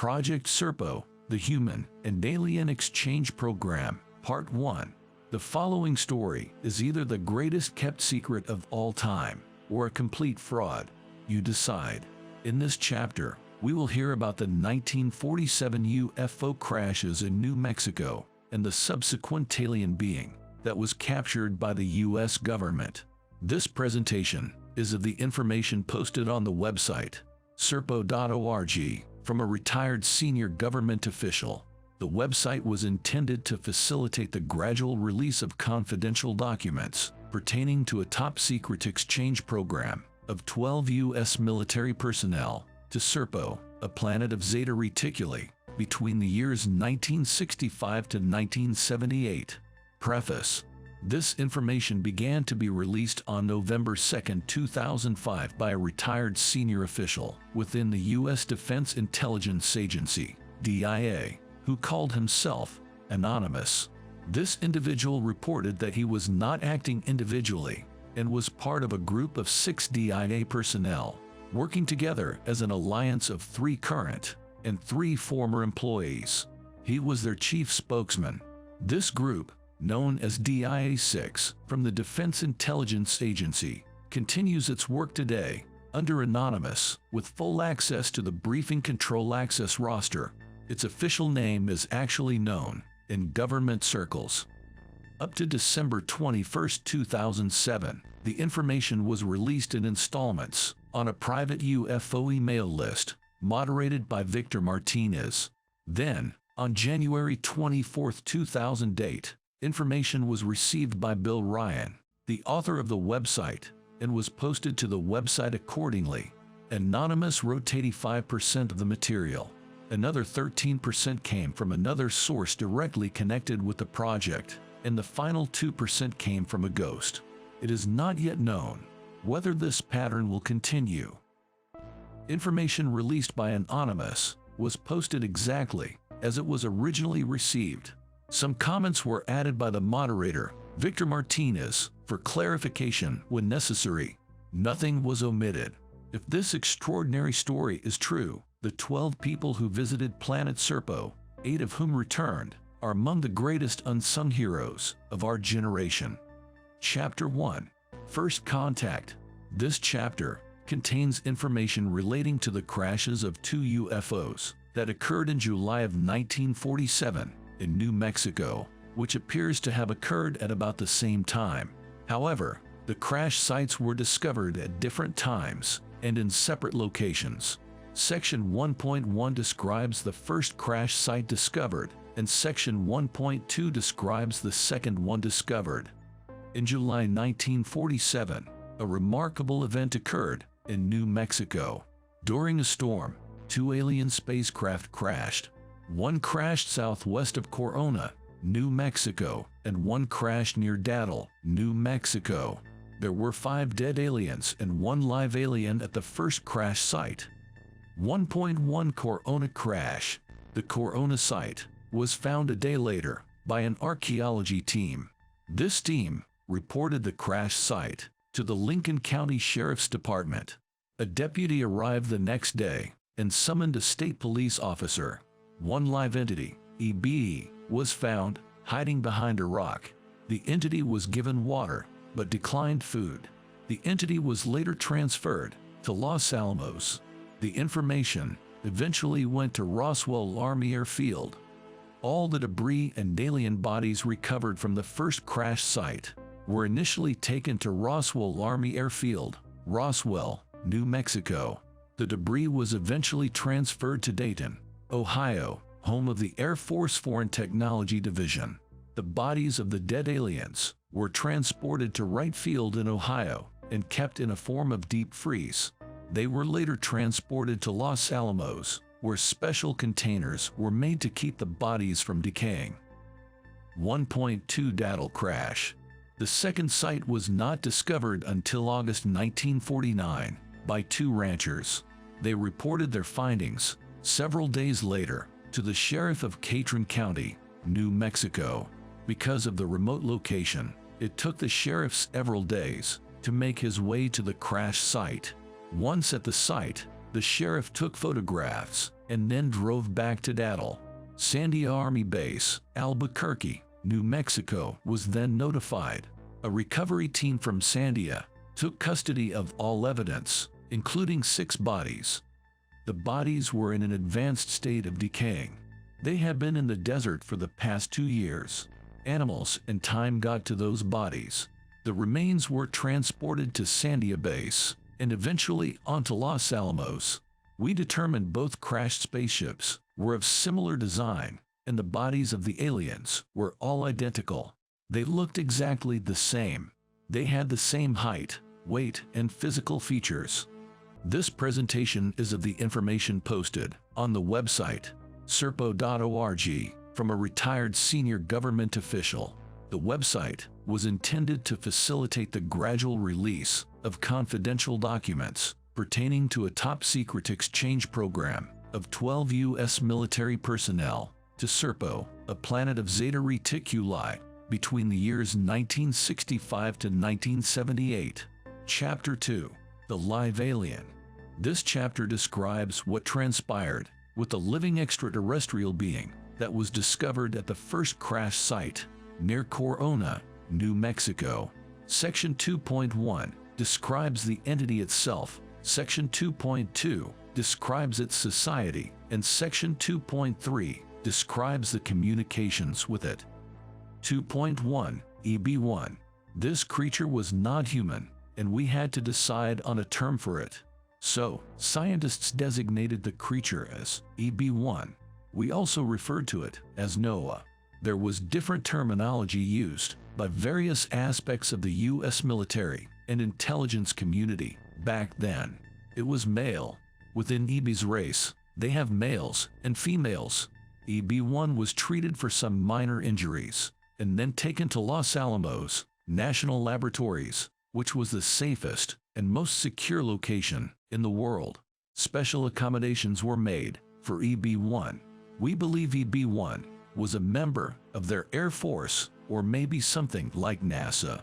Project Serpo, the Human and Alien Exchange Program, Part 1. The following story is either the greatest kept secret of all time or a complete fraud. You decide. In this chapter, we will hear about the 1947 UFO crashes in New Mexico and the subsequent alien being that was captured by the U.S. government. This presentation is of the information posted on the website, serpo.org, from a retired senior government official. The website was intended to facilitate the gradual release of confidential documents pertaining to a top-secret exchange program of 12 U.S. military personnel to Serpo, a planet of Zeta Reticuli, between the years 1965 to 1978. Preface. This information began to be released on November 2, 2005 by a retired senior official within the U.S. Defense Intelligence Agency, DIA, who called himself anonymous. This individual reported that he was not acting individually and was part of a group of 6 DIA personnel working together as an alliance of 3 current and 3 former employees. He was their chief spokesman. This group, known as DIA-6 from the Defense Intelligence Agency, continues its work today under anonymous with full access to the briefing control access roster. Its official name is actually known in government circles. Up to December 21, 2007, the information was released in installments on a private UFO email list moderated by Victor Martinez. Then, on January 24, 2008, information was received by Bill Ryan, the author of the website, and was posted to the website accordingly. Anonymous wrote 85% of the material. Another 13% came from another source directly connected with the project, and the final 2% came from a ghost. It is not yet known whether this pattern will continue. Information released by Anonymous was posted exactly as it was originally received. Some comments were added by the moderator, Victor Martinez, for clarification when necessary. Nothing was omitted. If this extraordinary story is true, the 12 people who visited planet Serpo, 8 of whom returned, are among the greatest unsung heroes of our generation. Chapter 1. First Contact. This chapter contains information relating to the crashes of 2 UFOs that occurred in July of 1947 in New Mexico, which appears to have occurred at about the same time. However, the crash sites were discovered at different times and in separate locations. Section 1.1 describes the first crash site discovered, and Section 1.2 describes the second one discovered. In July 1947, a remarkable event occurred in New Mexico. During a storm, 2 alien spacecraft crashed. One crashed southwest of Corona, New Mexico, and one crashed near Daddle, New Mexico. There were 5 dead aliens and 1 live alien at the first crash site. 1.1 Corona crash. The Corona site was found a day later by an archaeology team. This team reported the crash site to the Lincoln County Sheriff's Department. A deputy arrived the next day and summoned a state police officer. 1 live entity, EBE, was found hiding behind a rock. The entity was given water but declined food. The entity was later transferred to Los Alamos. The information eventually went to Roswell Army Airfield. All the debris and alien bodies recovered from the first crash site were initially taken to Roswell Army Airfield, Roswell, New Mexico. The debris was eventually transferred to Dayton, Ohio, home of the Air Force Foreign Technology Division. The bodies of the dead aliens were transported to Wright Field in Ohio and kept in a form of deep freeze. They were later transported to Los Alamos, where special containers were made to keep the bodies from decaying. 1.2 Daddle crash. The second site was not discovered until August 1949 by 2 ranchers. They reported their findings several days later to the sheriff of Catron County, New Mexico. Because of the remote location, it took the sheriff several days to make his way to the crash site. Once at the site, The sheriff took photographs and then drove back to Dattel. Sandia Army Base, Albuquerque, New Mexico, was then notified. A recovery team from Sandia took custody of all evidence, including 6 bodies. The bodies were in an advanced state of decaying. They had been in the desert for the past 2 years. Animals and time got to those bodies. The remains were transported to Sandia Base and eventually onto Los Alamos. We determined both crashed spaceships were of similar design, and the bodies of the aliens were all identical. They looked exactly the same. They had the same height, weight, and physical features. This presentation is of the information posted on the website serpo.org from a retired senior government official. The website was intended to facilitate the gradual release of confidential documents pertaining to a top-secret exchange program of 12 U.S. military personnel to Serpo, a planet of Zeta Reticuli, between the years 1965 to 1978. Chapter 2. The Live Alien. This chapter describes what transpired with the living extraterrestrial being that was discovered at the first crash site near Corona, New Mexico. Section 2.1 describes the entity itself. Section 2.2 describes its society, and Section 2.3 describes the communications with it. 2.1 EB1. This creature was not human, and we had to decide on a term for it. So, scientists designated the creature as EB1. We also referred to it as Noah. There was different terminology used by various aspects of the U.S. military and intelligence community back then. It was male. Within EB's race, they have males and females. EB1 was treated for some minor injuries and then taken to Los Alamos National Laboratories, which was the safest and most secure location in the world. Special accommodations were made for EB1. We believe EB1 was a member of their Air Force or maybe something like NASA.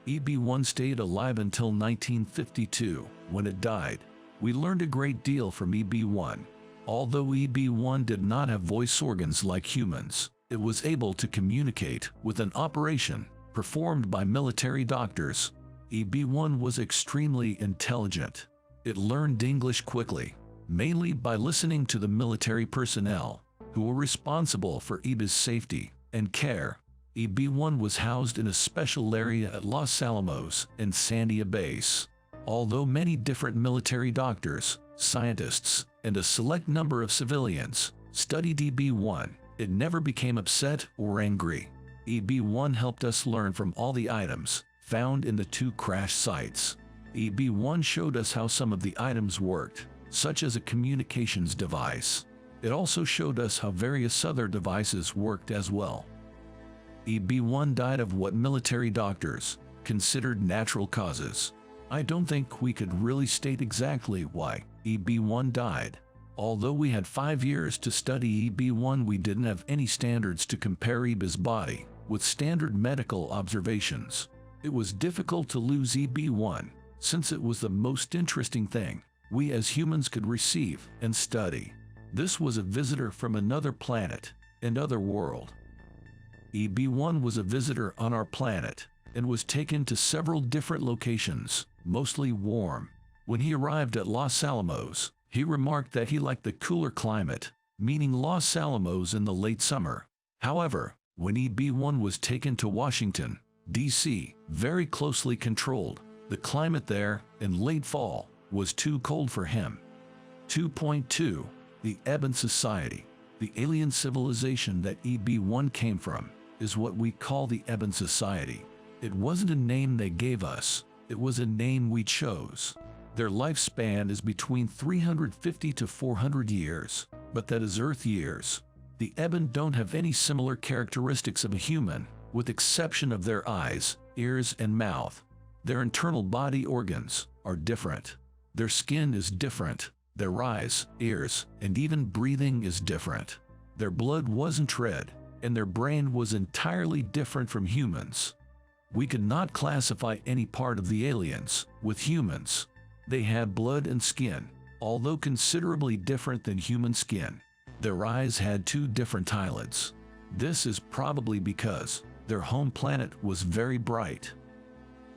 EB1 stayed alive until 1952, when it died. We learned a great deal from EB1. Although EB1 did not have voice organs like humans, it was able to communicate with an operation performed by military doctors. EB1 was extremely intelligent. It learned English quickly, mainly by listening to the military personnel who were responsible for EB's safety and care. EB1 was housed in a special area at Los Alamos and Sandia Base. Although many different military doctors, scientists, and a select number of civilians studied EB1, it never became upset or angry. EB1 helped us learn from all the items found in the 2 crash sites. EB1 showed us how some of the items worked, such as a communications device. It also showed us how various other devices worked as well. EB1 died of what military doctors considered natural causes. I don't think we could really state exactly why EB1 died. Although we had 5 years to study EB1, we didn't have any standards to compare EB's body with standard medical observations. It was difficult to lose EB1, since it was the most interesting thing we as humans could receive and study. This was a visitor from another planet and other world. EB1 was a visitor on our planet and was taken to several different locations, mostly warm. When he arrived at Los Alamos, he remarked that he liked the cooler climate, meaning Los Alamos in the late summer. However, when EB1 was taken to Washington, D.C., very closely controlled, the climate there in late fall was too cold for him. 2.2 The Ebon Society. The alien civilization that EB1 came from is what we call the Ebon Society. It wasn't a name they gave us, it was a name we chose. Their lifespan is between 350 to 400 years, but that is Earth years. The Ebon don't have any similar characteristics of a human, with exception of their eyes, ears, and mouth. Their internal body organs are different. Their skin is different. Their eyes, ears, and even breathing is different. Their blood wasn't red, and their brain was entirely different from humans. We could not classify any part of the aliens with humans. They had blood and skin, although considerably different than human skin. Their eyes had two different eyelids. This is probably because their home planet was very bright.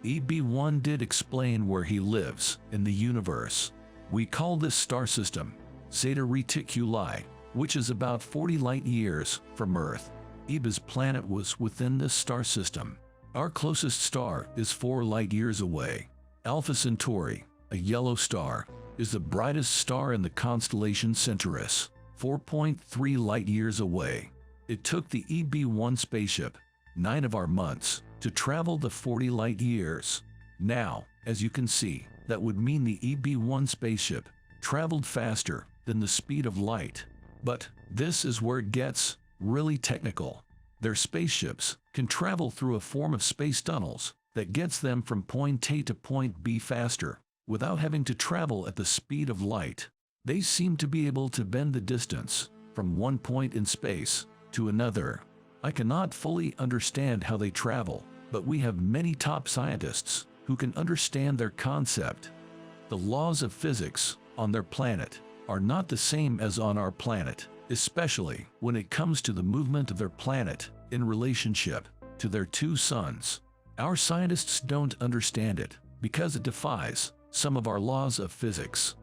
EB1 did explain where he lives in the universe. We call this star system Zeta Reticuli, which is about 40 light years from Earth. EB's planet was within this star system. Our closest star is 4 light years away. Alpha Centauri, a yellow star, is the brightest star in the constellation Centaurus, 4.3 light years away. It took the EB1 spaceship 9 of our months to travel the 40 light years. Now, as you can see, that would mean the EB1 spaceship traveled faster than the speed of light. But this is where it gets really technical. Their spaceships can travel through a form of space tunnels that gets them from point A to point B faster, without having to travel at the speed of light. They seem to be able to bend the distance from one point in space to another. I cannot fully understand how they travel, but we have many top scientists who can understand their concept. The laws of physics on their planet are not the same as on our planet, especially when it comes to the movement of their planet in relationship to their two suns. Our scientists don't understand it because it defies some of our laws of physics.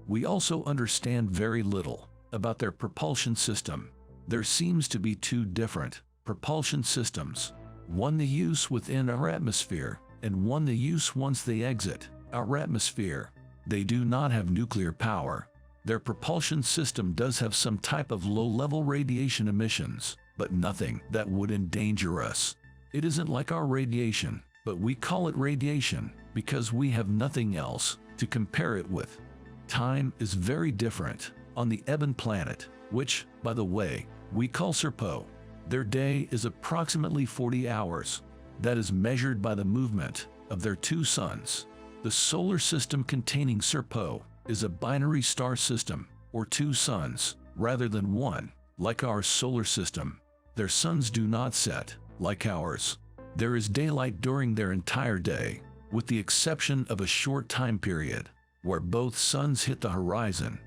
We also understand very little about their propulsion system. There seems to be two different propulsion systems, one they use within our atmosphere and one they use once they exit our atmosphere. They do not have nuclear power. Their propulsion system does have some type of low-level radiation emissions, but nothing that would endanger us. It isn't like our radiation, but we call it radiation because we have nothing else to compare it with. Time is very different on the Eben planet, which, by the way, we call Serpo. Their day is approximately 40 hours. That is measured by the movement of their two suns. The solar system containing Serpo is a binary star system, or two suns, rather than one, like our solar system. Their suns do not set, like ours. There is daylight during their entire day, with the exception of a short time period, where both suns hit the horizon.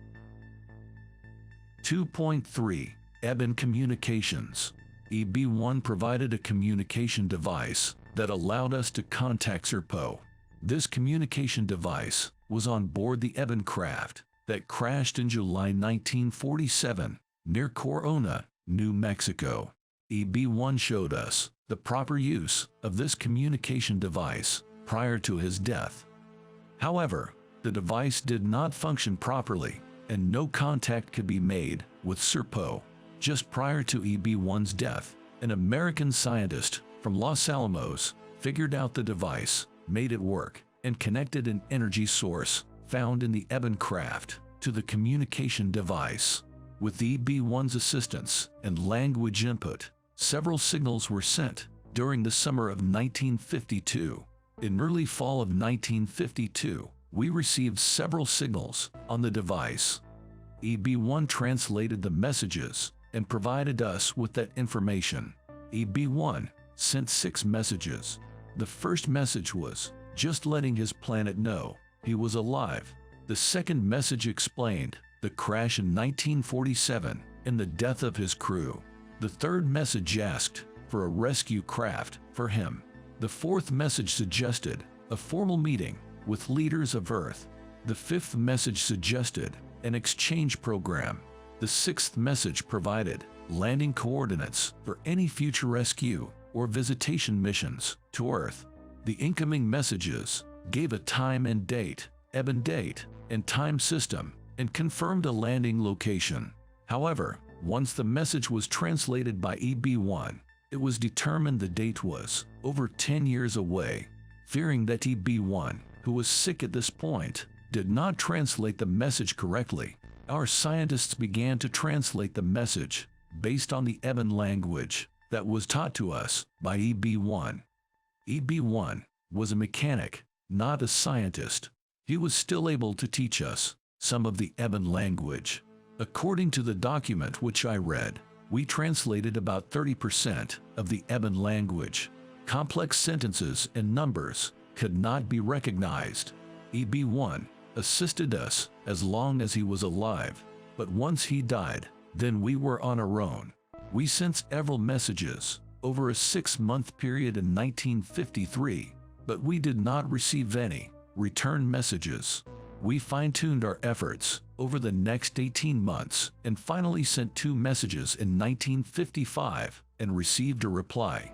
2.3. Eben communications. EB1 provided a communication device that allowed us to contact Serpo. This communication device was on board the Eben craft that crashed in July 1947 near Corona, New Mexico. EB1 showed us the proper use of this communication device prior to his death. However, the device did not function properly and no contact could be made with Serpo. Just prior to EB1's death, an American scientist from Los Alamos figured out the device, made it work, and connected an energy source found in the Eben craft to the communication device. With EB1's assistance and language input, several signals were sent during the summer of 1952. In early fall of 1952, we received several signals on the device. EB1 translated the messages and provided us with that information. EB1 sent 6 messages. The first message was just letting his planet know he was alive. The second message explained the crash in 1947 and the death of his crew. The third message asked for a rescue craft for him. The fourth message suggested a formal meeting with leaders of Earth. The fifth message suggested an exchange program. The sixth message provided landing coordinates for any future rescue or visitation missions to Earth. The incoming messages gave a time and date, Eben date, and time system, and confirmed a landing location. However, once the message was translated by EB1, it was determined the date was over 10 years away. Fearing that EB1, who was sick at this point, did not translate the message correctly, our scientists began to translate the message based on the Eben language that was taught to us by EB1. EB1 was a mechanic, not a scientist. He was still able to teach us some of the Eben language. According to the document which I read, we translated about 30% of the Eben language. Complex sentences and numbers could not be recognized. EB1 assisted us as long as he was alive, but once he died, then we were on our own. We sent several messages over a 6-month period in 1953, but we did not receive any return messages. We fine-tuned our efforts over the next 18 months and finally sent 2 messages in 1955 and received a reply.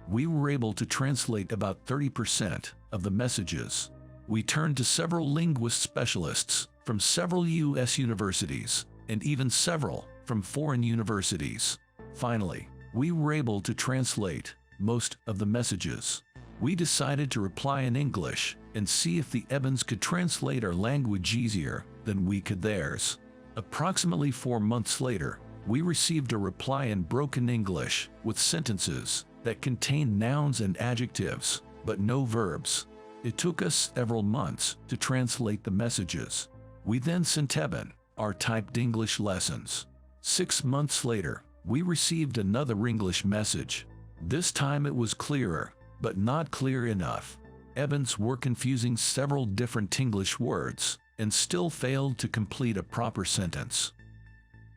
We were able to translate about 30% of the messages. We turned to several linguist specialists from several U.S. universities and even several from foreign universities. Finally, we were able to translate most of the messages. We decided to reply in English and see if the Evans could translate our language easier than we could theirs. Approximately 4 months later, we received a reply in broken English with sentences that contained nouns and adjectives, but no verbs. It took us several months to translate the messages. We then sent Eben our typed English lessons. 6 months later, we received another English message. This time it was clearer, but not clear enough. Evans were confusing several different English words and still failed to complete a proper sentence.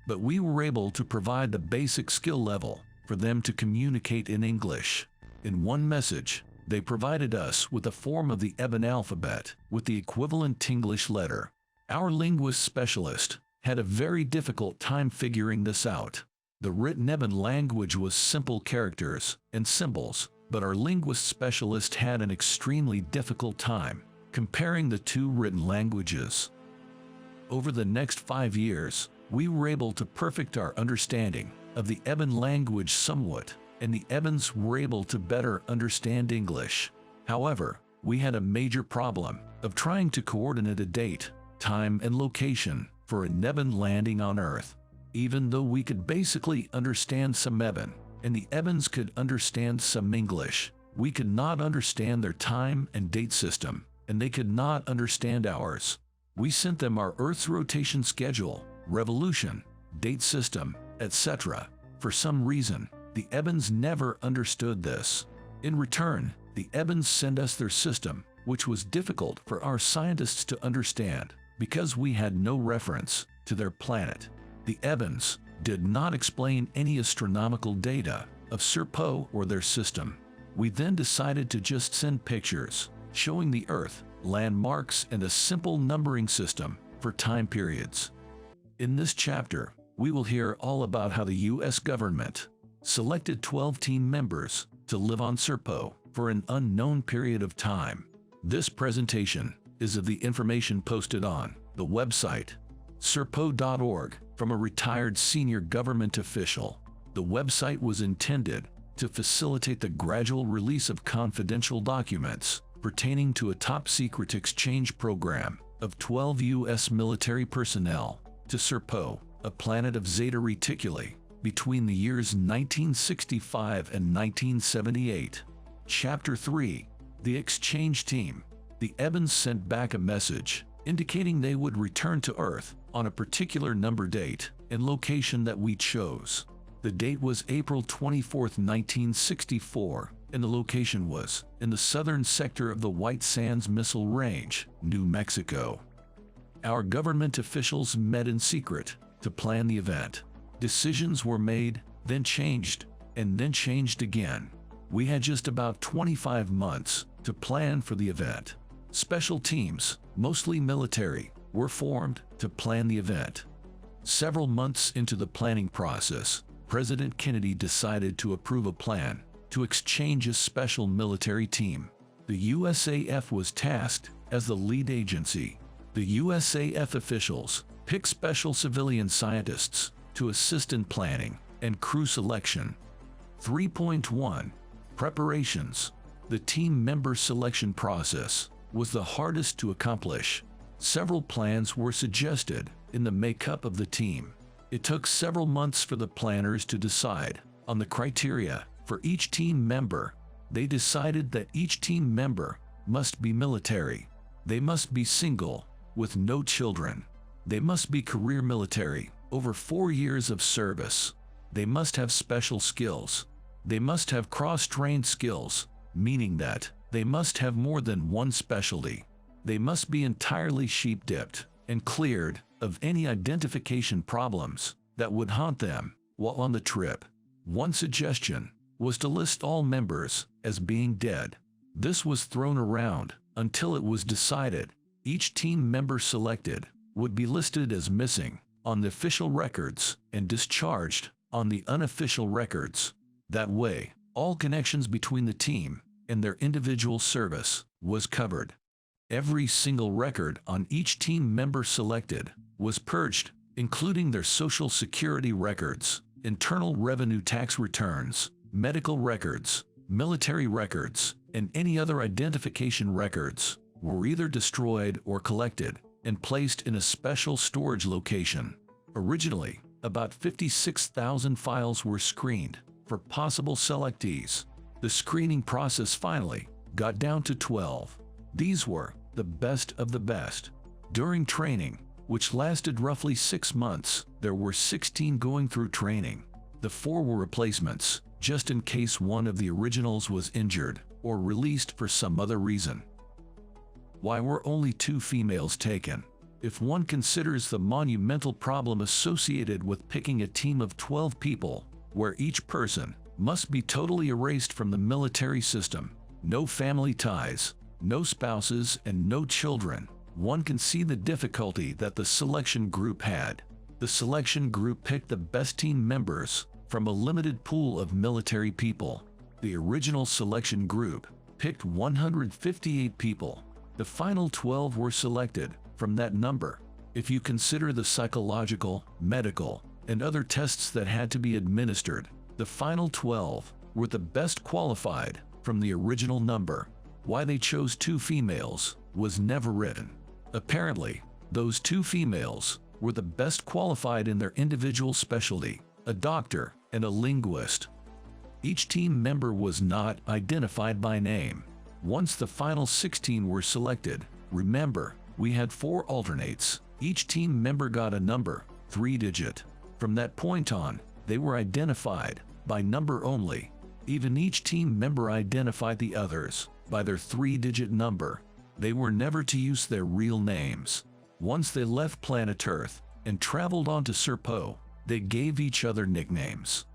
But we were able to provide the basic skill level for them to communicate in English. In one message, they provided us with a form of the Eben alphabet with the equivalent English letter. Our linguist specialist had a very difficult time figuring this out. The written Eben language was simple characters and symbols, but our linguist specialist had an extremely difficult time comparing the 2 written languages. Over the next 5 years, we were able to perfect our understanding of the Eben language somewhat, and the Ebens were able to better understand English. However, we had a major problem of trying to coordinate a date, time, and location for an Eben landing on Earth. Even though we could basically understand some Eben, and the Ebens could understand some English, we could not understand their time and date system, and they could not understand ours. We sent them our Earth's rotation schedule, revolution, date system, etc. For some reason, the Ebens never understood this. In return, the Ebens sent us their system, which was difficult for our scientists to understand because we had no reference to their planet. The Ebens did not explain any astronomical data of Serpo or their system. We then decided to just send pictures showing the Earth, landmarks, and a simple numbering system for time periods. In this chapter, we will hear all about how the U.S. government selected 12 team members to live on Serpo for an unknown period of time. This presentation is of the information posted on the website serpo.org from a retired senior government official. The website was intended to facilitate the gradual release of confidential documents pertaining to a top-secret exchange program of 12 U.S. military personnel to Serpo, a planet of Zeta Reticuli, between the years 1965 and 1978. Chapter 3. The Exchange Team. The Ebens sent back a message indicating they would return to Earth on a particular number, date, and location that we chose. The date was April 24, 1964, and the location was in the southern sector of the White Sands Missile Range, New Mexico. Our government officials met in secret to plan the event. Decisions were made, then changed, and then changed again. We had just about 25 months to plan for the event. Special teams, mostly military, were formed to plan the event. Several months into the planning process, President Kennedy decided to approve a plan to exchange a special military team. The USAF was tasked as the lead agency. The USAF officials picked special civilian scientists to assist in planning and crew selection. 3.1 Preparations. The team member selection process was the hardest to accomplish. Several plans were suggested in the makeup of the team. It took several months for the planners to decide on the criteria for each team member. They decided that each team member must be military. They must be single, with no children. They must be career military, over 4 years of service. They must have special skills. They must have cross-trained skills, meaning that they must have more than one specialty. They must be entirely sheep-dipped and cleared of any identification problems that would haunt them while on the trip. One suggestion was to list all members as being dead. This was thrown around until it was decided each team member selected would be listed as missing on the official records and discharged on the unofficial records. That way, all connections between the team and their individual service was covered. Every single record on each team member selected was purged, including their Social Security records, internal revenue tax returns, medical records, military records, and any other identification records were either destroyed or collected and placed in a special storage location. Originally, about 56,000 files were screened for possible selectees. The screening process finally got down to 12. These were the best of the best. During training, which lasted roughly 6 months, there were 16 going through training. The 4 were replacements, just in case one of the originals was injured or released for some other reason. Why were only 2 females taken? If one considers the monumental problem associated with picking a team of 12 people, where each person must be totally erased from the military system, no family ties, no spouses, and no children, one can see the difficulty that the selection group had. The selection group picked the best team members from a limited pool of military people. The original selection group picked 158 people. The final 12 were selected from that number. If you consider the psychological, medical, and other tests that had to be administered, the final 12 were the best qualified from the original number. Why they chose 2 females was never written. Apparently, those 2 females were the best qualified in their individual specialty, a doctor and a linguist. Each team member was not identified by name. Once the final 16 were selected, remember, we had 4 alternates. Each team member got a number, 3-digit. From that point on, they were identified by number only. Even each team member identified the others by their 3-digit number. They were never to use their real names. Once they left planet Earth and traveled on to Serpo, they gave each other nicknames.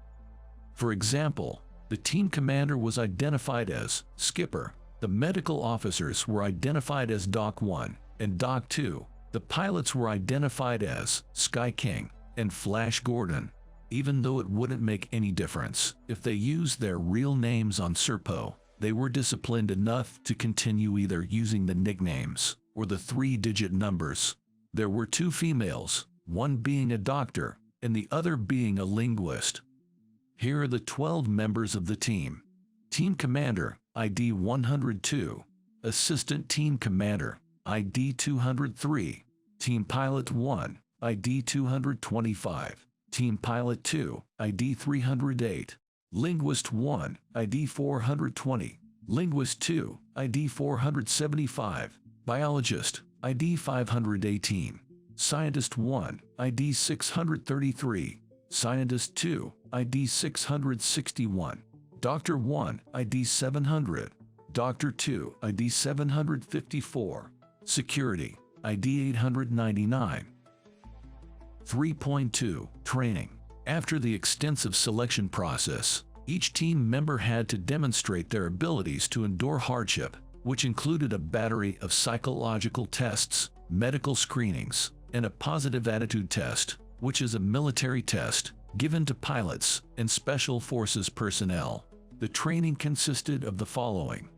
For example, the team commander was identified as Skipper. The medical officers were identified as Doc 1 and Doc 2. The pilots were identified as Sky King and Flash Gordon. Even though it wouldn't make any difference if they used their real names on Serpo, they were disciplined enough to continue either using the nicknames or the 3-digit numbers. There were 2 females, one being a doctor and the other being a linguist. Here are the 12 members of the team. Team Commander, ID 102. Assistant Team Commander, ID 203. Team Pilot 1, ID 225. Team Pilot 2, ID 308. Linguist 1, ID 420. Linguist 2, ID 475. Biologist, ID 518. Scientist 1, ID 633. Scientist 2, ID 661. Doctor 1, ID 700. Doctor 2, ID 754. Security, ID 899. 3.2 Training. After the extensive selection process, each team member had to demonstrate their abilities to endure hardship, which included a battery of psychological tests, medical screenings, and a positive attitude test, which is a military test given to pilots and special forces personnel. The training consisted of the following.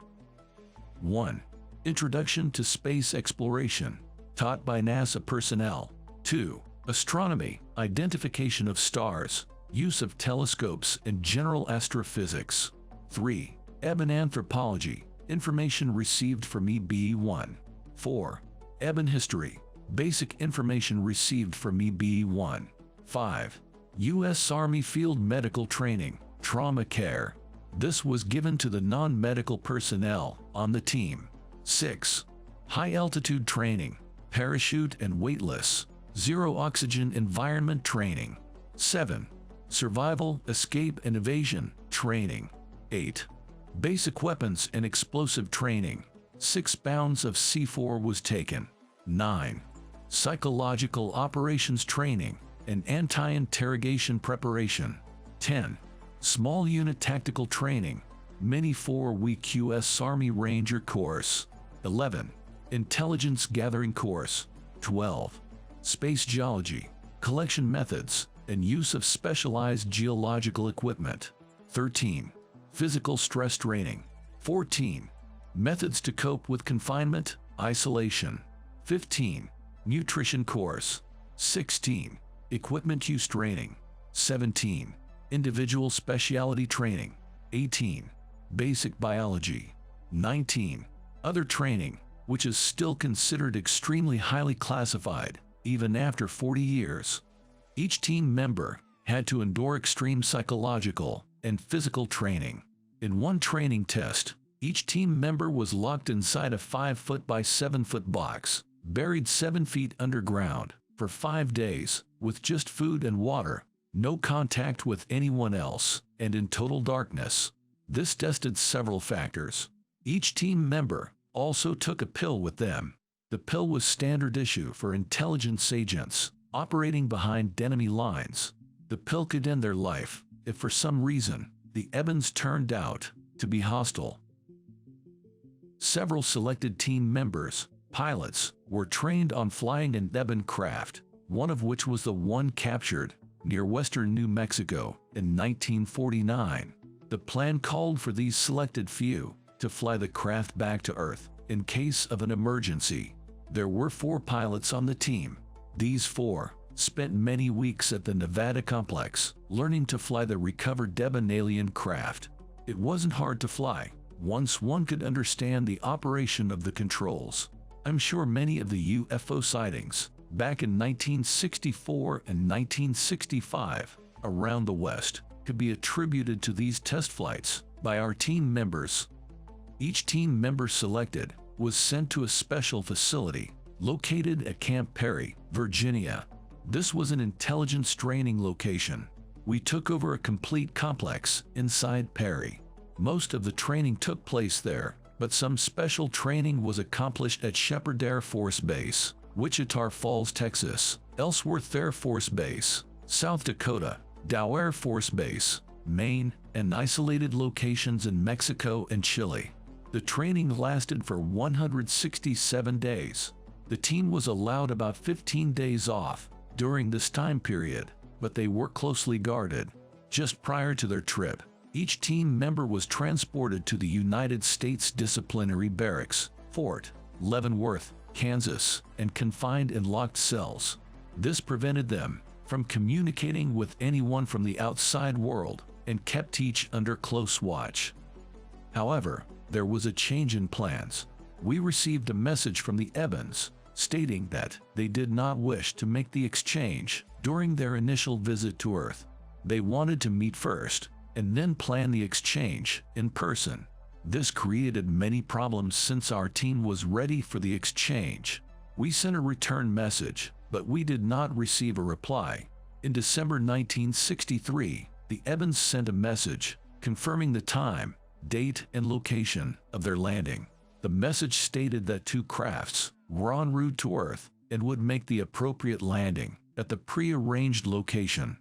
1. Introduction to space exploration, taught by NASA personnel. 2. Astronomy, identification of stars, use of telescopes and general astrophysics. 3. Ebon anthropology, information received from EBE-1. 4. Ebon history, basic information received from EBE-1. 5. U.S. Army field medical training, trauma care. This was given to the non-medical personnel on the team. 6. High-altitude training, parachute and weightless, zero-oxygen environment training. 7. Survival, escape and evasion training. 8. Basic weapons and explosive training. 6 pounds of C4 was taken. 9. Psychological operations training and anti-interrogation preparation. 10. Small unit tactical training, mini 4-week U.S. Army Ranger course. 11. Intelligence gathering course. 12. Space geology, collection methods, and use of specialized geological equipment. 13. Physical stress training. 14. Methods to cope with confinement, isolation. 15. Nutrition course. 16. Equipment use training. 17. Individual specialty training. 18. Basic biology. 19. Other training, which is still considered extremely highly classified, even after 40 years. Each team member had to endure extreme psychological and physical training. In one training test, each team member was locked inside a 5-foot by 7-foot box, buried 7 feet underground, for 5 days, with just food and water, no contact with anyone else, and in total darkness. This tested several factors. Each team member also took a pill with them. The pill was standard issue for intelligence agents operating behind enemy lines. The pill could end their life if for some reason the Ebens turned out to be hostile. Several selected team members, pilots, were trained on flying an Eben craft, one of which was the one captured near western New Mexico in 1949. The plan called for these selected few to fly the craft back to Earth in case of an emergency. There were 4 pilots on the team. These 4 spent many weeks at the Nevada complex learning to fly the recovered Eben alien craft. It wasn't hard to fly once one could understand the operation of the controls. I'm sure many of the UFO sightings back in 1964 and 1965 around the West could be attributed to these test flights by our team members. Each team member selected was sent to a special facility located at Camp Perry, Virginia. This was an intelligence training location. We took over a complete complex inside Perry. Most of the training took place there, but some special training was accomplished at Shepherd Air Force Base, Wichita Falls, Texas, Ellsworth Air Force Base, South Dakota, Dow Air Force Base, Maine, and isolated locations in Mexico and Chile. The training lasted for 167 days. The team was allowed about 15 days off during this time period, but they were closely guarded. Just prior to their trip, each team member was transported to the United States Disciplinary Barracks, Fort Leavenworth, Kansas, and confined in locked cells. This prevented them from communicating with anyone from the outside world and kept each under close watch. However, there was a change in plans. We received a message from the Ebens stating that they did not wish to make the exchange during their initial visit to Earth. They wanted to meet first and then plan the exchange in person. This created many problems since our team was ready for the exchange. We sent a return message, but we did not receive a reply. In December 1963, the Ebens sent a message confirming the time, date, and location of their landing. The message stated that 2 crafts were en route to Earth and would make the appropriate landing at the pre-arranged location.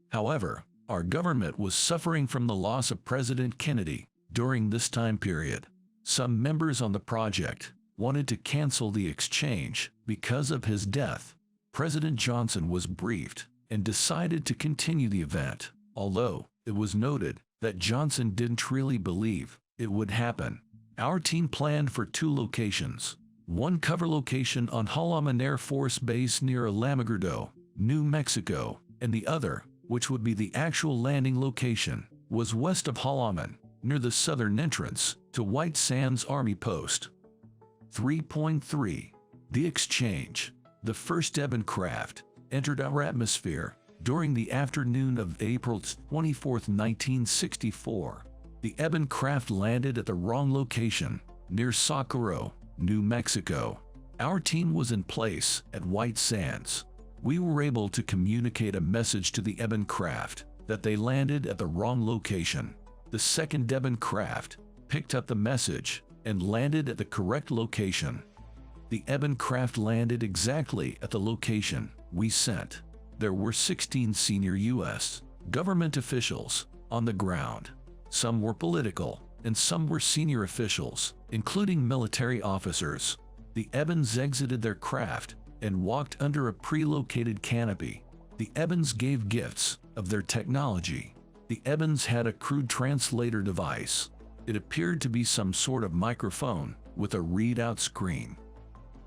However, our government was suffering from the loss of President Kennedy during this time period. Some members on the project wanted to cancel the exchange because of his death. President Johnson was briefed and decided to continue the event, although it was noted that Johnson didn't really believe it would happen. Our team planned for 2 locations. One cover location on Halaman Air Force Base near Alamogordo, New Mexico, and the other, which would be the actual landing location, was west of Halaman, near the southern entrance to White Sands Army Post. 3.3. The exchange. The first Eben craft entered our atmosphere during the afternoon of April 24, 1964. The Eben craft landed at the wrong location, near Socorro, New Mexico. Our team was in place at White Sands. We were able to communicate a message to the Eben craft that they landed at the wrong location. The second Eben craft picked up the message and landed at the correct location. The Eben craft landed exactly at the location we sent. There were 16 senior U.S. government officials on the ground. Some were political, and some were senior officials, including military officers. The Ebens exited their craft and walked under a pre-located canopy. The Ebens gave gifts of their technology. The Ebens had a crude translator device. It appeared to be some sort of microphone with a readout screen.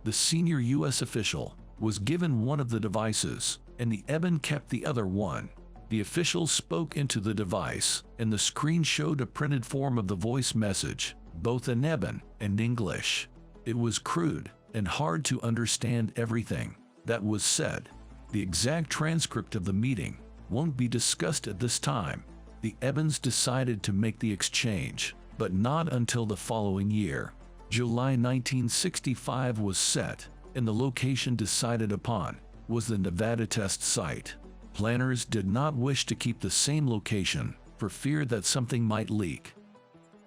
The senior U.S. official was given one of the devices, and the Eben kept the other one. The official spoke into the device, and the screen showed a printed form of the voice message, both in Eben and English. It was crude and hard to understand everything that was said. The exact transcript of the meeting won't be discussed at this time. The Ebens decided to make the exchange, but not until the following year. July 1965 was set, and the location decided upon was the Nevada test site. Planners did not wish to keep the same location for fear that something might leak.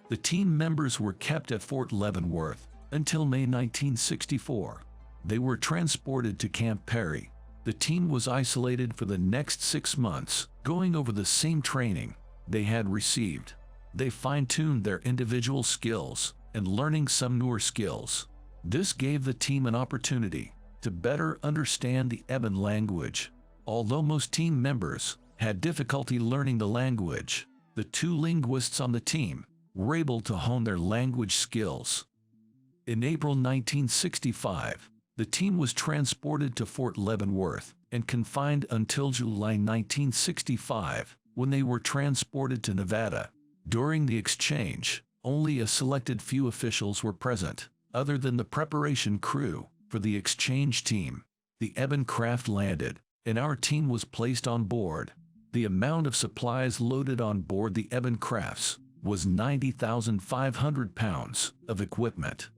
The team members were kept at Fort Leavenworth until May 1964. They were transported to Camp Perry. The team was isolated for the next 6 months, going over the same training they had received. They fine-tuned their individual skills and learning some newer skills. This gave the team an opportunity to better understand the Eben language. Although most team members had difficulty learning the language, the 2 linguists on the team were able to hone their language skills. In April 1965, the team was transported to Fort Leavenworth and confined until July 1965, when they were transported to Nevada. During the exchange, only a selected few officials were present, other than the preparation crew for the exchange team. The Eben craft landed, and our team was placed on board. The amount of supplies loaded on board the Eben crafts was 90,500 pounds of equipment.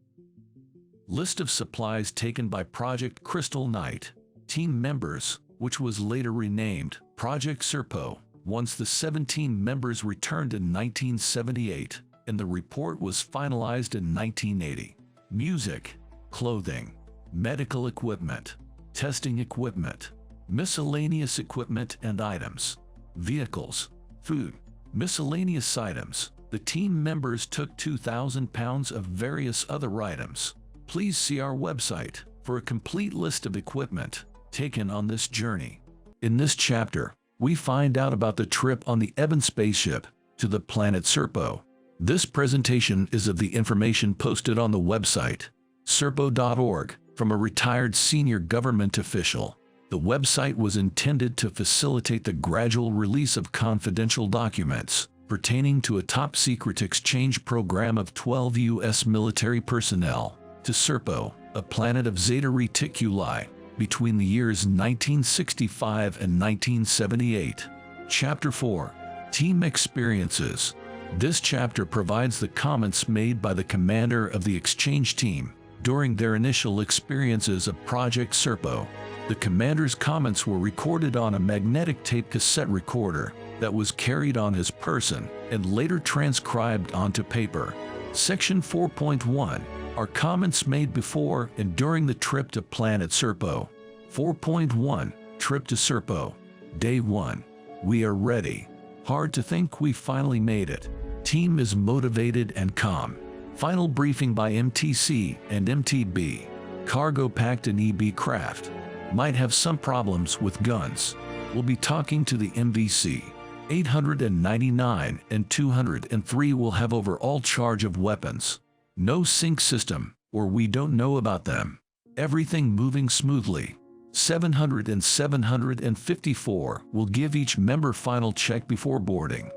List of supplies taken by Project Crystal Knight. Team members, which was later renamed Project Serpo, once the 17 members returned in 1978, and the report was finalized in 1980. Music, clothing, medical equipment, testing equipment, miscellaneous equipment and items, vehicles, food, miscellaneous items. The team members took 2,000 pounds of various other items. Please see our website for a complete list of equipment taken on this journey. In this chapter, we find out about the trip on the Eben spaceship to the planet Serpo. This presentation is of the information posted on the website, serpo.org, from a retired senior government official. The website was intended to facilitate the gradual release of confidential documents pertaining to a top-secret exchange program of 12 U.S. military personnel to Serpo, a planet of Zeta Reticuli, between the years 1965 and 1978. Chapter 4. Team Experiences. This chapter provides the comments made by the commander of the exchange team during their initial experiences of Project Serpo. The commander's comments were recorded on a magnetic tape cassette recorder that was carried on his person and later transcribed onto paper. Section 4.1 are comments made before and during the trip to planet Serpo. 4.1 Trip to Serpo. Day 1. We are ready. Hard to think we finally made it. Team is motivated and calm. Final briefing by MTC and MTB. Cargo packed in EB craft. Might have some problems with guns. We'll be talking to the MVC. 899 and 203 will have overall charge of weapons. No sync system, or we don't know about them. Everything moving smoothly. 700 and 754 will give each member final check before boarding.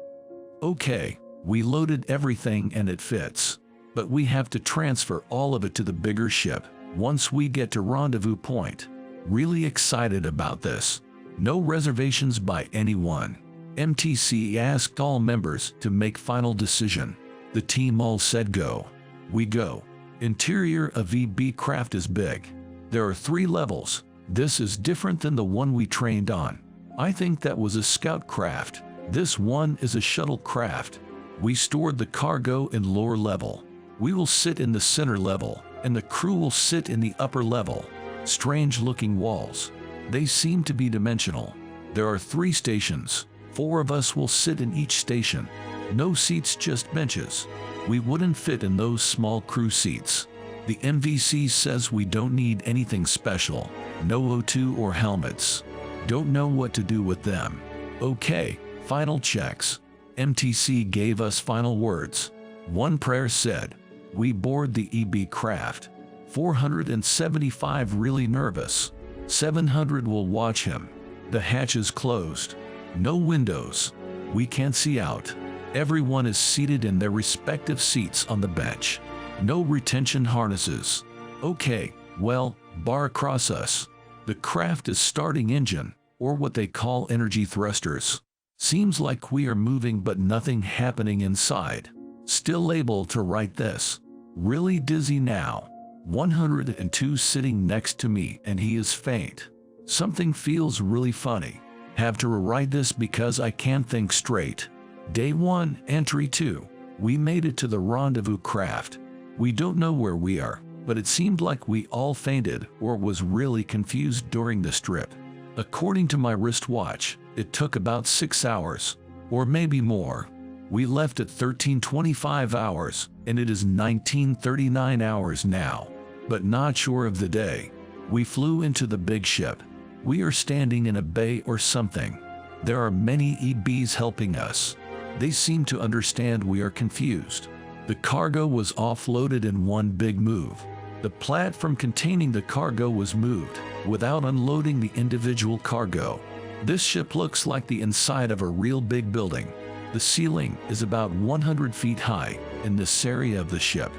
Okay, we loaded everything and it fits. But we have to transfer all of it to the bigger ship once we get to rendezvous point. Really excited about this. No reservations by anyone. MTC asked all members to make final decision. The team all said go. We go. Interior of EB craft is big. There are 3 levels. This is different than the one we trained on. I think that was a scout craft. This one is a shuttle craft. We stored the cargo in lower level. We will sit in the center level, and the crew will sit in the upper level. Strange looking walls. They seem to be dimensional. There are 3 stations. 4 of us will sit in each station. No seats, just benches. We wouldn't fit in those small crew seats. The MVC says we don't need anything special. No O2 or helmets. Don't know what to do with them. Okay, final checks. MTC gave us final words. One prayer said, "We board the EB craft." 475 really nervous. 700 will watch him. The hatch is closed. No windows. We can't see out. Everyone is seated in their respective seats on the bench. No retention harnesses. Okay, well, bar across us. The craft is starting engine, or what they call energy thrusters. Seems like we are moving but nothing happening inside. Still able to write this. Really dizzy now. 102 sitting next to me and he is faint. Something feels really funny. Have to rewrite this because I can't think straight. Day 1, Entry 2. We made it to the rendezvous craft. We don't know where we are, but it seemed like we all fainted or was really confused during this trip. According to my wristwatch, it took about 6 hours, or maybe more. We left at 13:25 hours, and it is 19:39 hours now. But not sure of the day. We flew into the big ship. We are standing in a bay or something. There are many EBs helping us. They seem to understand we are confused. The cargo was offloaded in one big move. The platform containing the cargo was moved, without unloading the individual cargo. This ship looks like the inside of a real big building. The ceiling is about 100 feet high in this area of the ship.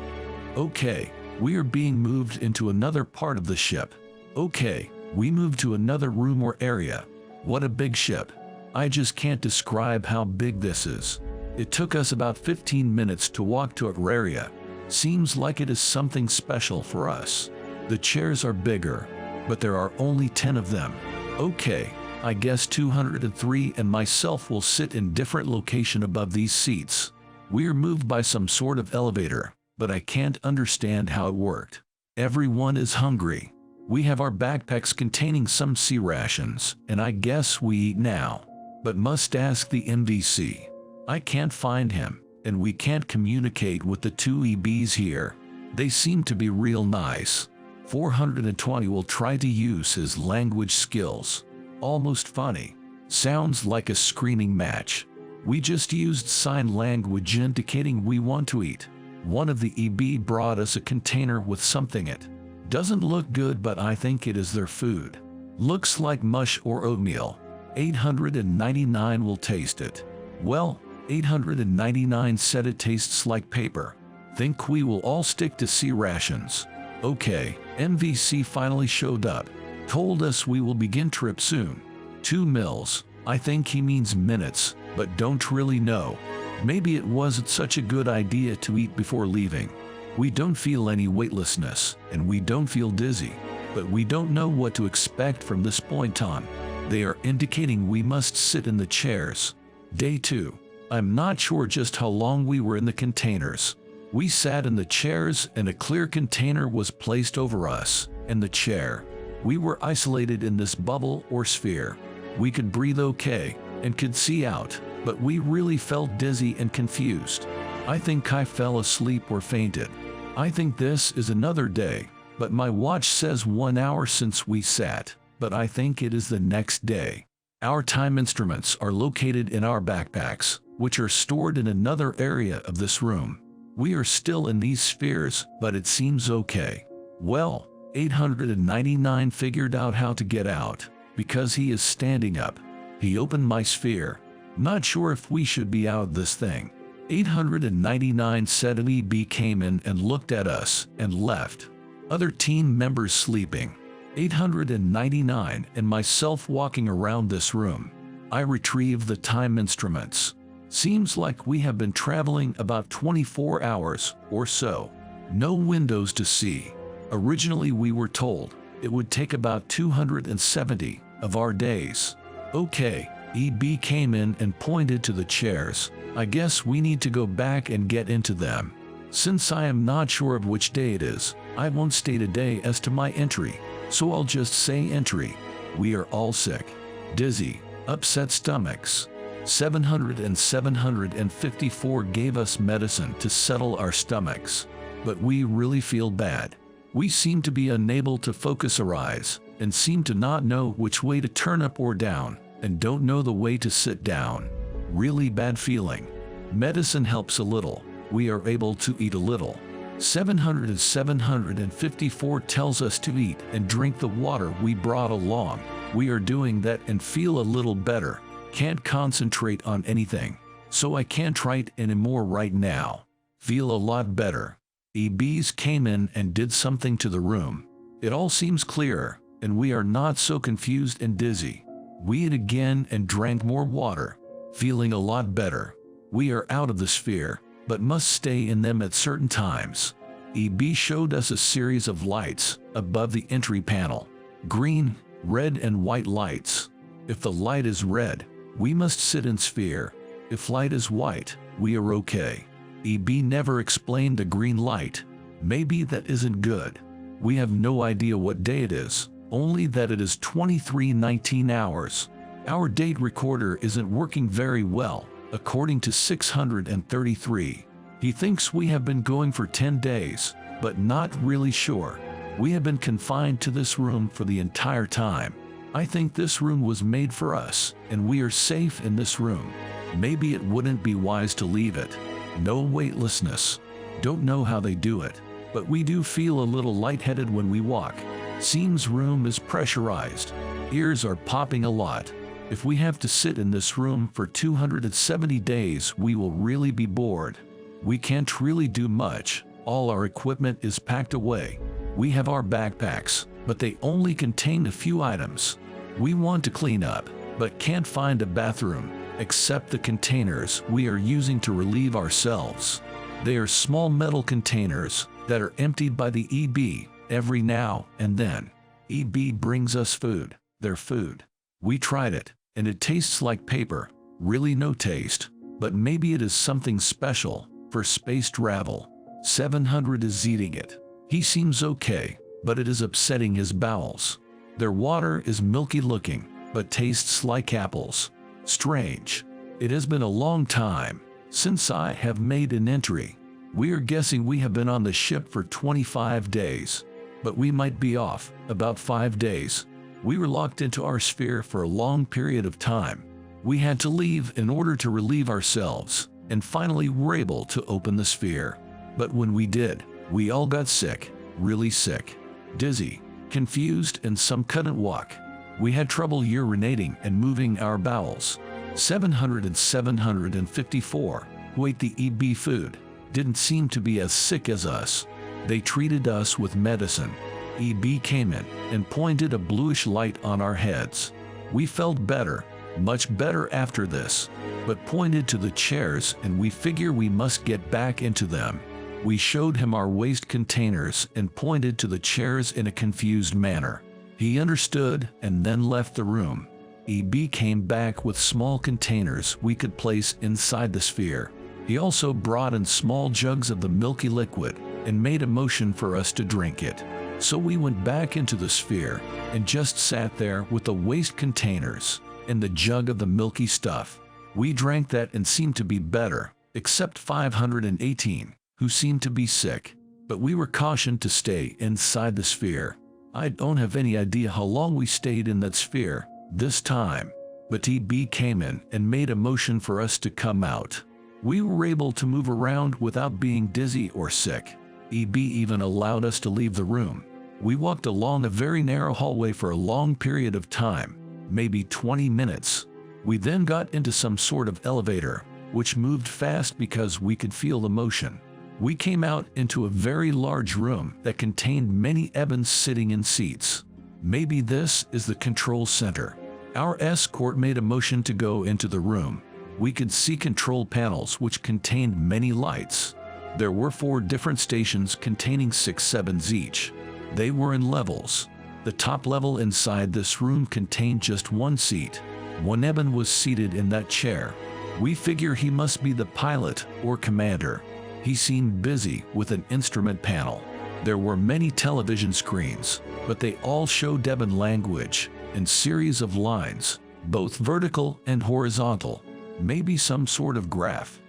Okay, we are being moved into another part of the ship. Okay, we moved to another room or area. What a big ship. I just can't describe how big this is. It took us about 15 minutes to walk to our area. Seems like it is something special for us. The chairs are bigger, but there are only 10 of them. Okay, I guess 203 and myself will sit in different location above these seats. We're moved by some sort of elevator, but I can't understand how it worked. Everyone is hungry. We have our backpacks containing some sea rations, and I guess we eat now. But must ask the MVC. I can't find him, and we can't communicate with the 2 EBs here. They seem to be real nice. 420 will try to use his language skills. Almost funny. Sounds like a screaming match. We just used sign language indicating we want to eat. One of the EB brought us a container with something in it. Doesn't look good, but I think it is their food. Looks like mush or oatmeal. 899 will taste it. Well, 899 said it tastes like paper. Think we will all stick to sea rations. Okay, MVC finally showed up. Told us we will begin trip soon. 2 mils. I think he means minutes, but don't really know. Maybe it wasn't such a good idea to eat before leaving. We don't feel any weightlessness, and we don't feel dizzy, but we don't know what to expect from this point on. They are indicating we must sit in the chairs. Day 2. I'm not sure just how long we were in the containers. We sat in the chairs and a clear container was placed over us and the chair. We were isolated in this bubble or sphere. We could breathe okay and could see out, but we really felt dizzy and confused. I think I fell asleep or fainted. I think this is another day, but my watch says 1 hour since we sat, but I think it is the next day. Our time instruments are located in our backpacks, which are stored in another area of this room. We are still in these spheres, but it seems okay. Well, 899 figured out how to get out, because he is standing up. He opened my sphere. Not sure if we should be out of this thing. 899 said an EB came in and looked at us and left. Other team members sleeping. 899 and myself walking around this room. I retrieve the time instruments. Seems like we have been traveling about 24 hours or so. No windows to see. Originally we were told it would take about 270 of our days. Okay, EB came in and pointed to the chairs. I guess we need to go back and get into them. Since I am not sure of which day it is, I won't state a day as to my entry, so I'll just say entry. We are all sick, dizzy, upset stomachs. 700 and 754 gave us medicine to settle our stomachs, but we really feel bad. We seem to be unable to focus our eyes, and seem to not know which way to turn up or down, and don't know the way to sit down. Really bad feeling. Medicine helps a little. We are able to eat a little. 700 and 754 tells us to eat and drink the water we brought along. We are doing that and feel a little better. Can't concentrate on anything, so I can't write anymore right now. Feel a lot better. EBs came in and did something to the room. It all seems clearer, and we are not so confused and dizzy. We ate again and drank more water. Feeling a lot better. We are out of the sphere, but must stay in them at certain times. EB showed us a series of lights above the entry panel. Green, red and white lights. If the light is red, we must sit in sphere. If light is white, we are okay. EB never explained the green light. Maybe that isn't good. We have no idea what day it is, only that it is 23:19 hours. Our date recorder isn't working very well, according to 633. He thinks we have been going for 10 days, but not really sure. We have been confined to this room for the entire time. I think this room was made for us, and we are safe in this room. Maybe it wouldn't be wise to leave it. No weightlessness. Don't know how they do it, but we do feel a little lightheaded when we walk. Seems room is pressurized. Ears are popping a lot. If we have to sit in this room for 270 days, we will really be bored. We can't really do much. All our equipment is packed away. We have our backpacks, but they only contain a few items. We want to clean up, but can't find a bathroom, except the containers we are using to relieve ourselves. They are small metal containers that are emptied by the EB every now and then. EB brings us food, their food. We tried it, and it tastes like paper. Really no taste, but maybe it is something special for space travel. 700 is eating it. He seems okay, but it is upsetting his bowels. Their water is milky looking, but tastes like apples. Strange. It has been a long time since I have made an entry. We are guessing we have been on the ship for 25 days, but we might be off about 5 days. We were locked into our sphere for a long period of time. We had to leave in order to relieve ourselves, and finally were able to open the sphere. But when we did, we all got sick, really sick, dizzy, confused, and some couldn't walk. We had trouble urinating and moving our bowels. 700 and 754, who ate the EB food, didn't seem to be as sick as us. They treated us with medicine. EB came in and pointed a bluish light on our heads. We felt better, much better after this, but pointed to the chairs and we figure we must get back into them. We showed him our waste containers and pointed to the chairs in a confused manner. He understood and then left the room. EB came back with small containers we could place inside the sphere. He also brought in small jugs of the milky liquid and made a motion for us to drink it. So we went back into the sphere and just sat there with the waste containers and the jug of the milky stuff. We drank that and seemed to be better, except 518, who seemed to be sick. But we were cautioned to stay inside the sphere. I don't have any idea how long we stayed in that sphere this time, but EB came in and made a motion for us to come out. We were able to move around without being dizzy or sick. EB even allowed us to leave the room. We walked along a very narrow hallway for a long period of time, maybe 20 minutes. We then got into some sort of elevator, which moved fast because we could feel the motion. We came out into a very large room that contained many Evans sitting in seats. Maybe this is the control center. Our escort made a motion to go into the room. We could see control panels which contained many lights. There were 4 different stations containing 6 sevens each. They were in levels. The top level inside this room contained just 1 seat. One Evan was seated in that chair. We figure he must be the pilot or commander. He seemed busy with an instrument panel. There were many television screens, but they all showed Devon language in series of lines, both vertical and horizontal, maybe some sort of graph.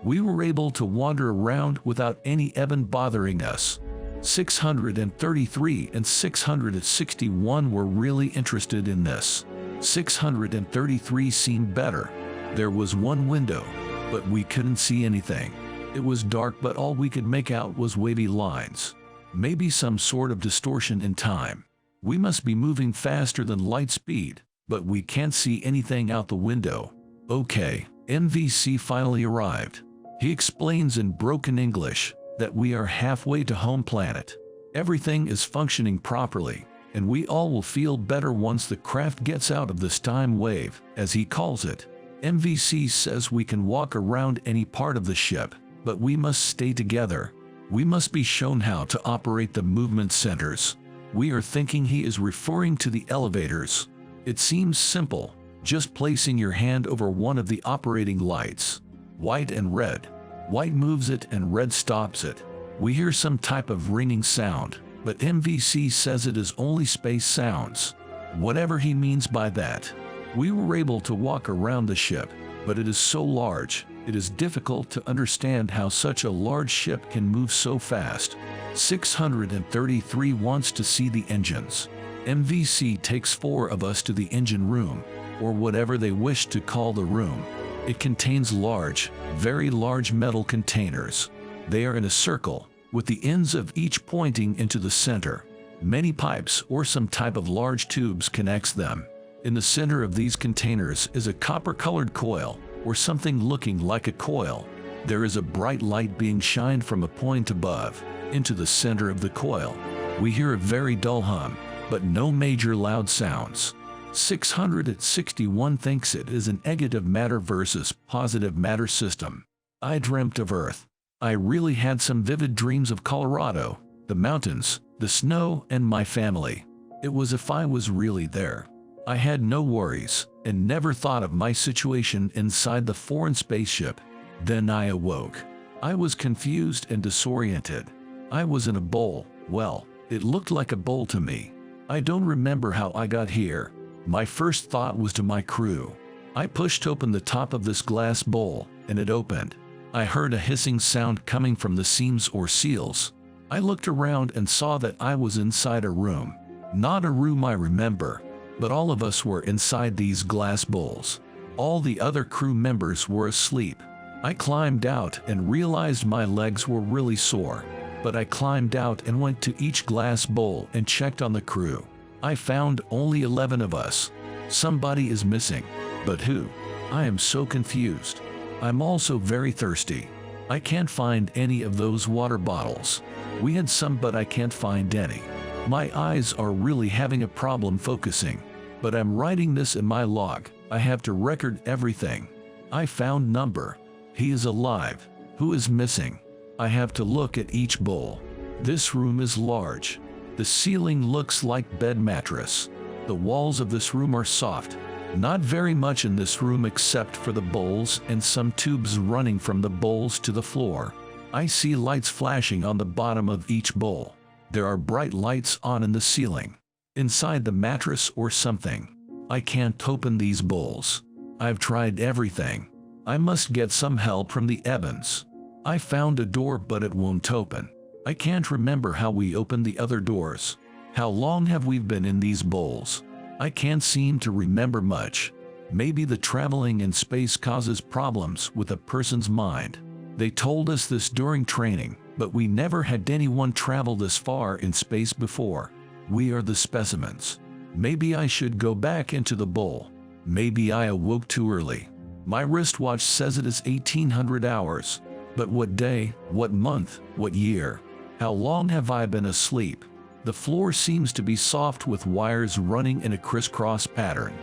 We were able to wander around without any Evan bothering us. 633 and 661 were really interested in this. 633 seemed better. There was one window, but we couldn't see anything. It was dark, but all we could make out was wavy lines. Maybe some sort of distortion in time. We must be moving faster than light speed, but we can't see anything out the window. Okay, MVC finally arrived. He explains in broken English that we are halfway to home planet. Everything is functioning properly, and we all will feel better once the craft gets out of this time wave, as he calls it. MVC says we can walk around any part of the ship, but we must stay together. We must be shown how to operate the movement centers. We are thinking he is referring to the elevators. It seems simple, just placing your hand over one of the operating lights. White and red. White moves it and red stops it. We hear some type of ringing sound, but MVC says it is only space sounds. Whatever he means by that. We were able to walk around the ship, but it is so large, it is difficult to understand how such a large ship can move so fast. 633 wants to see the engines. MVC takes 4 of us to the engine room, or whatever they wish to call the room. It contains large, very large metal containers. They are in a circle, with the ends of each pointing into the center. Many pipes or some type of large tubes connects them. In the center of these containers is a copper-colored coil, or something looking like a coil. There is a bright light being shined from a point above, into the center of the coil. We hear a very dull hum, but no major loud sounds. 661 thinks it is an negative matter versus positive matter system. I dreamt of Earth. I really had some vivid dreams of Colorado, the mountains, the snow, and my family. It was if I was really there. I had no worries, and never thought of my situation inside the foreign spaceship. Then I awoke. I was confused and disoriented. I was in a bowl. Well, it looked like a bowl to me. I don't remember how I got here. My first thought was to my crew. I pushed open the top of this glass bowl, and it opened. I heard a hissing sound coming from the seams or seals. I looked around and saw that I was inside a room. Not a room I remember, but all of us were inside these glass bowls. All the other crew members were asleep. I climbed out and realized my legs were really sore, but I climbed out and went to each glass bowl and checked on the crew. I found only 11 of us. Somebody is missing, but who? I am so confused. I'm also very thirsty. I can't find any of those water bottles. We had some, but I can't find any. My eyes are really having a problem focusing, but I'm writing this in my log. I have to record everything. I found number. He is alive. Who is missing? I have to look at each bowl. This room is large. The ceiling looks like bed mattress. The walls of this room are soft. Not very much in this room except for the bowls and some tubes running from the bowls to the floor. I see lights flashing on the bottom of each bowl. There are bright lights on in the ceiling. Inside the mattress or something. I can't open these bowls. I've tried everything. I must get some help from the Evans. I found a door, but it won't open. I can't remember how we opened the other doors. How long have we been in these bowls? I can't seem to remember much. Maybe the traveling in space causes problems with a person's mind. They told us this during training, but we never had anyone travel this far in space before. We are the specimens. Maybe I should go back into the bowl. Maybe I awoke too early. My wristwatch says it is 1800 hours. But what day, what month, what year? How long have I been asleep? The floor seems to be soft with wires running in a crisscross pattern.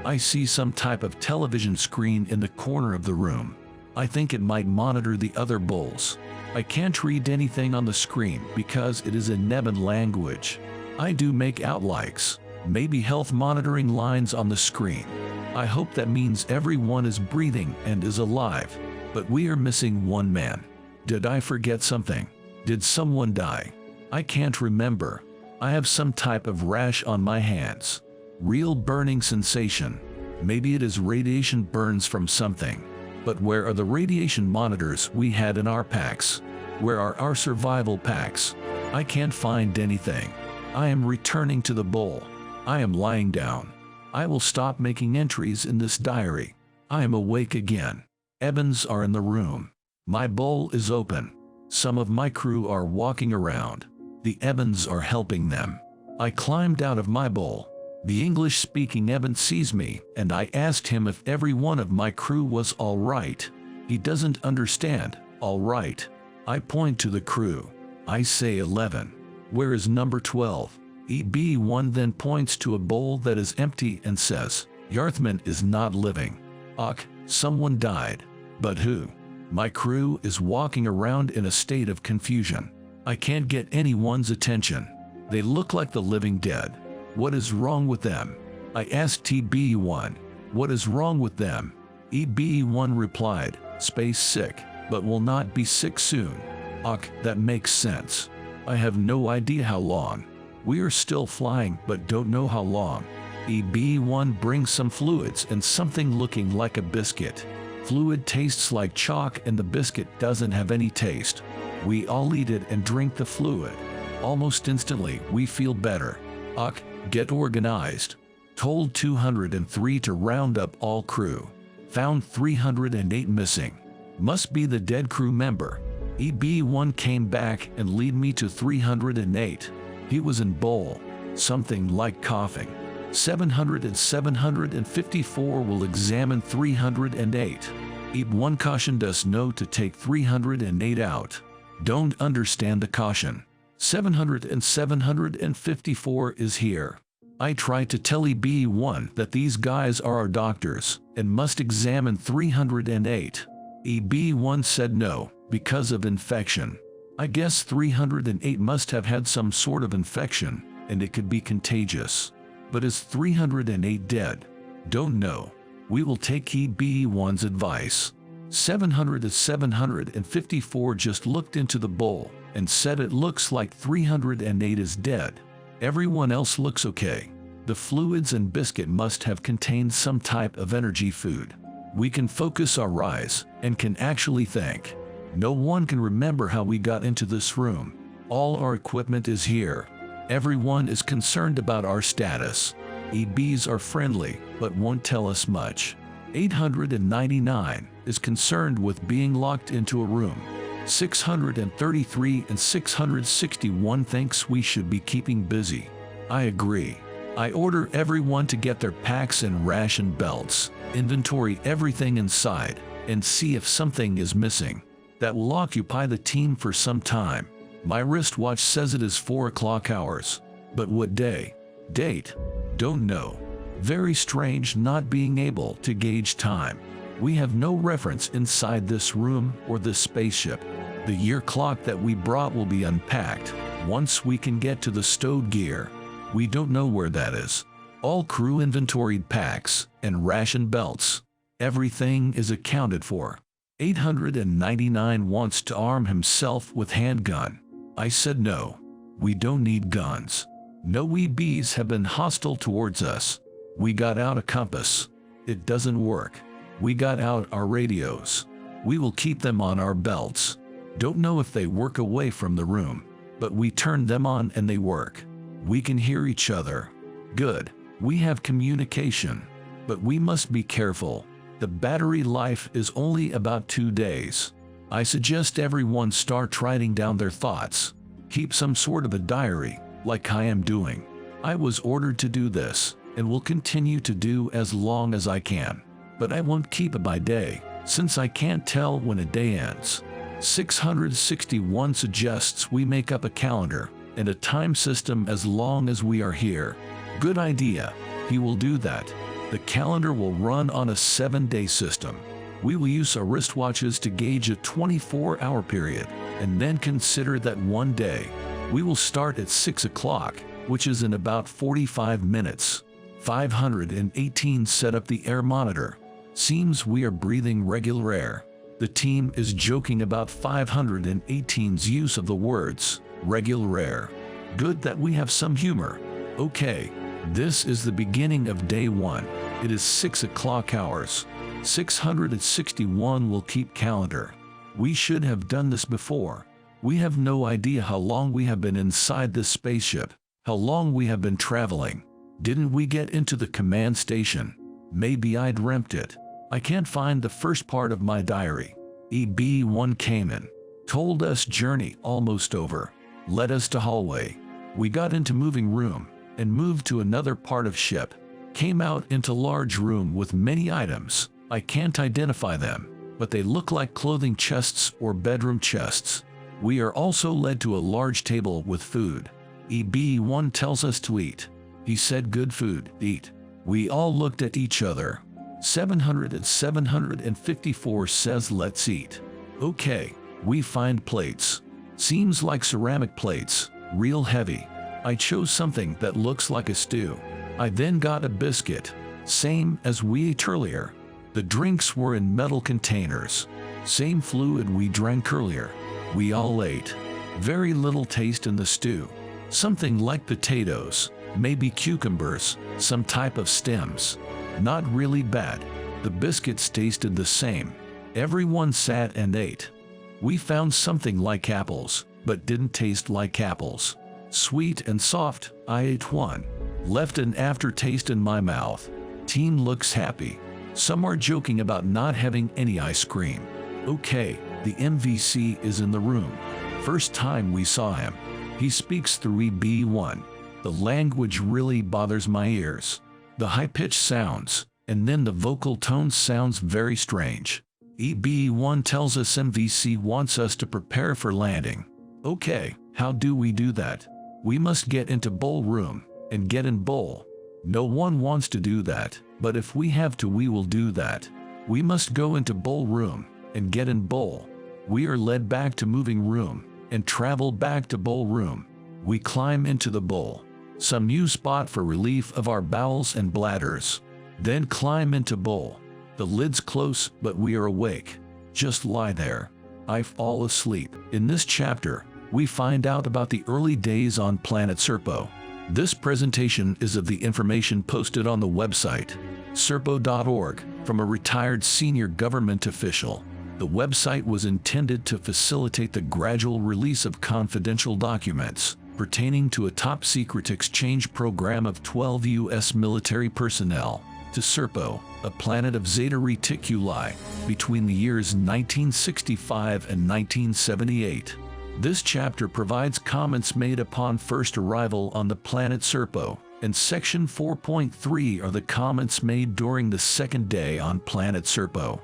I see some type of television screen in the corner of the room. I think it might monitor the other bowls. I can't read anything on the screen because it is in Neban language. I do make out likes, maybe health monitoring lines on the screen. I hope that means everyone is breathing and is alive, but we are missing one man. Did I forget something? Did someone die? I can't remember. I have some type of rash on my hands. Real burning sensation. Maybe it is radiation burns from something. But where are the radiation monitors we had in our packs? Where are our survival packs? I can't find anything. I am returning to the bowl. I am lying down. I will stop making entries in this diary. I am awake again. Evans are in the room. My bowl is open. Some of my crew are walking around. The Evans are helping them. I climbed out of my bowl. The English-speaking Evan sees me, and I asked him if every one of my crew was all right. He doesn't understand, all right. I point to the crew. I say 11. Where is number 12? EB1 then points to a bowl that is empty and says, Yarthman is not living. Ach, someone died. But who? My crew is walking around in a state of confusion. I can't get anyone's attention. They look like the living dead. What is wrong with them? I asked TB1. What is wrong with them? EB1 replied, space sick, but will not be sick soon. Ach, that makes sense. I have no idea how long. We are still flying but don't know how long. EB1 brings some fluids and something looking like a biscuit. Fluid tastes like chalk and the biscuit doesn't have any taste. We all eat it and drink the fluid. Almost instantly we feel better. Ach, get organized. Told 203 to round up all crew. Found 308 missing. Must be the dead crew member. EB1 came back and lead me to 308. He was in bowl. Something like coughing. 700 and 754 will examine 308. EB1 cautioned us no to take 308 out. Don't understand the caution. 700 and 754 is here. I tried to tell EB1 that these guys are our doctors and must examine 308. EB1 said no, because of infection. I guess 308 must have had some sort of infection, and it could be contagious. But is 308 dead? Don't know. We will take EB1's advice. 700 to 754 just looked into the bowl and said it looks like 308 is dead. Everyone else looks okay. The fluids and biscuit must have contained some type of energy food. We can focus our eyes and can actually think. No one can remember how we got into this room. All our equipment is here. Everyone is concerned about our status. EBs are friendly, but won't tell us much. 899 is concerned with being locked into a room. 633 and 661 thinks we should be keeping busy. I agree. I order everyone to get their packs and ration belts, inventory everything inside, and see if something is missing. That will occupy the team for some time. My wristwatch says it is 4 o'clock hours. But what day? Date? Don't know. Very strange not being able to gauge time. We have no reference inside this room or this spaceship. The year clock that we brought will be unpacked once we can get to the stowed gear. We don't know where that is. All crew inventoried packs and ration belts. Everything is accounted for. 899 wants to arm himself with handgun. I said no. We don't need guns. No EBs have been hostile towards us. We got out a compass. It doesn't work. We got out our radios. We will keep them on our belts. Don't know if they work away from the room, but we turned them on and they work. We can hear each other. Good. We have communication. But we must be careful. The battery life is only about 2 days. I suggest everyone start writing down their thoughts. Keep some sort of a diary, like I am doing. I was ordered to do this, and will continue to do as long as I can. But I won't keep it by day, since I can't tell when a day ends. 661 suggests we make up a calendar and a time system as long as we are here. Good idea. He will do that. The calendar will run on a 7-day system. We will use our wristwatches to gauge a 24-hour period, and then consider that one day. We will start at 6 o'clock, which is in about 45 minutes. 518 set up the air monitor. Seems we are breathing regular air. The team is joking about 518's use of the words regular rare. Good that we have some humor. Okay, this is the beginning of day 1. It is 6 o'clock hours. 661 will keep calendar. We should have done this before. We have no idea how long we have been inside this spaceship, how long we have been traveling. Didn't we get into the command station? Maybe I dreamt it. I can't find the first part of my diary. EB1 came in, told us journey almost over, led us to hallway. We got into moving room and moved to another part of ship. Came out into large room with many items. I can't identify them, but they look like clothing chests or bedroom chests. We are also led to a large table with food. EB1 tells us to eat. He said good food, eat. We all looked at each other. 700 and 754 says let's eat. Okay, we find plates. Seems like ceramic plates, real heavy. I chose something that looks like a stew. I then got a biscuit, same as we ate earlier. The drinks were in metal containers. Same fluid we drank earlier. We all ate. Very little taste in the stew. Something like potatoes, maybe cucumbers, some type of stems. Not really bad. The biscuits tasted the same. Everyone sat and ate. We found something like apples, but didn't taste like apples. Sweet and soft, I ate one. Left an aftertaste in my mouth. Team looks happy. Some are joking about not having any ice cream. Okay, the MVC is in the room. First time we saw him. He speaks through EB1. The language really bothers my ears. The high-pitched sounds, and then the vocal tone sounds very strange. EB1 tells us MVC wants us to prepare for landing. Okay, how do we do that? We must get into bowl room and get in bowl. No one wants to do that, but if we have to we will do that. We must go into bowl room and get in bowl. We are led back to moving room and travel back to bowl room. We climb into the bowl. Some new spot for relief of our bowels and bladders. Then climb into bowl. The lid's close, but we are awake. Just lie there. I fall asleep. In this chapter, we find out about the early days on planet Serpo. This presentation is of the information posted on the website, serpo.org, from a retired senior government official. The website was intended to facilitate the gradual release of confidential documents pertaining to a top-secret exchange program of 12 U.S. military personnel to Serpo, a planet of Zeta Reticuli, between the years 1965 and 1978. This chapter provides comments made upon first arrival on the planet Serpo, and Section 4.3 are the comments made during the second day on planet Serpo.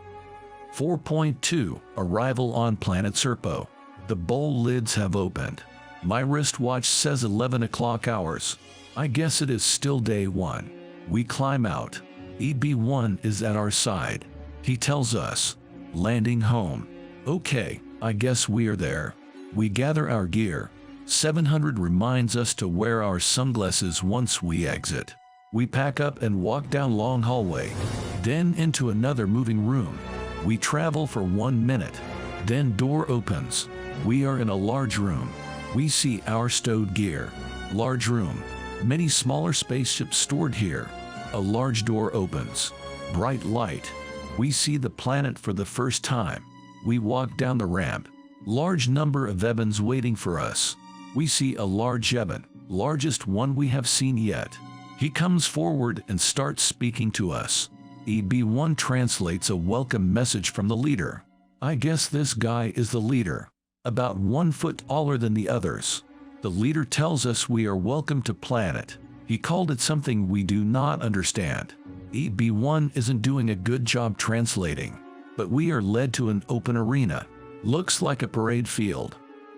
4.2 Arrival on planet Serpo. The bowl lids have opened. My wristwatch says 11 o'clock hours. I guess it is still day 1. We climb out. EB1 is at our side. He tells us, landing home. Okay, I guess we are there. We gather our gear. 700 reminds us to wear our sunglasses once we exit. We pack up and walk down long hallway, then into another moving room. We travel for 1 minute. Then door opens. We are in a large room. We see our stowed gear. Large room. Many smaller spaceships stored here. A large door opens. Bright light. We see the planet for the first time. We walk down the ramp. Large number of Ebons waiting for us. We see a large Ebon, largest one we have seen yet. He comes forward and starts speaking to us. EB1 translates a welcome message from the leader. I guess this guy is the leader. About 1 foot taller than the others. The leader tells us we are welcome to planet. He called it something we do not understand. EB1 isn't doing a good job translating, but we are led to an open arena. Looks like a parade field.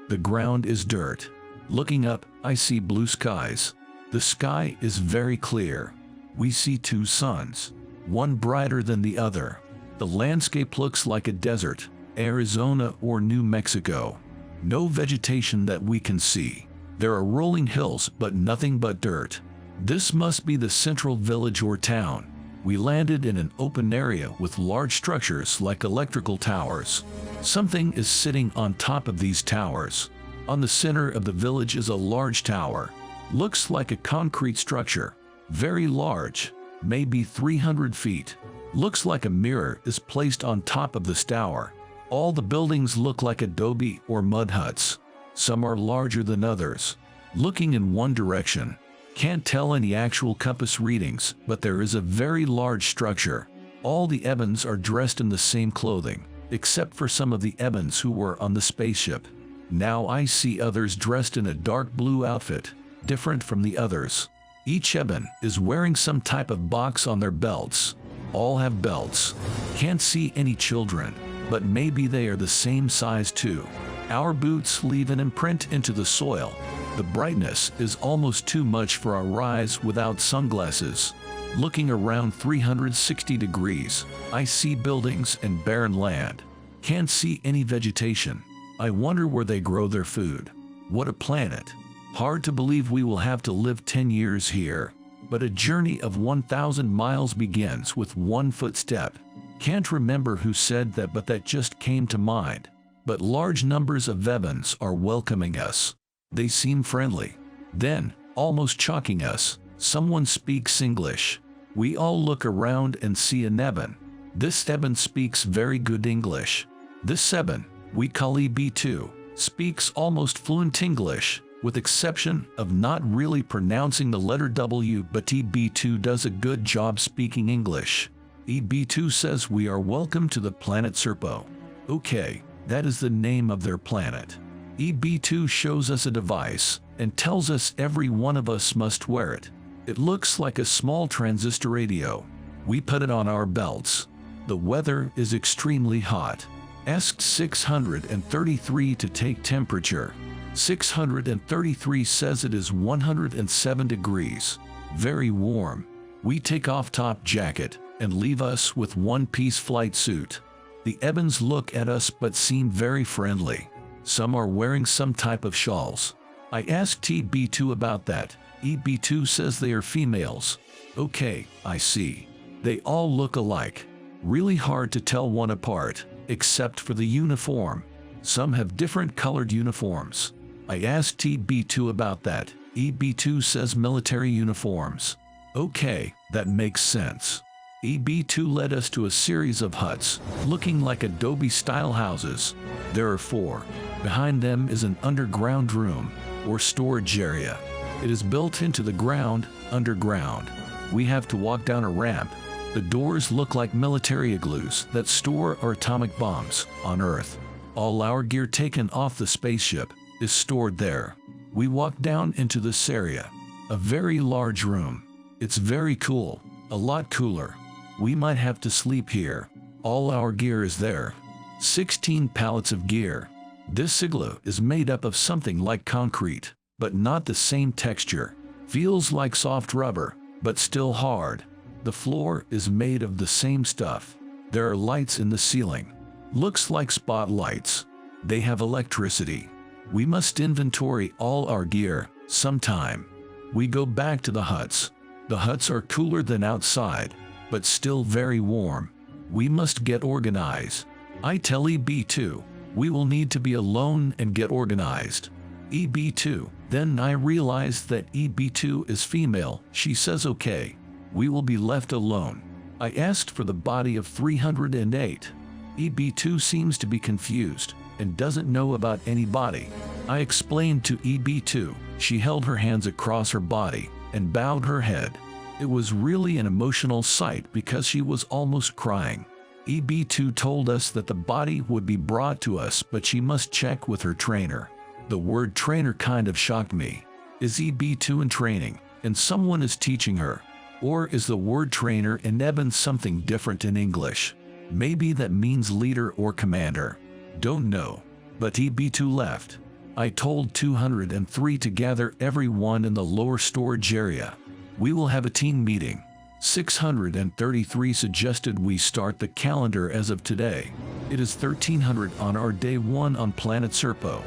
The ground is dirt. Looking up, I see blue skies. The sky is very clear. We see 2 suns, one brighter than the other. The landscape looks like a desert, Arizona or New Mexico. No vegetation that we can see. There are rolling hills but nothing but dirt. This must be the central village or town. We landed in an open area with large structures like electrical towers. Something is sitting on top of these towers. On the center of the village is a large tower. Looks like a concrete structure. Very large, maybe 300 feet. Looks like a mirror is placed on top of this tower. All the buildings look like adobe or mud huts. Some are larger than others. Looking in one direction. Can't tell any actual compass readings, but there is a very large structure. All the Ebons are dressed in the same clothing, except for some of the Ebons who were on the spaceship. Now I see others dressed in a dark blue outfit, different from the others. Each Ebon is wearing some type of box on their belts. All have belts. Can't see any children, but maybe they are the same size too. Our boots leave an imprint into the soil. The brightness is almost too much for our eyes without sunglasses. Looking around 360 degrees, I see buildings and barren land. Can't see any vegetation. I wonder where they grow their food. What a planet. Hard to believe we will have to live 10 years here. But a journey of 1,000 miles begins with one footstep. Can't remember who said that, but that just came to mind. But large numbers of Ebons are welcoming us. They seem friendly. Then, almost shocking us, someone speaks English. We all look around and see an Ebon. This Ebon speaks very good English. This Ebon, we call EB2, speaks almost fluent English, with exception of not really pronouncing the letter W, but EB2 does a good job speaking English. EB2 says we are welcome to the planet Serpo. Okay, that is the name of their planet. EB2 shows us a device and tells us every one of us must wear it. It looks like a small transistor radio. We put it on our belts. The weather is extremely hot. Asked 633 to take temperature. 633 says it is 107 degrees. Very warm. We take off top jacket and leave us with one-piece flight suit. The Ebons look at us but seem very friendly. Some are wearing some type of shawls. I asked EB2 about that. EB2 says they are females. Okay, I see. They all look alike. Really hard to tell one apart, except for the uniform. Some have different colored uniforms. I asked EB2 about that. EB2 says military uniforms. Okay, that makes sense. EB2 led us to a series of huts, looking like adobe-style houses. There are 4. Behind them is an underground room, or storage area. It is built into the ground, underground. We have to walk down a ramp. The doors look like military igloos that store our atomic bombs on Earth. All our gear taken off the spaceship is stored there. We walk down into this area. A very large room. It's very cool, a lot cooler. We might have to sleep here. All our gear is there. 16 pallets of gear. This igloo is made up of something like concrete, but not the same texture. Feels like soft rubber, but still hard. The floor is made of the same stuff. There are lights in the ceiling. Looks like spotlights. They have electricity. We must inventory all our gear sometime. We go back to the huts. The huts are cooler than outside, but still very warm. We must get organized. I tell EB2, we will need to be alone and get organized. EB2, then I realize that EB2 is female. She says okay, we will be left alone. I asked for the body of 308. EB2 seems to be confused and doesn't know about any body. I explained to EB2. She held her hands across her body and bowed her head. It was really an emotional sight because she was almost crying. EB2 told us that the body would be brought to us, but she must check with her trainer. The word trainer kind of shocked me. Is EB2 in training and someone is teaching her? Or is the word trainer in Ebon something different in English? Maybe that means leader or commander. Don't know. But EB2 left. I told 203 to gather everyone in the lower storage area. We will have a team meeting. 633 suggested we start the calendar as of today. It is 1300 on our day 1 on planet Serpo.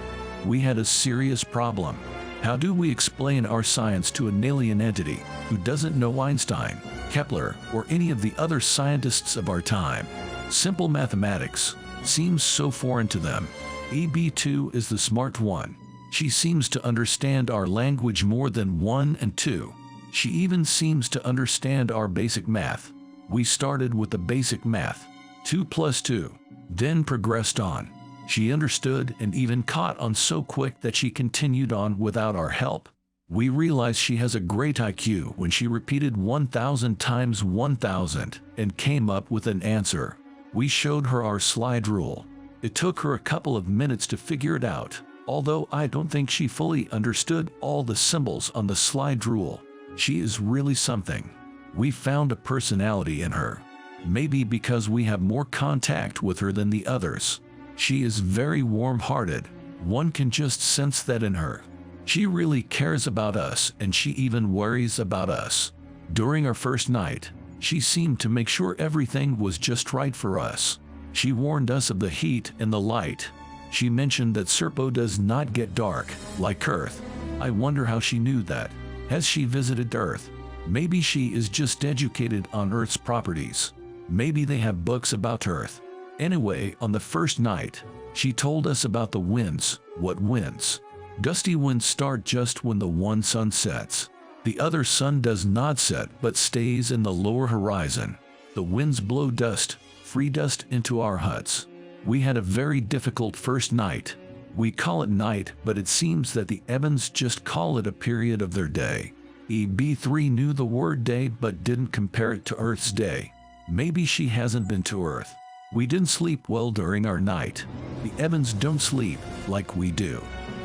We had a serious problem. How do we explain our science to an alien entity who doesn't know Einstein? Kepler, or any of the other scientists of our time. Simple mathematics seems so foreign to them. EB2 is the smart one. She seems to understand our language more than 1 and 2. She even seems to understand our basic math. We started with the basic math, 2 plus 2, then progressed on. She understood and even caught on so quick that she continued on without our help. We realized she has a great IQ when she repeated 1,000 times 1,000 and came up with an answer. We showed her our slide rule. It took her a couple of minutes to figure it out, although I don't think she fully understood all the symbols on the slide rule. She is really something. We found a personality in her. Maybe because we have more contact with her than the others. She is very warm-hearted. One can just sense that in her. She really cares about us, and she even worries about us. During our first night, she seemed to make sure everything was just right for us. She warned us of the heat and the light. She mentioned that Serpo does not get dark, like Earth. I wonder how she knew that. Has she visited Earth? Maybe she is just educated on Earth's properties. Maybe they have books about Earth. Anyway, on the first night, she told us about the winds. What winds? Gusty winds start just when the one sun sets. The other sun does not set but stays in the lower horizon. The winds blow dust, free dust into our huts. We had a very difficult first night. We call it night, but it seems that the Evans just call it a period of their day. EB3 knew the word day but didn't compare it to Earth's day. Maybe she hasn't been to Earth. We didn't sleep well during our night. The Evans don't sleep like we do.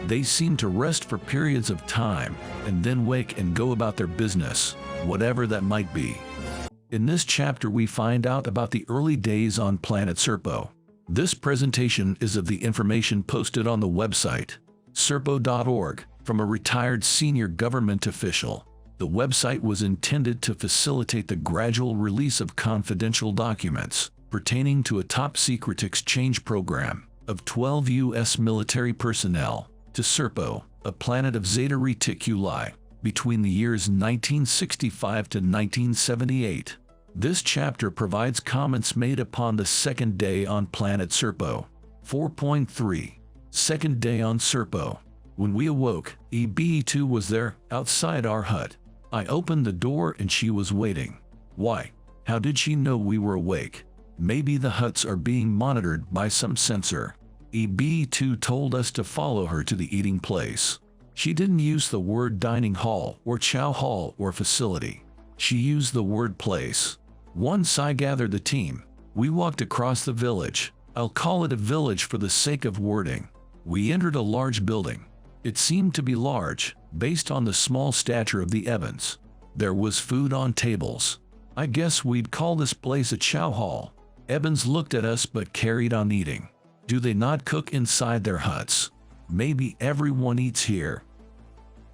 They seem to rest for periods of time and then wake and go about their business, whatever that might be. In this chapter we find out about the early days on planet Serpo. This presentation is of the information posted on the website, serpo.org, from a retired senior government official. The website was intended to facilitate the gradual release of confidential documents pertaining to a top-secret exchange program of 12 U.S. military personnel to Serpo, a planet of Zeta Reticuli, between the years 1965 to 1978. This chapter provides comments made upon the second day on planet Serpo. 4.3. Second day on Serpo. When we awoke, EB2 was there, outside our hut. I opened the door and she was waiting. Why? How did she know we were awake? Maybe the huts are being monitored by some sensor. EB2 told us to follow her to the eating place. She didn't use the word dining hall or chow hall or facility. She used the word place. Once I gathered the team, we walked across the village. I'll call it a village for the sake of wording. We entered a large building. It seemed to be large, based on the small stature of the Evans. There was food on tables. I guess we'd call this place a chow hall. Evans looked at us but carried on eating. Do they not cook inside their huts? Maybe everyone eats here.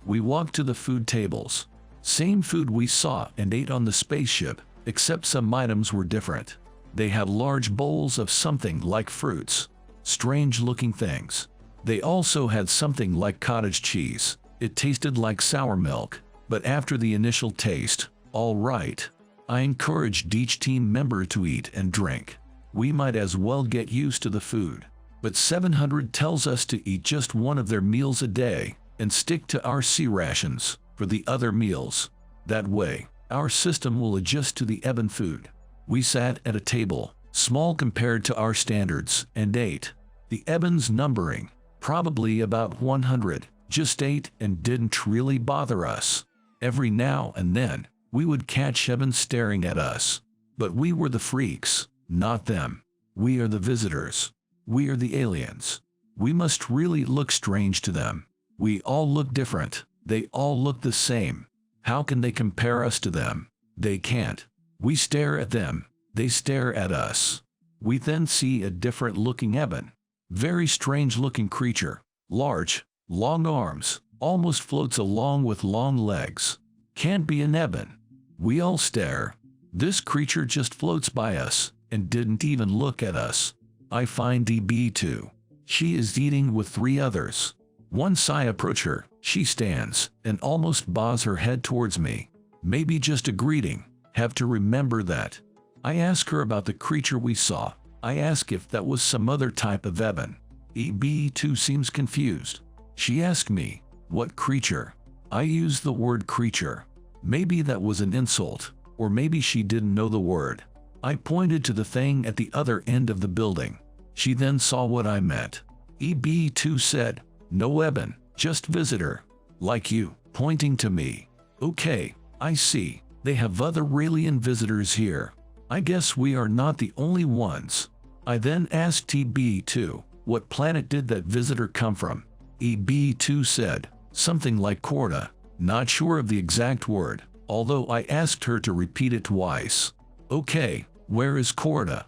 We walked to the food tables. Same food we saw and ate on the spaceship, except some items were different. They had large bowls of something like fruits. Strange-looking things. They also had something like cottage cheese. It tasted like sour milk, but after the initial taste, all right. I encouraged each team member to eat and drink. We might as well get used to the food. But 700 tells us to eat just one of their meals a day and stick to our C rations for the other meals. That way, our system will adjust to the Evan food. We sat at a table, small compared to our standards, and ate. The Evans numbering, probably about 100, just ate and didn't really bother us. Every now and then, we would catch Evans staring at us. But we were the freaks. Not them. We are the visitors. We are the aliens. We must really look strange to them. We all look different. They all look the same. How can they compare us to them? They can't. We stare at them. They stare at us. We then see a different looking Evan. Very strange looking creature. Large, long arms, almost floats along with long legs. Can't be an Evan. We all stare. This creature just floats by us and didn't even look at us. I find EB2. She is eating with 3 others. Once I approach her, she stands and almost bows her head towards me. Maybe just a greeting. Have to remember that. I ask her about the creature we saw. I ask if that was some other type of Eben. EB2 seems confused. She asked me, what creature? I use the word creature. Maybe that was an insult, or maybe she didn't know the word. I pointed to the thing at the other end of the building. She then saw what I meant. EB2 said, no Eben, just visitor. Like you, pointing to me. Okay, I see. They have other alien visitors here. I guess we are not the only ones. I then asked EB2, what planet did that visitor come from? EB2 said, something like Corda. Not sure of the exact word, although I asked her to repeat it twice. Okay, where is Corda?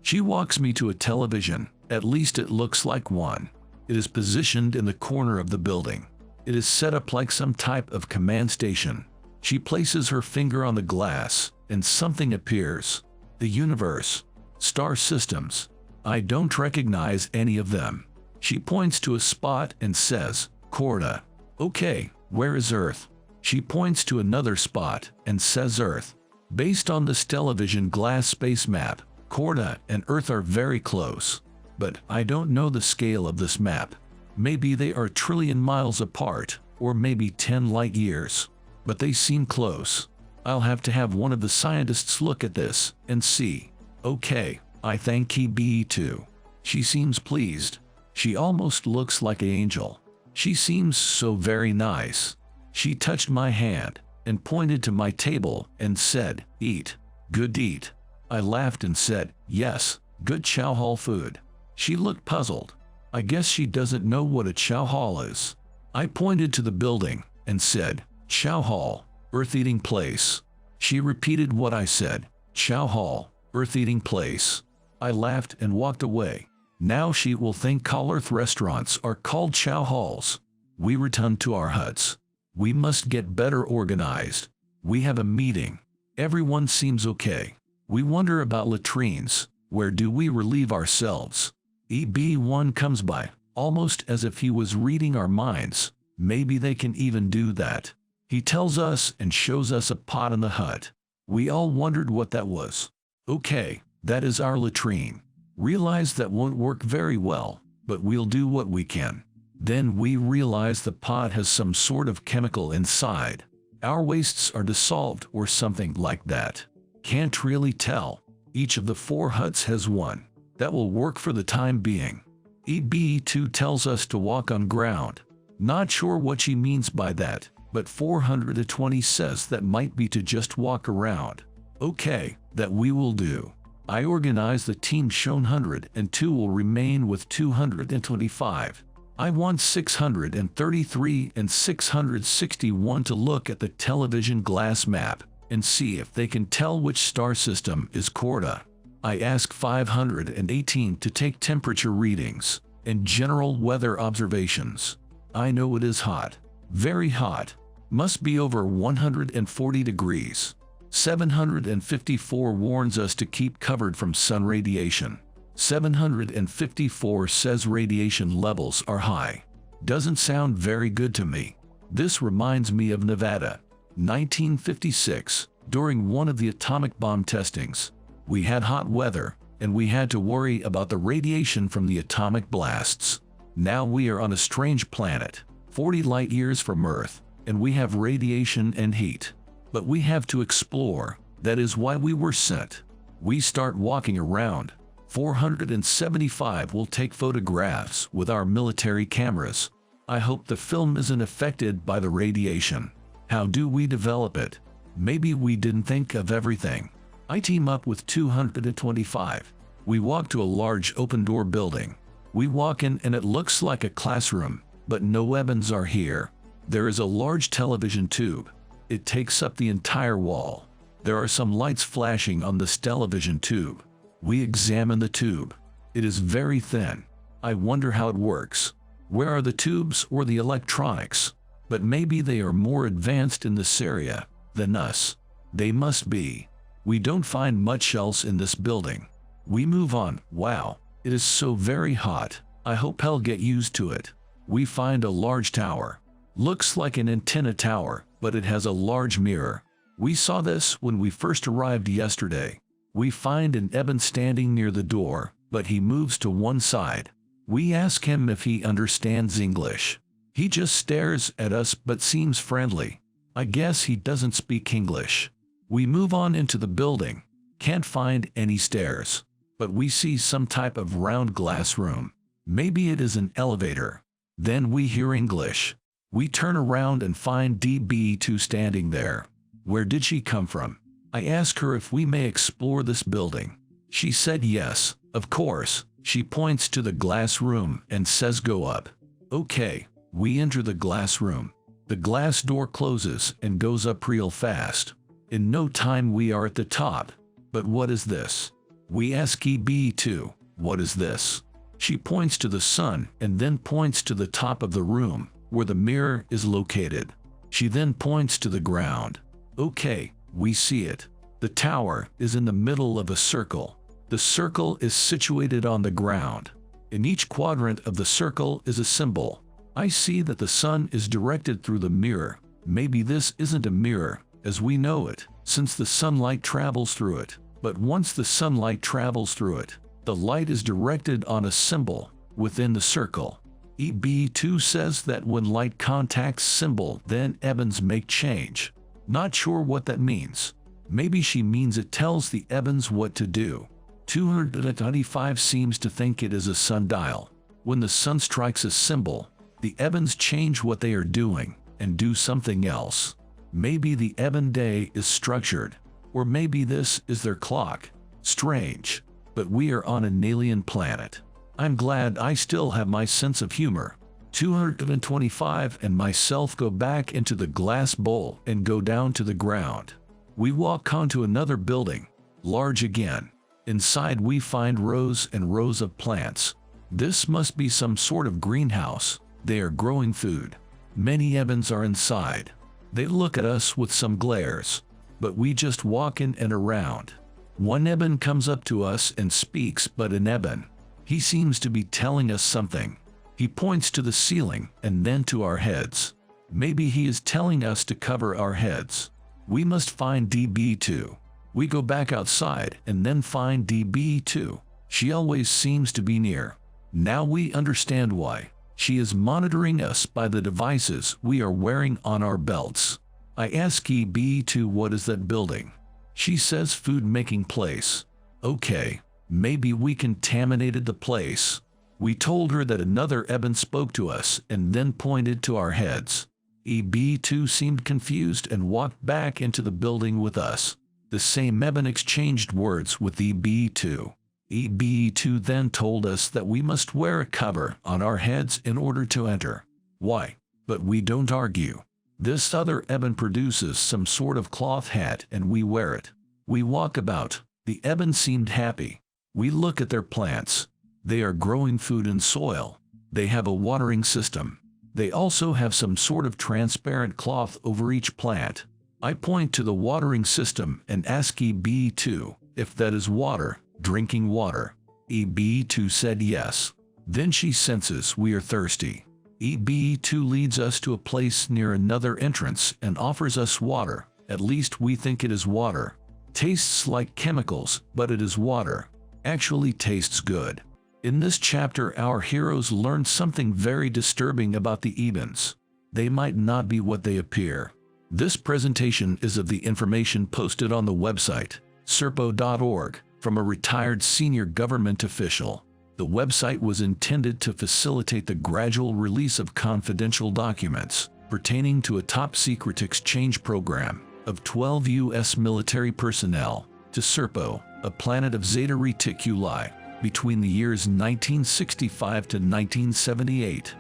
She walks me to a television, at least it looks like one. It is positioned in the corner of the building. It is set up like some type of command station. She places her finger on the glass, and something appears. The universe. Star systems. I don't recognize any of them. She points to a spot and says, Corda. Okay, where is Earth? She points to another spot and says Earth. Based on this television glass space map, Corda and Earth are very close. But I don't know the scale of this map. Maybe they are a trillion miles apart, or maybe 10 light years. But they seem close. I'll have to have one of the scientists look at this and see. Okay, I thank EB2. She seems pleased. She almost looks like an angel. She seems so very nice. She touched my hand and pointed to my table and said, eat. Good eat. I laughed and said, yes, good chow hall food. She looked puzzled. I guess she doesn't know what a chow hall is. I pointed to the building and said, chow hall, earth-eating place. She repeated what I said, chow hall, earth-eating place. I laughed and walked away. Now she will think all Earth restaurants are called chow halls. We returned to our huts. We must get better organized. We have a meeting. Everyone seems okay. We wonder about latrines. Where do we relieve ourselves? EB1 comes by, almost as if he was reading our minds. Maybe they can even do that. He tells us and shows us a pot in the hut. We all wondered what that was. Okay, that is our latrine. Realize that won't work very well, but we'll do what we can. Then we realize the pot has some sort of chemical inside. Our wastes are dissolved or something like that. Can't really tell. Each of the 4 huts has one. That will work for the time being. EB2 tells us to walk on ground. Not sure what she means by that, but 420 says that might be to just walk around. Okay, that we will do. I organize the team shown 102 will remain with 225. I want 633 and 661 to look at the television glass map and see if they can tell which star system is Corda. I ask 518 to take temperature readings and general weather observations. I know it is hot. Very hot. Must be over 140 degrees. 754 warns us to keep covered from sun radiation. 754 says radiation levels are high. Doesn't sound very good to me. This reminds me of Nevada. 1956, during one of the atomic bomb testings. We had hot weather, and we had to worry about the radiation from the atomic blasts. Now we are on a strange planet, 40 light years from Earth, and we have radiation and heat. But we have to explore. That is why we were sent. We start walking around. 475 will take photographs with our military cameras. I hope the film isn't affected by the radiation. How do we develop it? Maybe we didn't think of everything. I team up with 225. We walk to a large open-door building. We walk in and it looks like a classroom, but no Ebens are here. There is a large television tube. It takes up the entire wall. There are some lights flashing on this television tube. We examine the tube. It is very thin. I wonder how it works. Where are the tubes or the electronics? But maybe they are more advanced in this area than us. They must be. We don't find much else in this building. We move on. Wow, it is so very hot. I hope I'll get used to it. We find a large tower. Looks like an antenna tower, but it has a large mirror. We saw this when we first arrived yesterday. We find an Eben standing near the door, but he moves to one side. We ask him if he understands English. He just stares at us but seems friendly. I guess he doesn't speak English. We move on into the building. Can't find any stairs, but we see some type of round glass room. Maybe it is an elevator. Then we hear English. We turn around and find DB2 standing there. Where did she come from? I ask her if we may explore this building. She said yes, of course. She points to the glass room and says go up. Okay, we enter the glass room. The glass door closes and goes up real fast. In no time we are at the top. But what is this? We ask EB2, what is this? She points to the sun and then points to the top of the room, where the mirror is located. She then points to the ground. Okay, we see it. The tower is in the middle of a circle. The circle is situated on the ground. In each quadrant of the circle is a symbol. I see that the sun is directed through the mirror. Maybe this isn't a mirror, as we know it, since the sunlight travels through it. But once the sunlight travels through it, the light is directed on a symbol within the circle. EB2 says that when light contacts symbol, then Ebens make change. Not sure what that means. Maybe she means it tells the Ebens what to do. 295 seems to think it is a sundial. When the sun strikes a symbol, the Ebens change what they are doing and do something else. Maybe the Eben day is structured, or maybe this is their clock. Strange. But we are on an alien planet. I'm glad I still have my sense of humor. 225 and myself go back into the glass bowl and go down to the ground. We walk onto another building, large again. Inside we find rows and rows of plants. This must be some sort of greenhouse. They are growing food. Many Ebens are inside. They look at us with some glares, but we just walk in and around. One Eben comes up to us and speaks, but an Eben. He seems to be telling us something. He points to the ceiling and then to our heads. Maybe he is telling us to cover our heads. We must find DB2. We go back outside and then find DB2. She always seems to be near. Now we understand why. She is monitoring us by the devices we are wearing on our belts. I ask EB2 what is that building? She says food making place. Okay, maybe we contaminated the place. We told her that another Eben spoke to us and then pointed to our heads. EB2 seemed confused and walked back into the building with us. The same Eben exchanged words with EB2. EB2 then told us that we must wear a cover on our heads in order to enter. Why? But we don't argue. This other Eben produces some sort of cloth hat and we wear it. We walk about. The Eben seemed happy. We look at their plants. They are growing food in soil. They have a watering system. They also have some sort of transparent cloth over each plant. I point to the watering system and ask EB2 if that is water, drinking water. EB2 said yes. Then she senses we are thirsty. EB2 leads us to a place near another entrance and offers us water. At least we think it is water. Tastes like chemicals, but it is water. Actually tastes good. In this chapter, our heroes learn something very disturbing about the Ebens. They might not be what they appear. This presentation is of the information posted on the website, serpo.org, from a retired senior government official. The website was intended to facilitate the gradual release of confidential documents pertaining to a top-secret exchange program of 12 U.S. military personnel to Serpo, a planet of Zeta Reticuli, between the years 1965 to 1978.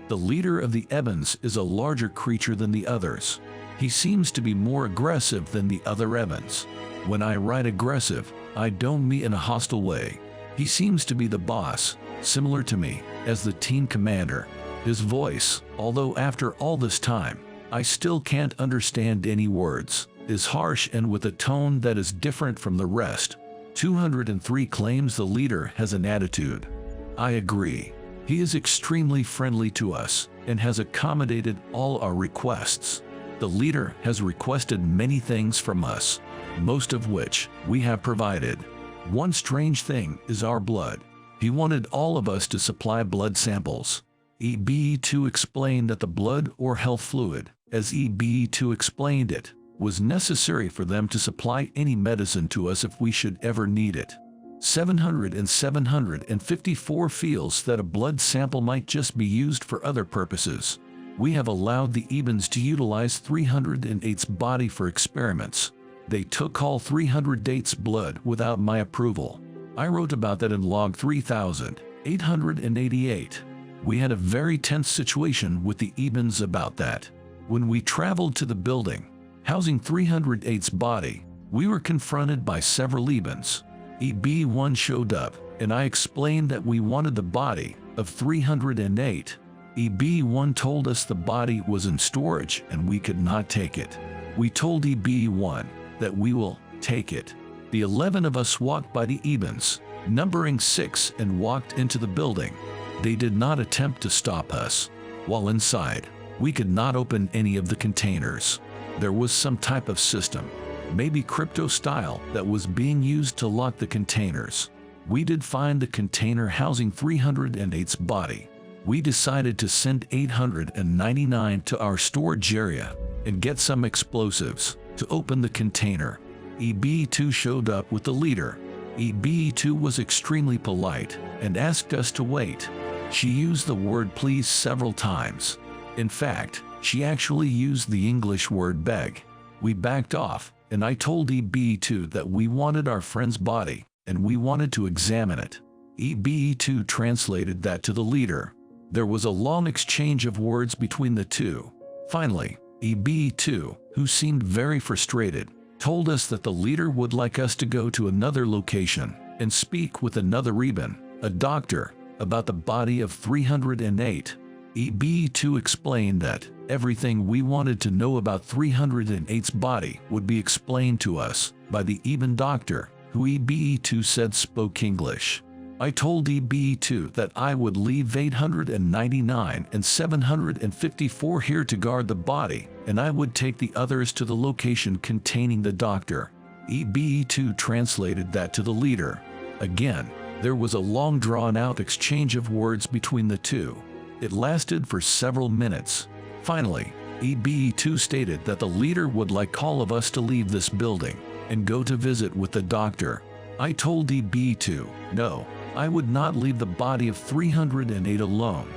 The leader of the Ebens is a larger creature than the others. He seems to be more aggressive than the other Ebens. When I write aggressive, I don't mean in a hostile way. He seems to be the boss, similar to me, as the team commander. His voice, although after all this time, I still can't understand any words, is harsh and with a tone that is different from the rest. 203 claims the leader has an attitude. I agree. He is extremely friendly to us and has accommodated all our requests. The leader has requested many things from us, most of which we have provided. One strange thing is our blood. He wanted all of us to supply blood samples. EB2 explained that the blood or health fluid, as EB2 explained it, was necessary for them to supply any medicine to us if we should ever need it. 754 feels that a blood sample might just be used for other purposes. We have allowed the Ebens to utilize 308's body for experiments. They took all 308's blood without my approval. I wrote about that in log 3888. We had a very tense situation with the Ebens about that. When we traveled to the building housing 308's body, we were confronted by several Ebens. EB1 showed up, and I explained that we wanted the body of 308. EB1 told us the body was in storage and we could not take it. We told EB1 that we will take it. The 11 of us walked by the Ebens, numbering 6, and walked into the building. They did not attempt to stop us. While inside, we could not open any of the containers. There was some type of system, maybe crypto style, that was being used to lock the containers. We did find the container housing 308's body. We decided to send 899 to our storage area and get some explosives to open the container. EB2 showed up with the leader. EB2 was extremely polite and asked us to wait. She used the word please several times. In fact, she actually used the English word beg. We backed off, and I told EB2 that we wanted our friend's body, and we wanted to examine it. EB2 translated that to the leader. There was a long exchange of words between the two. Finally, EB2, who seemed very frustrated, told us that the leader would like us to go to another location and speak with another Eben, a doctor, about the body of 308. EB2 explained that everything we wanted to know about 308's body would be explained to us by the Eben doctor, who EB2 said spoke English. I told EB2 that I would leave 899 and 754 here to guard the body, and I would take the others to the location containing the doctor. EB2 translated that to the leader. Again, there was a long drawn-out exchange of words between the two. It lasted for several minutes. Finally, EB2 stated that the leader would like all of us to leave this building and go to visit with the doctor. I told EB2, no, I would not leave the body of 308 alone.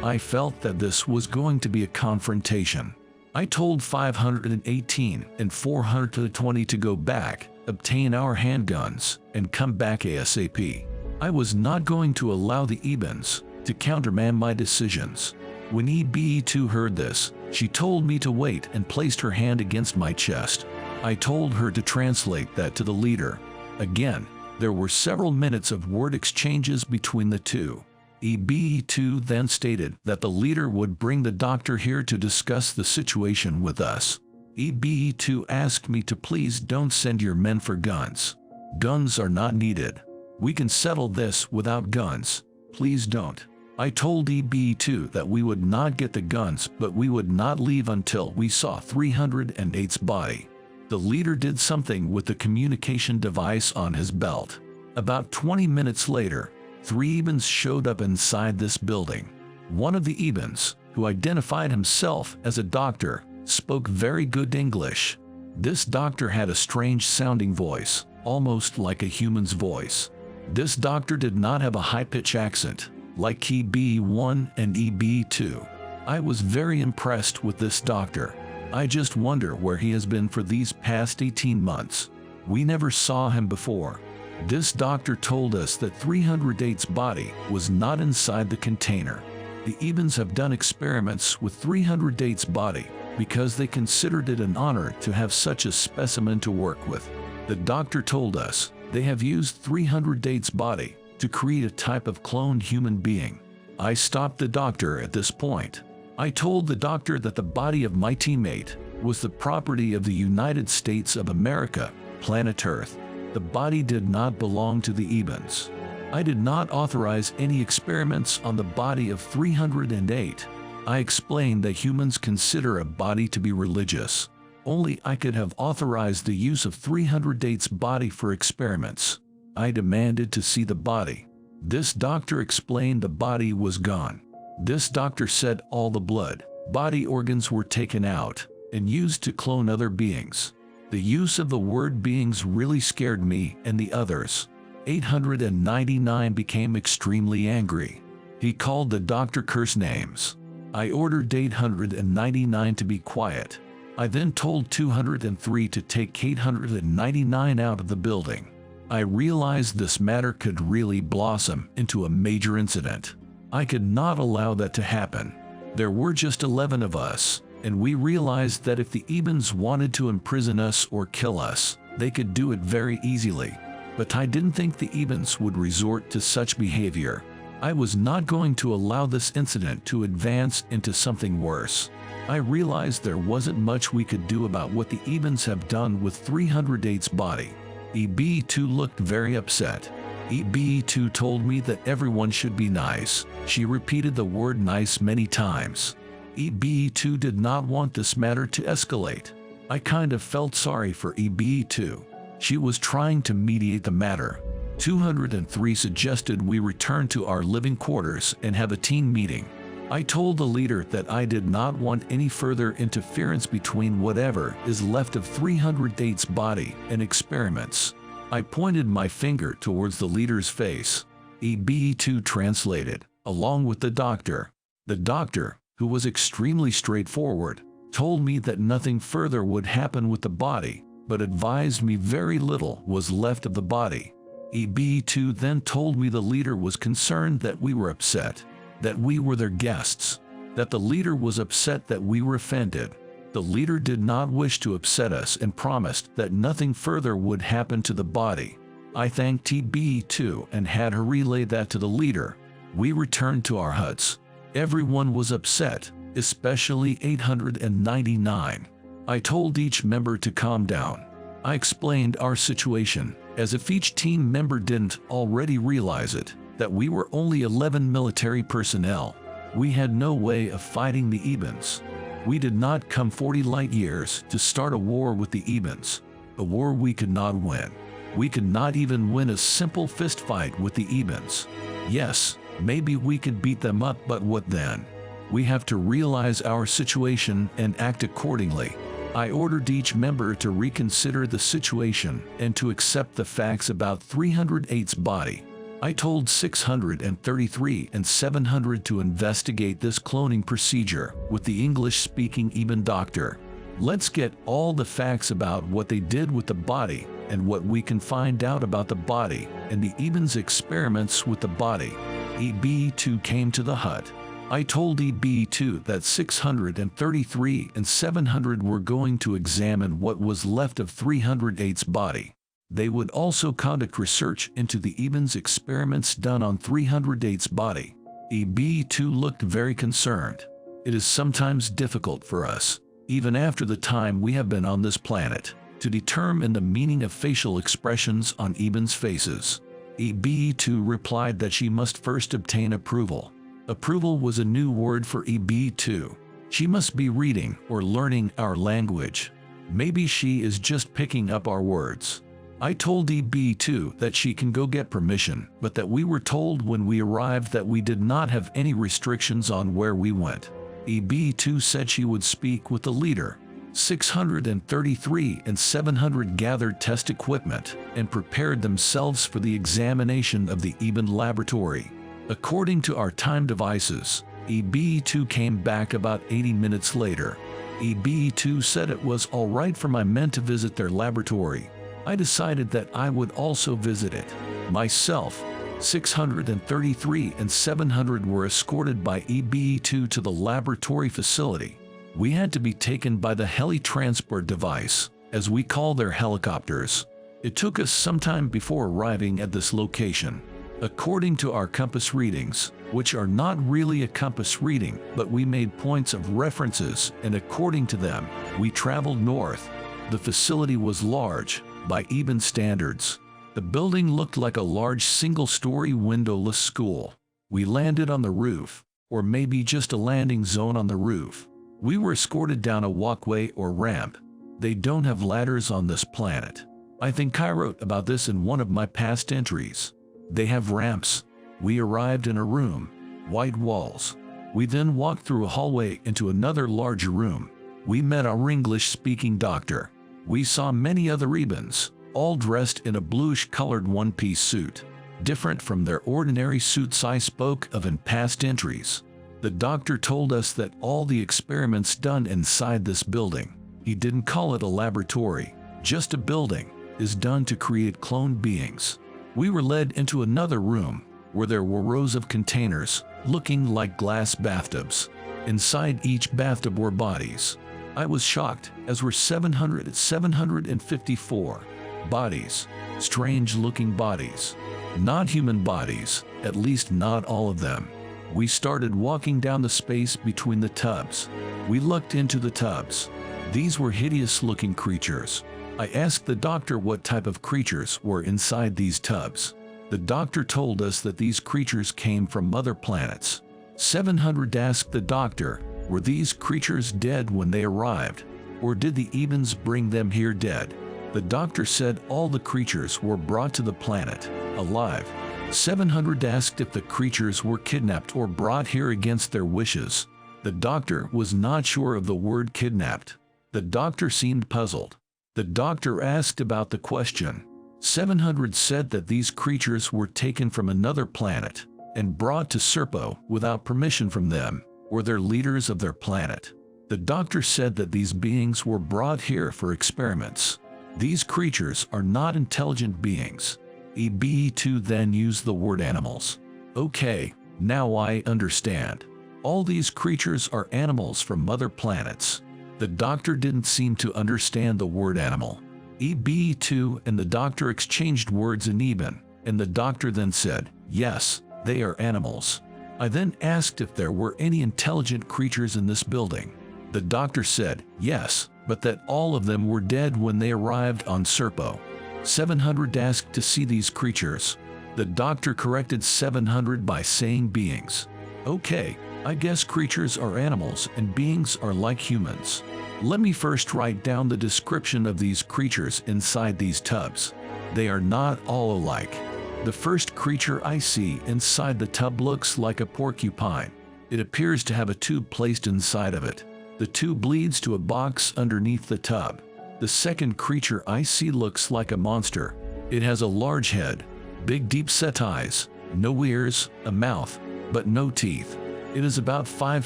I felt that this was going to be a confrontation. I told 518 and 420 to go back, obtain our handguns, and come back ASAP. I was not going to allow the Ebens to countermand my decisions. When EB2 heard this, she told me to wait and placed her hand against my chest. I told her to translate that to the leader. Again, there were several minutes of word exchanges between the two. EB2 then stated that the leader would bring the doctor here to discuss the situation with us. EB2 asked me to please don't send your men for guns. Guns are not needed. We can settle this without guns. Please don't. I told EB2 that we would not get the guns, but we would not leave until we saw 308's body. The leader did something with the communication device on his belt. About 20 minutes later, 3 Ebens showed up inside this building. One of the Ebens, who identified himself as a doctor, spoke very good English. This doctor had a strange sounding voice, almost like a human's voice. This doctor did not have a high-pitch accent, like EB1 and EB2. I was very impressed with this doctor. I just wonder where he has been for these past 18 months. We never saw him before. This doctor told us that 308's body was not inside the container. The Ebens have done experiments with 308's body because they considered it an honor to have such a specimen to work with. The doctor told us they have used 308's body to create a type of cloned human being. I stopped the doctor at this point. I told the doctor that the body of my teammate was the property of the United States of America, planet Earth. The body did not belong to the Ebens. I did not authorize any experiments on the body of 308. I explained that humans consider a body to be religious. Only I could have authorized the use of 308's body for experiments. I demanded to see the body. This doctor explained the body was gone. This doctor said all the blood, body organs were taken out and used to clone other beings. The use of the word beings really scared me and the others. 899 became extremely angry. He called the doctor curse names. I ordered 899 to be quiet. I then told 203 to take 899 out of the building. I realized this matter could really blossom into a major incident. I could not allow that to happen. There were just 11 of us, and we realized that if the Ebens wanted to imprison us or kill us, they could do it very easily. But I didn't think the Ebens would resort to such behavior. I was not going to allow this incident to advance into something worse. I realized there wasn't much we could do about what the Ebens have done with 308's body. EB2 looked very upset. EB2 told me that everyone should be nice. She repeated the word nice many times. EB2 did not want this matter to escalate. I kind of felt sorry for EB2. She was trying to mediate the matter. 203 suggested we return to our living quarters and have a team meeting. I told the leader that I did not want any further interference between whatever is left of 308's body and experiments. I pointed my finger towards the leader's face. EB2 translated, along with the doctor. The doctor, who was extremely straightforward, told me that nothing further would happen with the body, but advised me very little was left of the body. EB2 then told me the leader was concerned that we were upset, that we were their guests, that the leader was upset that we were offended. The leader did not wish to upset us and promised that nothing further would happen to the body. I thanked EB2 and had her relay that to the leader. We returned to our huts. Everyone was upset, especially 899. I told each member to calm down. I explained our situation, as if each team member didn't already realize it, that we were only 11 military personnel. We had no way of fighting the Ebens. We did not come 40 light years to start a war with the Ebens, a war we could not win. We could not even win a simple fist fight with the Ebens. Yes, maybe we could beat them up, but what then? We have to realize our situation and act accordingly. I ordered each member to reconsider the situation and to accept the facts about 308's body. I told 633 and 700 to investigate this cloning procedure with the English-speaking Eben doctor. Let's get all the facts about what they did with the body and what we can find out about the body and the Eben's experiments with the body. EB2 came to the hut. I told EB2 that 633 and 700 were going to examine what was left of 308's body. They would also conduct research into the Eben's experiments done on 308's body. EB2 looked very concerned. It is sometimes difficult for us, even after the time we have been on this planet, to determine the meaning of facial expressions on Eben's faces. EB2 replied that she must first obtain approval. Approval was a new word for EB2. She must be reading or learning our language. Maybe she is just picking up our words. I told EB2 that she can go get permission, but that we were told when we arrived that we did not have any restrictions on where we went. EB2 said she would speak with the leader. 633 and 700 gathered test equipment and prepared themselves for the examination of the Eben laboratory. According to our time devices, EB2 came back about 80 minutes later. EB2 said it was all right for my men to visit their laboratory. I decided that I would also visit it. Myself, 633 and 700 were escorted by EB2 to the laboratory facility. We had to be taken by the heli-transport device, as we call their helicopters. It took us some time before arriving at this location. According to our compass readings, which are not really a compass reading, but we made points of references, and according to them, we traveled north. The facility was large, by Eben standards. The building looked like a large single-story windowless school. We landed on the roof. or maybe just a landing zone on the roof. We were escorted down a walkway or ramp. They don't have ladders on this planet. I think I wrote about this in one of my past entries. They have ramps. We arrived in a room, white walls. We then walked through a hallway into another larger room. We met our English-speaking doctor. We saw many other Ebans, all dressed in a bluish-colored one-piece suit, different from their ordinary suits I spoke of in past entries. The doctor told us that all the experiments done inside this building, he didn't call it a laboratory, just a building, is done to create cloned beings. We were led into another room, where there were rows of containers, looking like glass bathtubs. Inside each bathtub were bodies. I was shocked, as were 754 bodies, strange-looking bodies. Not human bodies, at least not all of them. We started walking down the space between the tubs. We looked into the tubs. These were hideous-looking creatures. I asked the doctor what type of creatures were inside these tubs. The doctor told us that these creatures came from other planets. 700 asked the doctor, were these creatures dead when they arrived, or did the Ebans bring them here dead? The doctor said all the creatures were brought to the planet, alive. 700 asked if the creatures were kidnapped or brought here against their wishes. The doctor was not sure of the word kidnapped. The doctor seemed puzzled. The doctor asked about the question. 700 said that these creatures were taken from another planet and brought to Serpo without permission from them or their leaders of their planet. The doctor said that these beings were brought here for experiments. These creatures are not intelligent beings. EBE2 then used the word animals. Okay, now I understand. All these creatures are animals from other planets. The doctor didn't seem to understand the word animal. EBE2 and the doctor exchanged words in Eban, and the doctor then said, yes, they are animals. I then asked if there were any intelligent creatures in this building. The doctor said, yes, but that all of them were dead when they arrived on Serpo. 700 asked to see these creatures. The doctor corrected 700 by saying beings. Okay, I guess creatures are animals and beings are like humans. Let me first write down the description of these creatures inside these tubs. They are not all alike. The first creature I see inside the tub looks like a porcupine. It appears to have a tube placed inside of it. The tube leads to a box underneath the tub. The second creature I see looks like a monster. It has a large head, big deep-set eyes, no ears, a mouth, but no teeth. It is about 5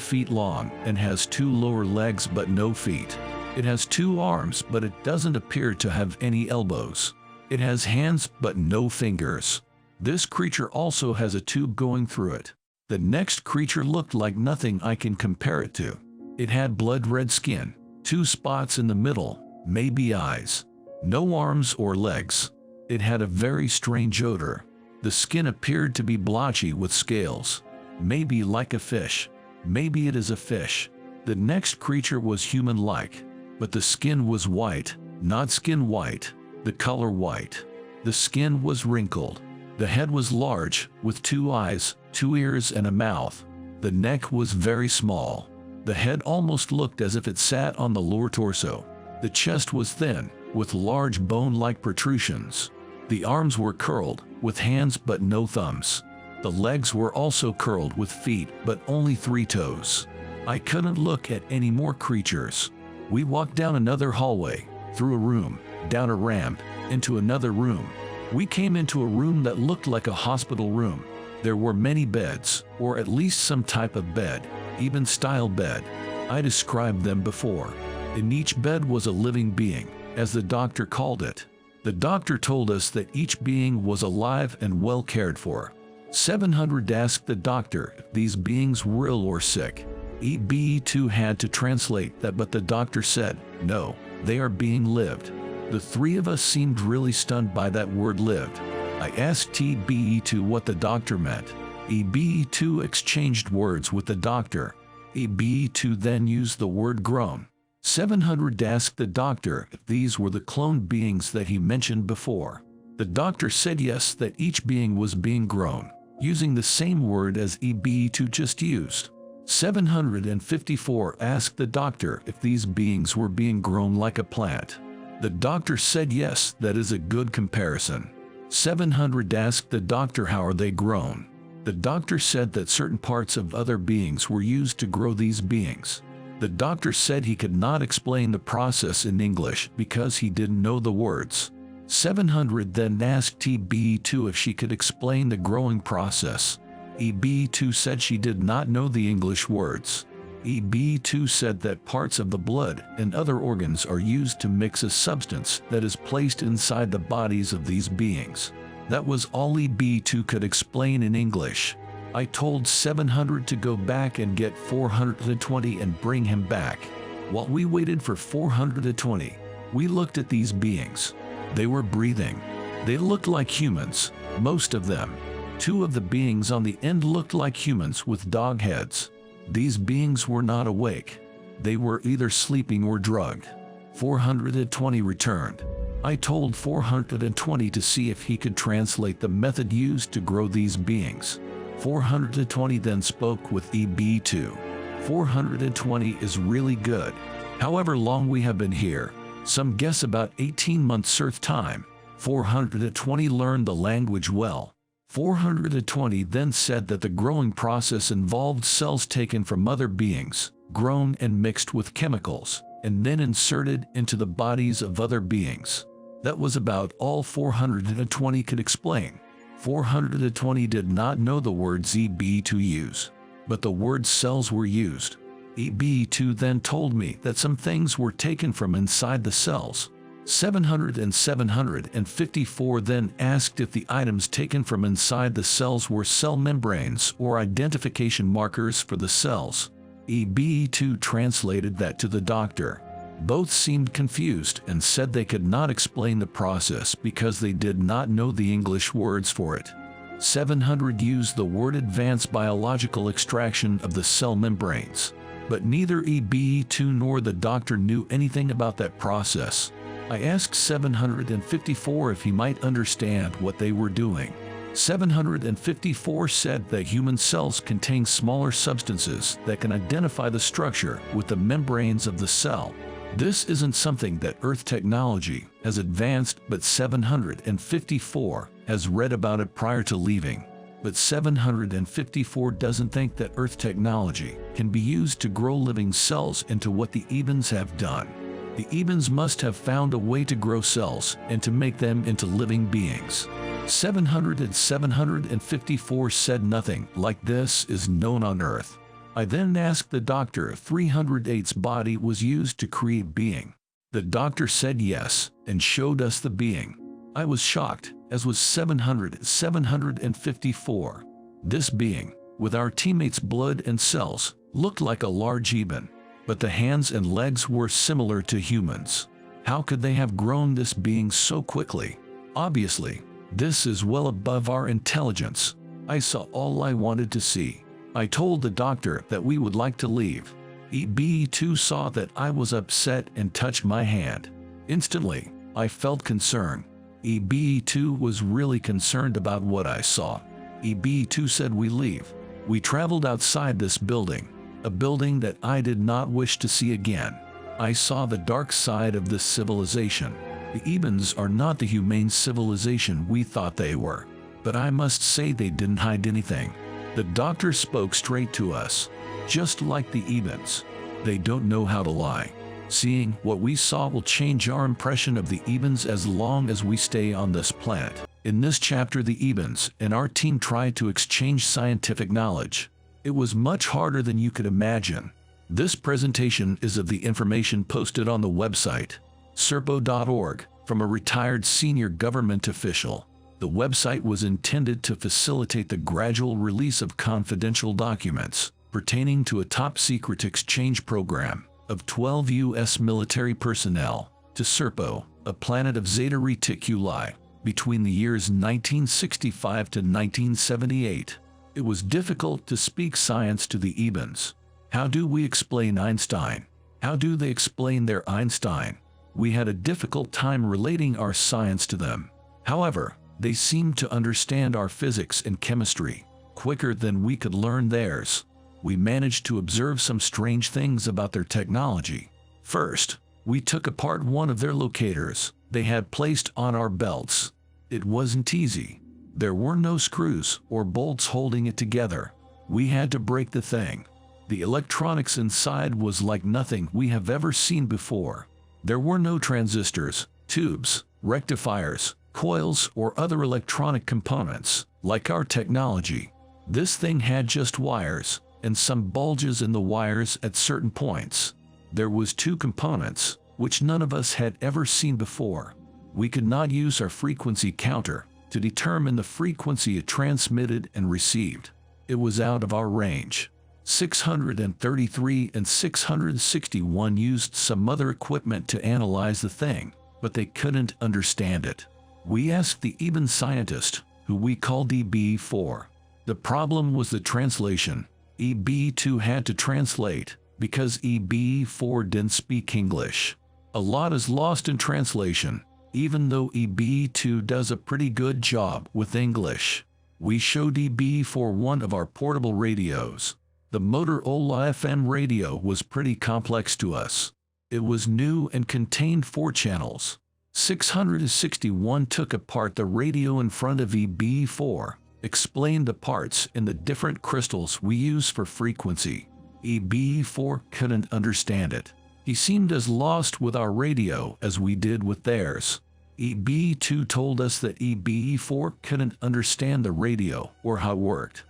feet long and has 2 lower legs but no feet. It has 2 arms but it doesn't appear to have any elbows. It has hands but no fingers. This creature also has a tube going through it. The next creature looked like nothing I can compare it to. It had blood-red skin, 2 spots in the middle, maybe eyes. No arms or legs. It had a very strange odor. The skin appeared to be blotchy with scales. Maybe like a fish. Maybe it is a fish. The next creature was human-like, but the skin was white, not skin white, the color white. The skin was wrinkled. The head was large, with 2 eyes, 2 ears and a mouth. The neck was very small. The head almost looked as if it sat on the lower torso. The chest was thin, with large bone-like protrusions. The arms were curled, with hands but no thumbs. The legs were also curled with feet but only 3 toes. I couldn't look at any more creatures. We walked down another hallway, through a room, down a ramp, into another room. We came into a room that looked like a hospital room. There were many beds, or at least some type of bed, even style bed. I described them before. In each bed was a living being, as the doctor called it. The doctor told us that each being was alive and well cared for. 700 asked the doctor if these beings were ill or sick. EBE2 had to translate that, but the doctor said, no, they are being lived. The 3 of us seemed really stunned by that word lived. I asked EBE2 what the doctor meant. EBE2 exchanged words with the doctor. EBE2 then used the word grown. 700 asked the doctor if these were the cloned beings that he mentioned before. The doctor said yes, that each being was being grown, using the same word as EBE2 just used. 754 asked the doctor if these beings were being grown like a plant. The doctor said yes, that is a good comparison. 700 asked the doctor how are they grown. The doctor said that certain parts of other beings were used to grow these beings. The doctor said he could not explain the process in English because he didn't know the words. 700 then asked EB2 if she could explain the growing process. EB2 said she did not know the English words. EB2 said that parts of the blood and other organs are used to mix a substance that is placed inside the bodies of these beings. That was all EB2 could explain in English. I told 700 to go back and get 420 and bring him back. While we waited for 420, we looked at these beings. They were breathing. They looked like humans, most of them. 2 of the beings on the end looked like humans with dog heads. These beings were not awake. They were either sleeping or drugged. 420 returned. I told 420 to see if he could translate the method used to grow these beings. 420 then spoke with EB2. 420 is really good. However long we have been here, some guess about 18 months Earth time. 420 learned the language well. 420 then said that the growing process involved cells taken from other beings, grown and mixed with chemicals, and then inserted into the bodies of other beings. That was about all 420 could explain. 420 did not know the words EB to use, but the word cells were used. EB2 then told me that some things were taken from inside the cells. 700 and 754 then asked if the items taken from inside the cells were cell membranes or identification markers for the cells. EB2 translated that to the doctor. Both seemed confused and said they could not explain the process because they did not know the English words for it. 700 used the word advanced biological extraction of the cell membranes, but neither EB2 nor the doctor knew anything about that process. I asked 754 if he might understand what they were doing. 754 said that human cells contain smaller substances that can identify the structure with the membranes of the cell. This isn't something that Earth technology has advanced, but 754 has read about it prior to leaving. But 754 doesn't think that Earth technology can be used to grow living cells into what the Ebens have done. The Ebens must have found a way to grow cells and to make them into living beings. 700 and 754 said nothing like this is known on Earth. I then asked the doctor if 308's body was used to create being. The doctor said yes and showed us the being. I was shocked, as was 700 and 754. This being, with our teammates' blood and cells, looked like a large Eben. But the hands and legs were similar to humans. How could they have grown this being so quickly? Obviously, this is well above our intelligence. I saw all I wanted to see. I told the doctor that we would like to leave. EB2 saw that I was upset and touched my hand. Instantly, I felt concern. EB2 was really concerned about what I saw. EB2 said we leave. We traveled outside this building. A building that I did not wish to see again. I saw the dark side of this civilization. The Ebens are not the humane civilization we thought they were. But I must say they didn't hide anything. The doctor spoke straight to us. Just like the Ebens. They don't know how to lie. Seeing what we saw will change our impression of the Ebens as long as we stay on this planet. In this chapter, the Ebens and our team tried to exchange scientific knowledge. It was much harder than you could imagine. This presentation is of the information posted on the website, serpo.org, from a retired senior government official. The website was intended to facilitate the gradual release of confidential documents pertaining to a top-secret exchange program of 12 U.S. military personnel to Serpo, a planet of Zeta Reticuli, between the years 1965 to 1978. It was difficult to speak science to the Ebens. How do we explain Einstein? How do they explain their Einstein? We had a difficult time relating our science to them. However, they seemed to understand our physics and chemistry quicker than we could learn theirs. we managed to observe some strange things about their technology. First, we took apart one of their locators they had placed on our belts. It wasn't easy. There were no screws or bolts holding it together. We had to break the thing. The electronics inside was like nothing we have ever seen before. There were no transistors, tubes, rectifiers, coils, or other electronic components, like our technology. This thing had just wires, and some bulges in the wires at certain points. There was two components, which none of us had ever seen before. We could not use our frequency counter to determine the frequency it transmitted and received. It was out of our range. 633 and 661 used some other equipment to analyze the thing, but they couldn't understand it. We asked the EBN scientist, who we called EB4. The problem was the translation. EB2 had to translate, because EB4 didn't speak English. A lot is lost in translation, even though EB2 does a pretty good job with English. We showed EB4 one of our portable radios. The Motorola FM radio was pretty complex to us. It was new and contained 4 channels. 661 took apart the radio in front of EB4, explained the parts in the different crystals we use for frequency. EB4 couldn't understand it. He seemed as lost with our radio as we did with theirs. EB2 told us that EB4 couldn't understand the radio or how it worked.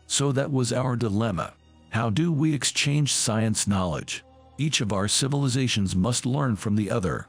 So that was our dilemma. How do we exchange science knowledge? Each of our civilizations must learn from the other.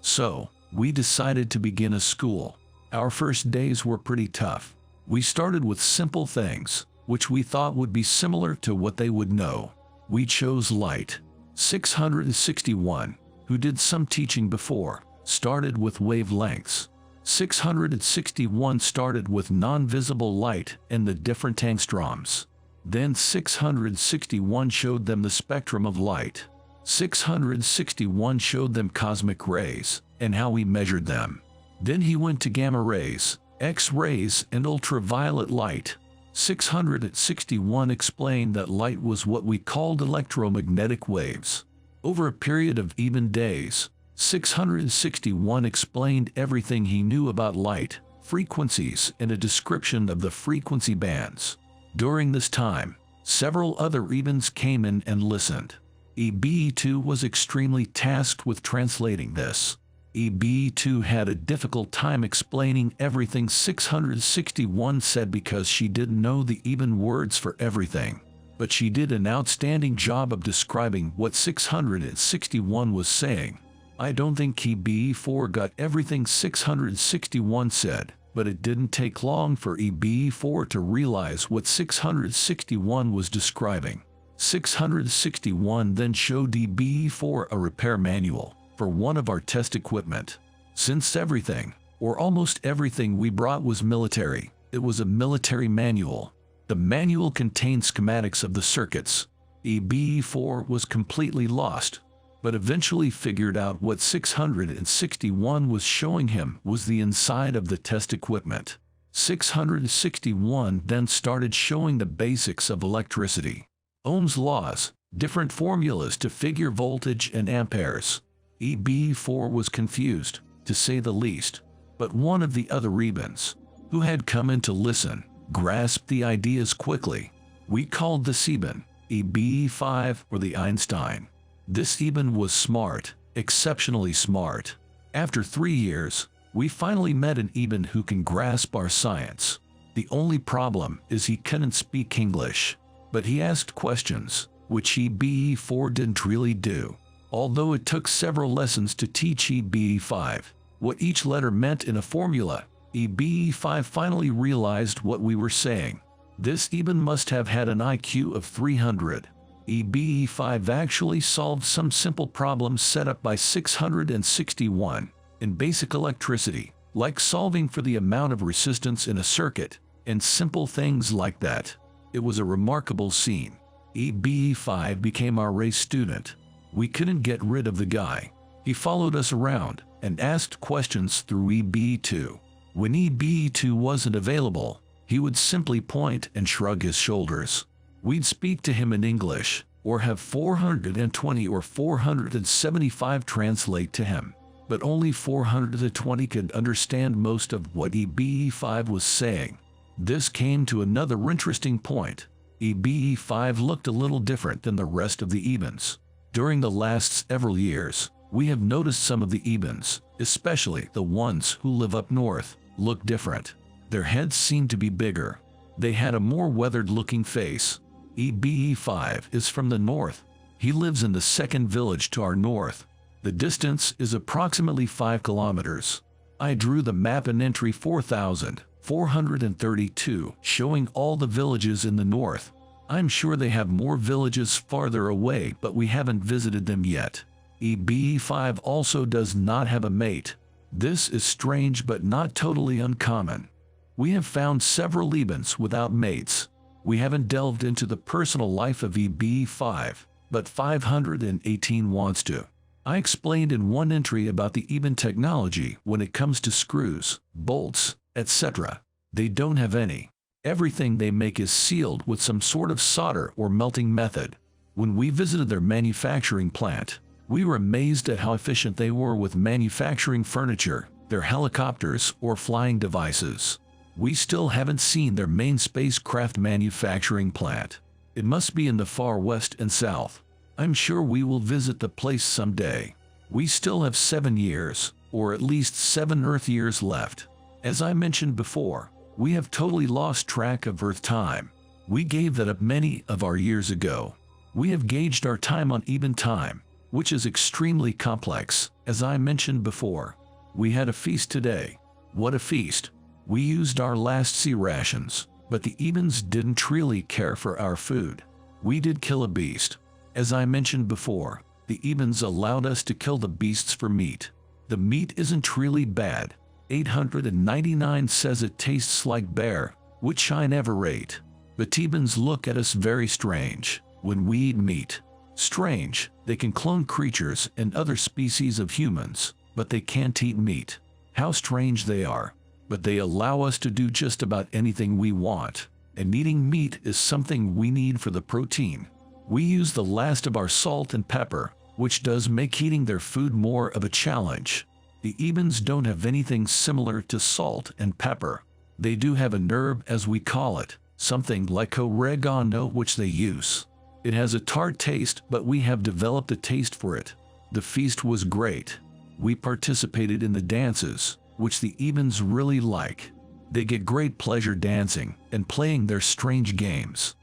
So, we decided to begin a school. Our first days were pretty tough. We started with simple things, which we thought would be similar to what they would know. We chose light. 661, who did some teaching before, started with wavelengths. 661 started with non-visible light and the different angstroms. Then 661 showed them the spectrum of light. 661 showed them cosmic rays and how we measured them. Then he went to gamma rays, X-rays, and ultraviolet light. 661 explained that light was what we called electromagnetic waves. Over a period of even days, 661 explained everything he knew about light, frequencies, and a description of the frequency bands. During this time, several other EBNs came in and listened. EB2 was extremely tasked with translating this. EB2 had a difficult time explaining everything 661 said because she didn't know the EBN words for everything. But she did an outstanding job of describing what 661 was saying. I don't think EB4 got everything 661 said, but it didn't take long for EB4 to realize what 661 was describing. 661 then showed EB4 a repair manual for one of our test equipment. Since everything, or almost everything we brought was military, it was a military manual. The manual contained schematics of the circuits. EB4 was completely lost, but eventually figured out what 661 was showing him was the inside of the test equipment. 661 then started showing the basics of electricity. Ohm's laws, different formulas to figure voltage and amperes. EB4 was confused, to say the least, but one of the other EBNs, who had come in to listen, grasped the ideas quickly. We called this EBN EB5 or the Einstein. This EBN was smart, exceptionally smart. After 3 years, we finally met an EBN who can grasp our science. The only problem is he couldn't speak English, but he asked questions, which EB4 didn't really do. Although it took several lessons to teach EB5 what each letter meant in a formula, EB5 finally realized what we were saying. This EBN must have had an IQ of 300. EB5 actually solved some simple problems set up by 661 in basic electricity, like solving for the amount of resistance in a circuit, and simple things like that. It was a remarkable scene. EB5 became our race student. We couldn't get rid of the guy. He followed us around and asked questions through EB2. When EB2 wasn't available, he would simply point and shrug his shoulders. We'd speak to him in English, or have 420 or 475 translate to him. But only 420 could understand most of what EBE5 was saying. This came to another interesting point. EBE5 looked a little different than the rest of the Ebens. During the last several years, we have noticed some of the Ebens, especially the ones who live up north, look different. Their heads seemed to be bigger. They had a more weathered-looking face. EBE5 is from the north. He lives in the second village to our north. The distance is approximately 5 kilometers. I drew the map in entry 4,432, showing all the villages in the north. I'm sure they have more villages farther away, but we haven't visited them yet. EBE5 also does not have a mate. This is strange but not totally uncommon. We have found several Ebens without mates. We haven't delved into the personal life of EBE5, but 518 wants to. I explained in one entry about the Eben technology when it comes to screws, bolts, etc. They don't have any. Everything they make is sealed with some sort of solder or melting method. When we visited their manufacturing plant, we were amazed at how efficient they were with manufacturing furniture, their helicopters, or flying devices. We still haven't seen their main spacecraft manufacturing plant. It must be in the far west and south. I'm sure we will visit the place someday. We still have 7 years, or at least 7 Earth years left. As I mentioned before, we have totally lost track of Earth time. We gave that up many of our years ago. We have gauged our time on Eben time, which is extremely complex, as I mentioned before. We had a feast today. What a feast! We used our last sea rations, but the Ebens didn't really care for our food. We did kill a beast. As I mentioned before, the Ebens allowed us to kill the beasts for meat. The meat isn't really bad. 899 says it tastes like bear, which I never ate. But Ebens look at us very strange when we eat meat. Strange, they can clone creatures and other species of humans, but they can't eat meat. How strange they are. But they allow us to do just about anything we want, and eating meat is something we need for the protein. We use the last of our salt and pepper, which does make eating their food more of a challenge. The Ebens don't have anything similar to salt and pepper. They do have an herb, as we call it, something like oregano, which they use. It has a tart taste, but we have developed a taste for it. The feast was great. We participated in the dances, which the Ebens really like. They get great pleasure dancing and playing their strange games.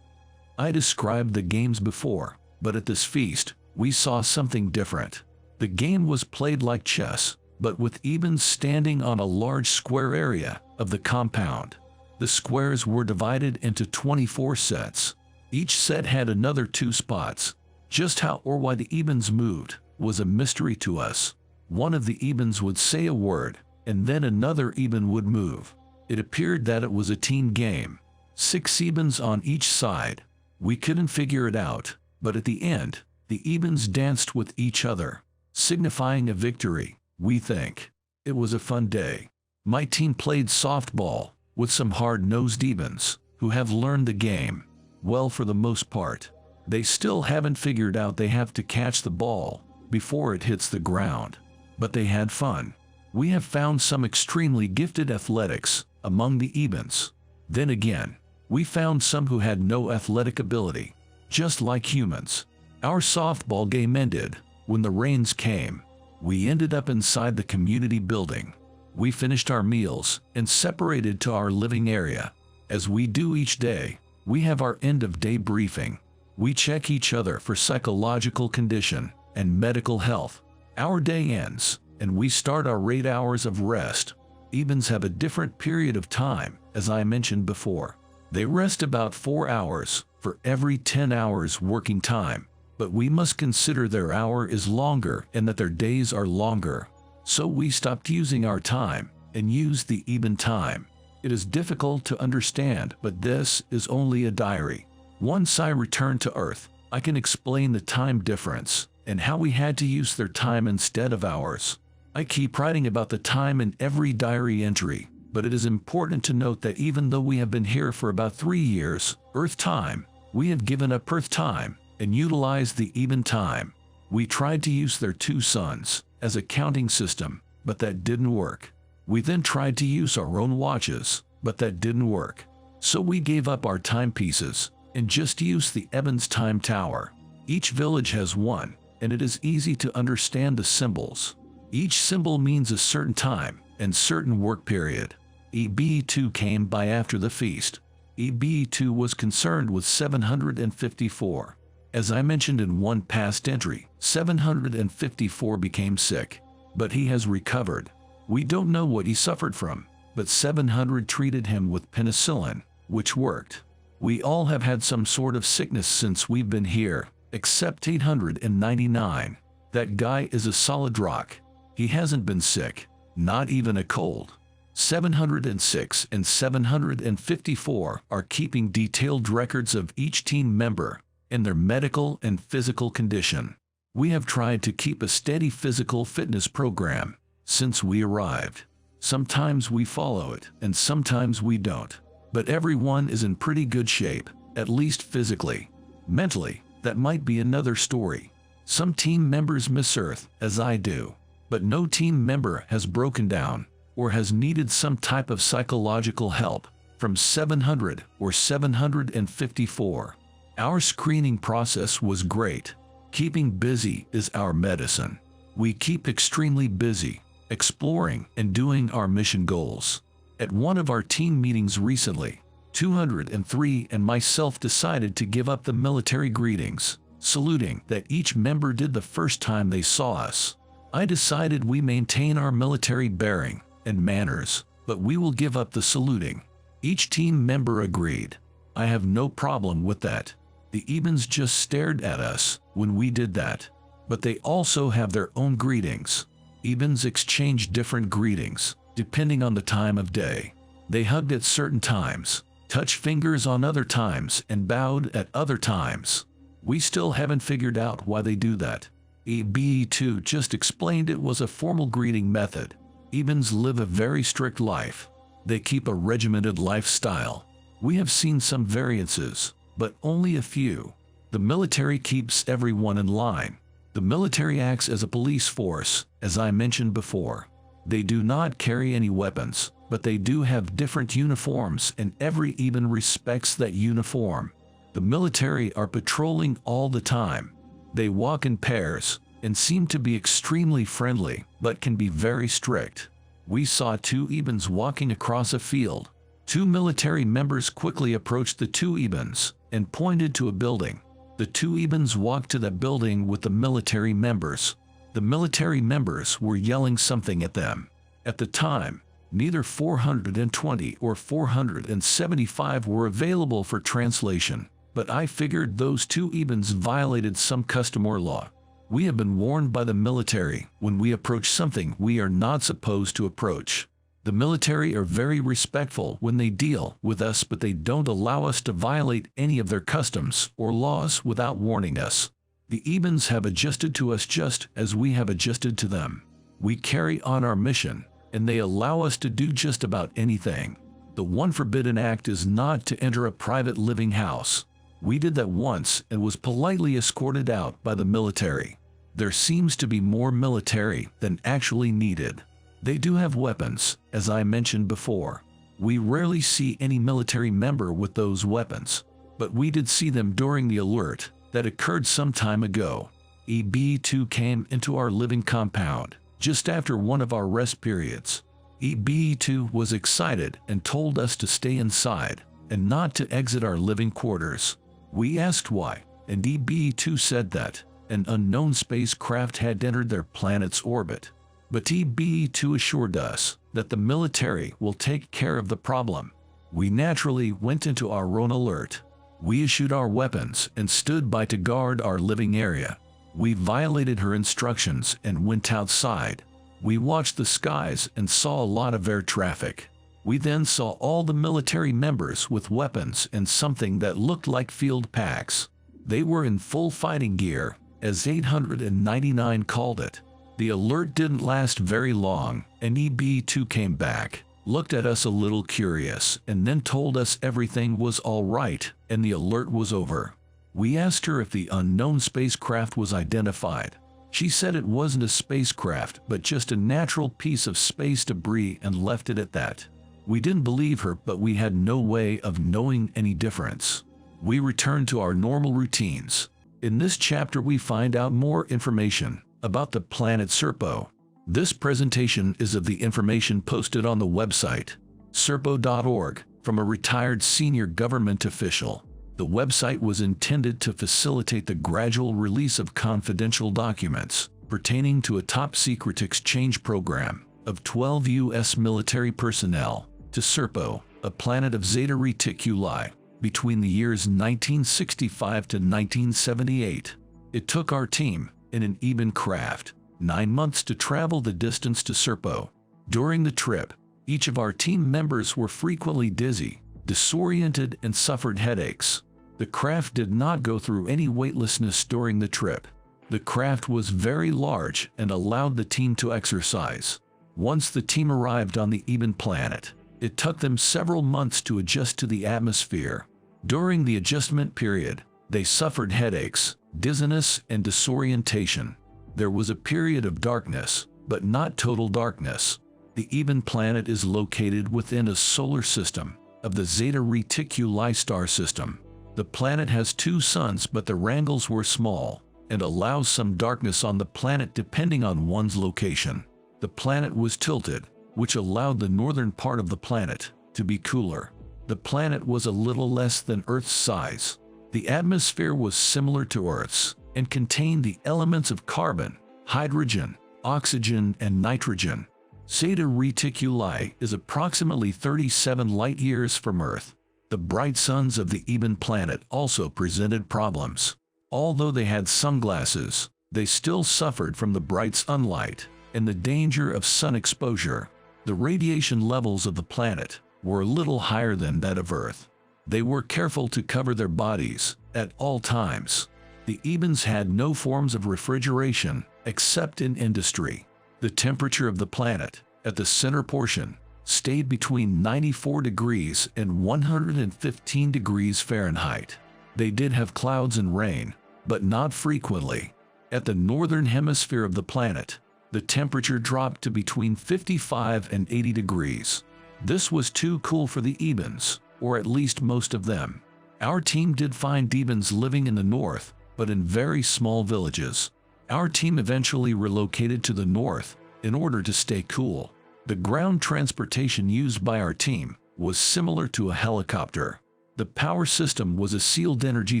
I described the games before, but at this feast, we saw something different. The game was played like chess, but with Ebens standing on a large square area of the compound. The squares were divided into 24 sets. Each set had another 2 spots. Just how or why the Ebens moved was a mystery to us. One of the Ebens would say a word, and then another Eben would move. It appeared that it was a team game. 6 Ebens on each side. We couldn't figure it out, but at the end, the Ebens danced with each other, signifying a victory, we think. It was a fun day. My team played softball with some hard-nosed Ebens who have learned the game well for the most part. They still haven't figured out they have to catch the ball before it hits the ground, but they had fun. We have found some extremely gifted athletics among the Ebens. Then again, we found some who had no athletic ability, just like humans. Our softball game ended when the rains came. We ended up inside the community building. We finished our meals and separated to our living area. As we do each day, we have our end-of-day briefing. We check each other for psychological condition and medical health. Our day ends, and we start our 8 hours of rest. Ebens have a different period of time, as I mentioned before. They rest about 4 hours for every 10 hours working time, but we must consider their hour is longer and that their days are longer. So we stopped using our time and used the Eben time. It is difficult to understand, but this is only a diary. Once I return to Earth, I can explain the time difference and how we had to use their time instead of ours. I keep writing about the time in every diary entry, but it is important to note that even though we have been here for about 3 years, Earth time, We have given up Earth time and utilized the even time. We tried to use their 2 suns as a counting system, but that didn't work. We then tried to use our own watches, but that didn't work. So we gave up our timepieces and just used the Evans Time Tower. Each village has one, and it is easy to understand the symbols. Each symbol means a certain time and certain work period. EB2 came by after the feast. EB2 was concerned with 754. As I mentioned in one past entry, 754 became sick, but he has recovered. We don't know what he suffered from, but 700 treated him with penicillin, which worked. We all have had some sort of sickness since we've been here, except 899. That guy is a solid rock. He hasn't been sick, not even a cold. 706 and 754 are keeping detailed records of each team member and their medical and physical condition. We have tried to keep a steady physical fitness program since we arrived. Sometimes we follow it and sometimes we don't, but everyone is in pretty good shape, at least physically. Mentally, that might be another story. Some team members miss Earth, as I do, but no team member has broken down or has needed some type of psychological help from 700 or 754. Our screening process was great. Keeping busy is our medicine. We keep extremely busy, exploring and doing our mission goals. At one of our team meetings recently, 203 and myself decided to give up the military greetings, saluting that each member did the first time they saw us. I decided we maintain our military bearing and manners, but we will give up the saluting. Each team member agreed. I have no problem with that. The Ebens just stared at us when we did that. But they also have their own greetings. Ebens exchange different greetings, depending on the time of day. They hugged at certain times, touched fingers on other times, and bowed at other times. We still haven't figured out why they do that. EB2 just explained it was a formal greeting method. Ebens live a very strict life. They keep a regimented lifestyle. We have seen some variances, but only a few. The military keeps everyone in line. The military acts as a police force, as I mentioned before. They do not carry any weapons, but they do have different uniforms and every Eben respects that uniform. The military are patrolling all the time. They walk in pairs and seem to be extremely friendly, but can be very strict. We saw 2 Ebens walking across a field. 2 military members quickly approached the 2 Ebens and pointed to a building. The 2 Ebens walked to that building with the military members. The military members were yelling something at them. At the time, neither 420 or 475 were available for translation, but I figured those 2 Ebens violated some custom or law. We have been warned by the military when we approach something we are not supposed to approach. The military are very respectful when they deal with us, but they don't allow us to violate any of their customs or laws without warning us. The Ebens have adjusted to us just as we have adjusted to them. We carry on our mission, and they allow us to do just about anything. The one forbidden act is not to enter a private living house. We did that once and was politely escorted out by the military. There seems to be more military than actually needed. They do have weapons, as I mentioned before. We rarely see any military member with those weapons, but we did see them during the alert that occurred some time ago. EB2 came into our living compound just after one of our rest periods. EB2 was excited and told us to stay inside and not to exit our living quarters. We asked why, and EB2 said that an unknown spacecraft had entered their planet's orbit. But EB2 assured us that the military will take care of the problem. We naturally went into our own alert. We issued our weapons and stood by to guard our living area. We violated her instructions and went outside. We watched the skies and saw a lot of air traffic. We then saw all the military members with weapons and something that looked like field packs. They were in full fighting gear, as 899 called it. The alert didn't last very long, and EB2 came back. looked at us a little curious, and then told us everything was all right and the alert was over. We asked her if the unknown spacecraft was identified. She said it wasn't a spacecraft, but just a natural piece of space debris, and left it at that. We didn't believe her, but we had no way of knowing any difference. We returned to our normal routines. In this chapter we find out more information about the planet Serpo. This presentation is of the information posted on the website, serpo.org, from a retired senior government official. The website was intended to facilitate the gradual release of confidential documents pertaining to a top-secret exchange program of 12 U.S. military personnel to Serpo, a planet of Zeta Reticuli, between the years 1965 to 1978. It took our team, in an Eben craft, 9 months to travel the distance to Serpo. During the trip, each of our team members were frequently dizzy, disoriented, and suffered headaches. The craft did not go through any weightlessness during the trip. The craft was very large and allowed the team to exercise. Once the team arrived on the Eben planet, it took them several months to adjust to the atmosphere. During the adjustment period, they suffered headaches, dizziness, and disorientation. There was a period of darkness, but not total darkness. The Eben planet is located within a solar system of the Zeta Reticuli star system. The planet has 2 suns, but the wrangles were small and allows some darkness on the planet depending on one's location. The planet was tilted, which allowed the northern part of the planet to be cooler. The planet was a little less than Earth's size. The atmosphere was similar to Earth's and contained the elements of carbon, hydrogen, oxygen, and nitrogen. Zeta Reticuli is approximately 37 light-years from Earth. The bright suns of the Eben planet also presented problems. Although they had sunglasses, they still suffered from the bright sunlight and the danger of sun exposure. The radiation levels of the planet were a little higher than that of Earth. They were careful to cover their bodies at all times. The Ebens had no forms of refrigeration except in industry. The temperature of the planet at the center portion stayed between 94 degrees and 115 degrees Fahrenheit. They did have clouds and rain, but not frequently. At the northern hemisphere of the planet, the temperature dropped to between 55 and 80 degrees. This was too cool for the Ebens, or at least most of them. Our team did find Ebens living in the north, but in very small villages. Our team eventually relocated to the north in order to stay cool. The ground transportation used by our team was similar to a helicopter. The power system was a sealed energy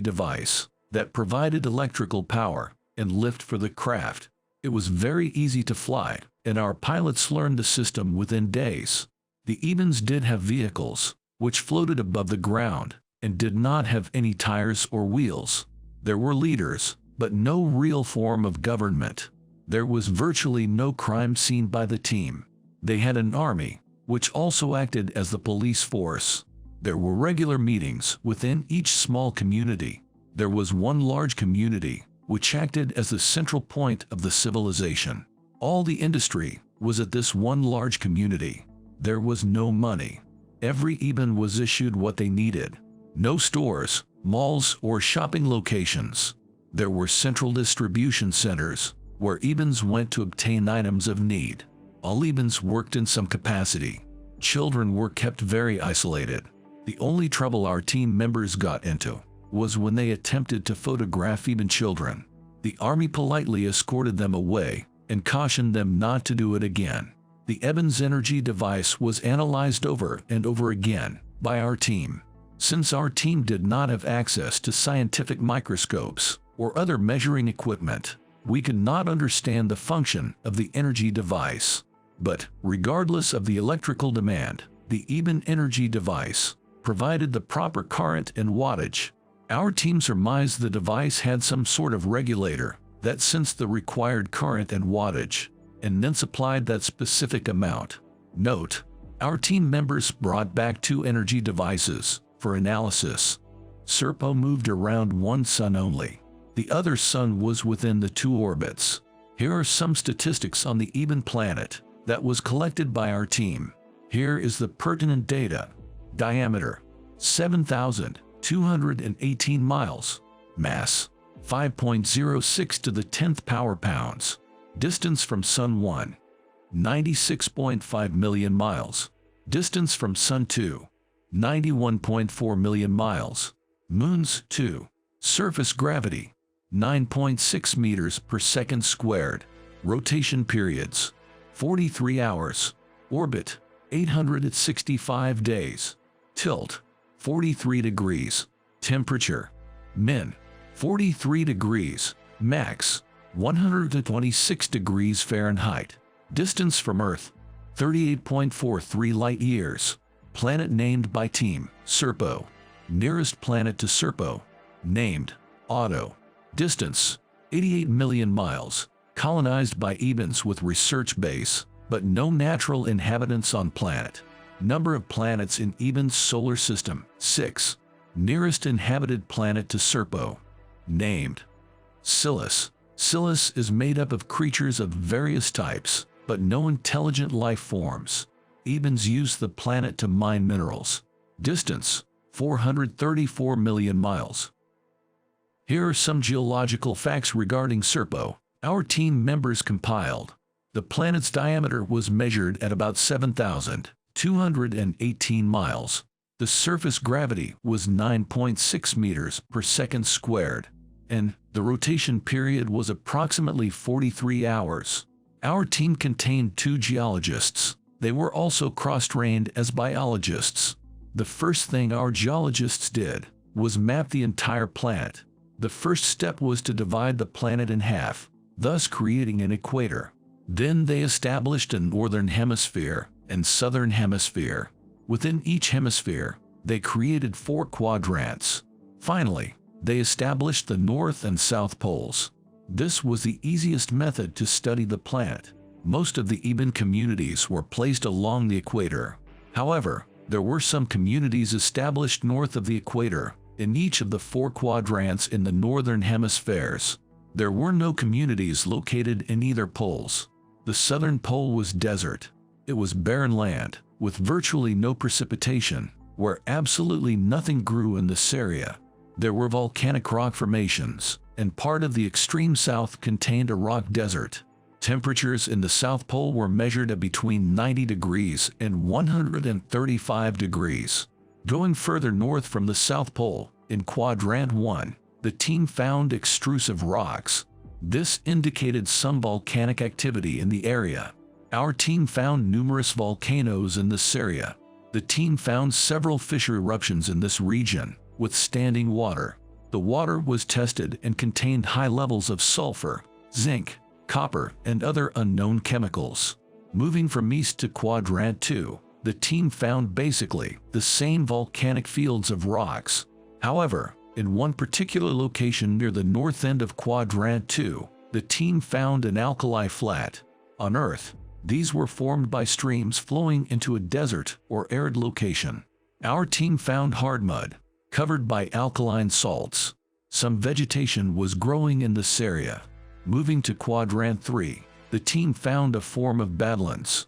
device that provided electrical power and lift for the craft. It was very easy to fly, and our pilots learned the system within days. The Ebens did have vehicles, which floated above the ground and did not have any tires or wheels. There were leaders, but no real form of government. There was virtually no crime seen by the team. They had an army, which also acted as the police force. There were regular meetings within each small community. There was one large community, which acted as the central point of the civilization. All the industry was at this one large community. There was no money. Every Eben was issued what they needed. No stores, malls, or shopping locations. There were central distribution centers, where Ebens went to obtain items of need. All Ebens worked in some capacity. Children were kept very isolated. The only trouble our team members got into was when they attempted to photograph Eben children. The army politely escorted them away and cautioned them not to do it again. The Ebens energy device was analyzed over and over again by our team. Since our team did not have access to scientific microscopes or other measuring equipment, we could not understand the function of the energy device. But, regardless of the electrical demand, the Eben energy device provided the proper current and wattage. Our team surmised the device had some sort of regulator that sensed the required current and wattage, and then supplied that specific amount. Note: our team members brought back 2 energy devices for analysis. Serpo moved around one sun only. The other sun was within the 2 orbits. Here are some statistics on the Eben planet that was collected by our team. Here is the pertinent data. Diameter, 7,218 miles. Mass, 5.06 to the 10th power pounds. Distance from Sun 1, 96.5 million miles. Distance from Sun 2, 91.4 million miles. Moons 2. Surface gravity, 9.6 meters per second squared. Rotation periods, 43 hours. Orbit, 865 days. Tilt, 43 degrees. Temperature, min, 43 degrees. Max, 126 degrees Fahrenheit. Distance from Earth, 38.43 light-years. Planet named by Team Serpo. Nearest planet to Serpo, named Otto. Distance, 88 million miles. Colonized by Ebens with research base, but no natural inhabitants on planet. Number of planets in Ebens solar system, 6. Nearest inhabited planet to Serpo, named Silius. Silius is made up of creatures of various types, but no intelligent life forms. Ebens used the planet to mine minerals. Distance, 434 million miles. Here are some geological facts regarding Serpo. Our team members compiled. The planet's diameter was measured at about 7,218 miles. The surface gravity was 9.6 meters per second squared, and the rotation period was approximately 43 hours. Our team contained 2 geologists. They were also cross-trained as biologists. The first thing our geologists did was map the entire planet. The first step was to divide the planet in half, thus creating an equator. Then they established a northern hemisphere and southern hemisphere. Within each hemisphere, they created 4 quadrants. Finally, they established the north and south poles. This was the easiest method to study the planet. Most of the Eben communities were placed along the equator. However, there were some communities established north of the equator, in each of the 4 quadrants in the northern hemispheres. There were no communities located in either poles. The southern pole was desert. It was barren land, with virtually no precipitation, where absolutely nothing grew in this area. There were volcanic rock formations, and part of the extreme south contained a rock desert. Temperatures in the South Pole were measured at between 90 degrees and 135 degrees. Going further north from the South Pole, in Quadrant 1, the team found extrusive rocks. This indicated some volcanic activity in the area. Our team found numerous volcanoes in this area. The team found several fissure eruptions in this region, with standing water. The water was tested and contained high levels of sulfur, zinc, copper, and other unknown chemicals. Moving from east to Quadrant 2, the team found basically the same volcanic fields of rocks. However, in one particular location near the north end of Quadrant 2, the team found an alkali flat. On Earth, these were formed by streams flowing into a desert or arid location. Our team found hard mud, covered by alkaline salts. Some vegetation was growing in this area. Moving to Quadrant 3, the team found a form of badlands,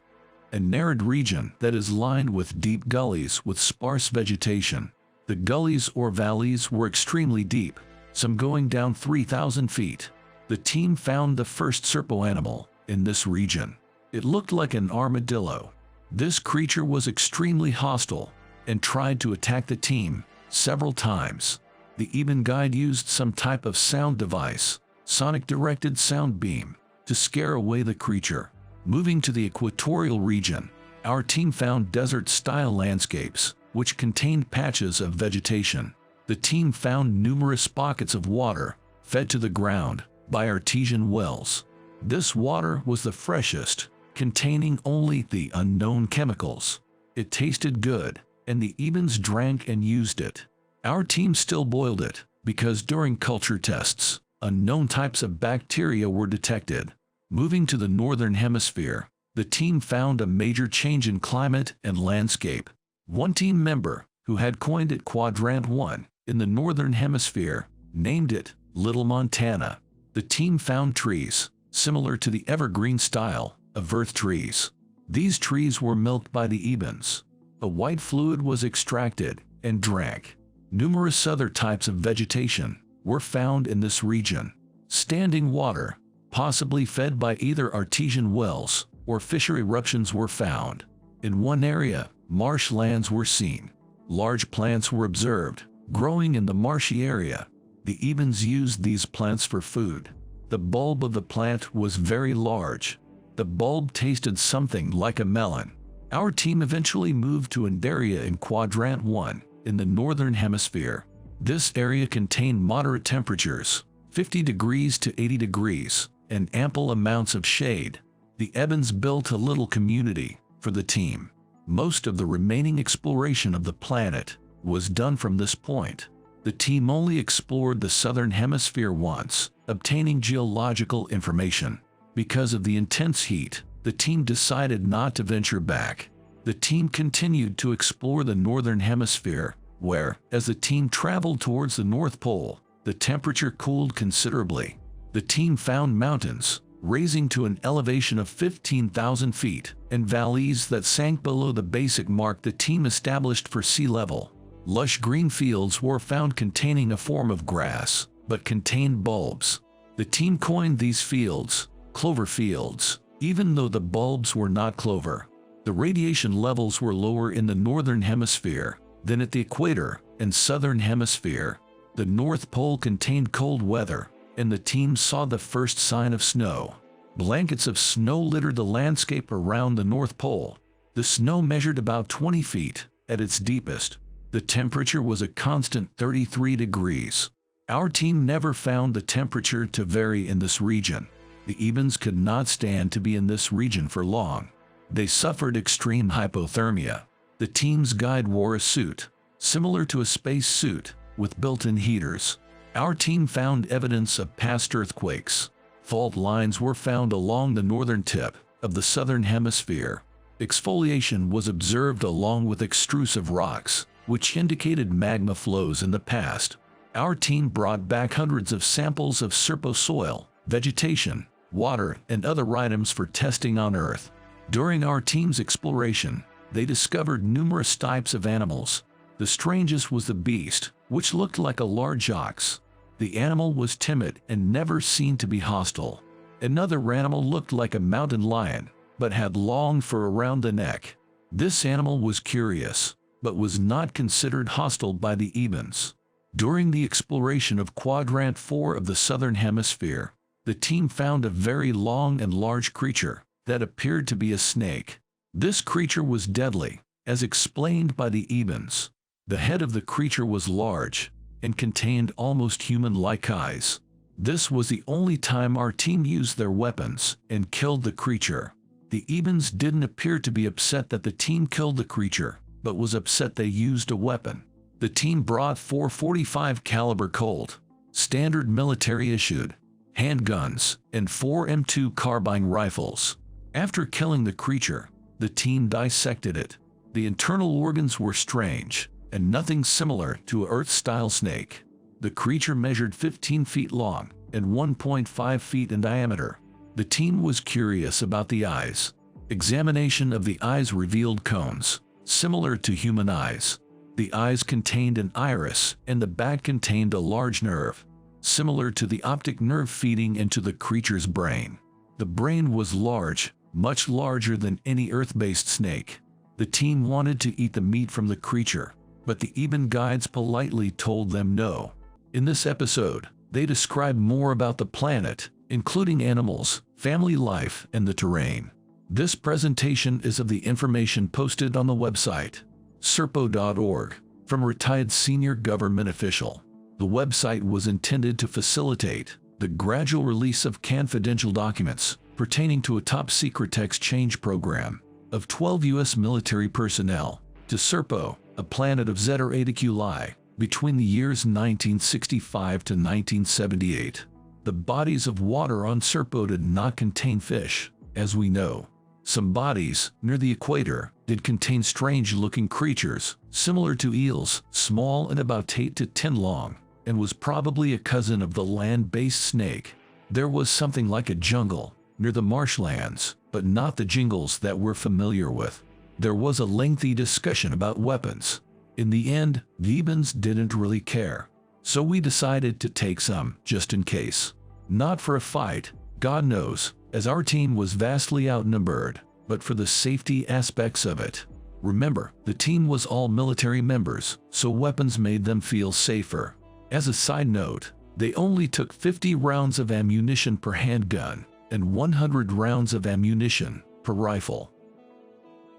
an arid region that is lined with deep gullies with sparse vegetation. The gullies or valleys were extremely deep, some going down 3,000 feet. The team found the first Serpo animal in this region. It looked like an armadillo. This creature was extremely hostile and tried to attack the team several times. The Eben guide used some type of sound device, sonic-directed sound beam, to scare away the creature. Moving to the equatorial region, our team found desert-style landscapes, which contained patches of vegetation. The team found numerous pockets of water, fed to the ground by artesian wells. This water was the freshest, containing only the unknown chemicals. It tasted good, and the Ebens drank and used it. Our team still boiled it, because during culture tests, unknown types of bacteria were detected. Moving to the northern hemisphere, the team found a major change in climate and landscape. One team member, who had coined it Quadrant 1 in the northern hemisphere, named it Little Montana. The team found trees, similar to the evergreen style of Earth trees. These trees were milked by the Ebens. A white fluid was extracted and drank. Numerous other types of vegetation were found in this region. Standing water, possibly fed by either artesian wells or fissure eruptions, were found. In one area, marshlands were seen. Large plants were observed growing in the marshy area. The Ebens used these plants for food. The bulb of the plant was very large. The bulb tasted something like a melon. Our team eventually moved to an area in Quadrant 1 in the northern hemisphere. This area contained moderate temperatures, 50 degrees to 80 degrees, and ample amounts of shade. The Ebens built a little community for the team. Most of the remaining exploration of the planet was done from this point. The team only explored the southern hemisphere once, obtaining geological information. Because of the intense heat, the team decided not to venture back. The team continued to explore the northern hemisphere, where, as the team traveled towards the North Pole, the temperature cooled considerably. The team found mountains raising to an elevation of 15,000 feet, and valleys that sank below the basic mark the team established for sea level. Lush green fields were found containing a form of grass, but contained bulbs. The team coined these fields clover fields, even though the bulbs were not clover. The radiation levels were lower in the northern hemisphere than at the equator and southern hemisphere. The North Pole contained cold weather, and the team saw the first sign of snow. Blankets of snow littered the landscape around the North Pole. The snow measured about 20 feet at its deepest. The temperature was a constant 33 degrees. Our team never found the temperature to vary in this region. The Ebens could not stand to be in this region for long. They suffered extreme hypothermia. The team's guide wore a suit, similar to a space suit, with built-in heaters. Our team found evidence of past earthquakes. Fault lines were found along the northern tip of the southern hemisphere. Exfoliation was observed along with extrusive rocks, which indicated magma flows in the past. Our team brought back hundreds of samples of Serpo soil, vegetation, water, and other items for testing on Earth. During our team's exploration, they discovered numerous types of animals. The strangest was the beast, which looked like a large ox. The animal was timid and never seemed to be hostile. Another animal looked like a mountain lion, but had long fur around the neck. This animal was curious, but was not considered hostile by the Ebens. During the exploration of Quadrant 4 of the southern hemisphere, the team found a very long and large creature that appeared to be a snake. This creature was deadly, as explained by the Ebens. The head of the creature was large and contained almost human-like eyes. This was the only time our team used their weapons and killed the creature. The Ebens didn't appear to be upset that the team killed the creature, but was upset they used a weapon. The team brought 4 .45 caliber Colt, standard military issued, handguns, and 4 M2 carbine rifles. After killing the creature, the team dissected it. The internal organs were strange, and nothing similar to an Earth-style snake. The creature measured 15 feet long and 1.5 feet in diameter. The team was curious about the eyes. Examination of the eyes revealed cones, similar to human eyes. The eyes contained an iris, and the back contained a large nerve, similar to the optic nerve feeding into the creature's brain. The brain was large, much larger than any Earth-based snake. The team wanted to eat the meat from the creature, but the Eben guides politely told them no. In this episode, they describe more about the planet, including animals, family life, and the terrain. This presentation is of the information posted on the website, serpo.org, from a retired senior government official. The website was intended to facilitate the gradual release of confidential documents pertaining to a top-secret exchange program of 12 U.S. military personnel to Serpo, a planet of Zeta Reticuli, between the years 1965 to 1978. The bodies of water on Serpo did not contain fish, as we know. Some bodies, near the equator, did contain strange-looking creatures, similar to eels, small and about 8 to 10 long, and was probably a cousin of the land-based snake. There was something like a jungle near the marshlands, but not the jingles that we're familiar with. There was a lengthy discussion about weapons. In the end, the Ebens didn't really care. So we decided to take some, just in case. Not for a fight, God knows, as our team was vastly outnumbered, but for the safety aspects of it. Remember, the team was all military members, so weapons made them feel safer. As a side note, they only took 50 rounds of ammunition per handgun, and 100 rounds of ammunition per rifle.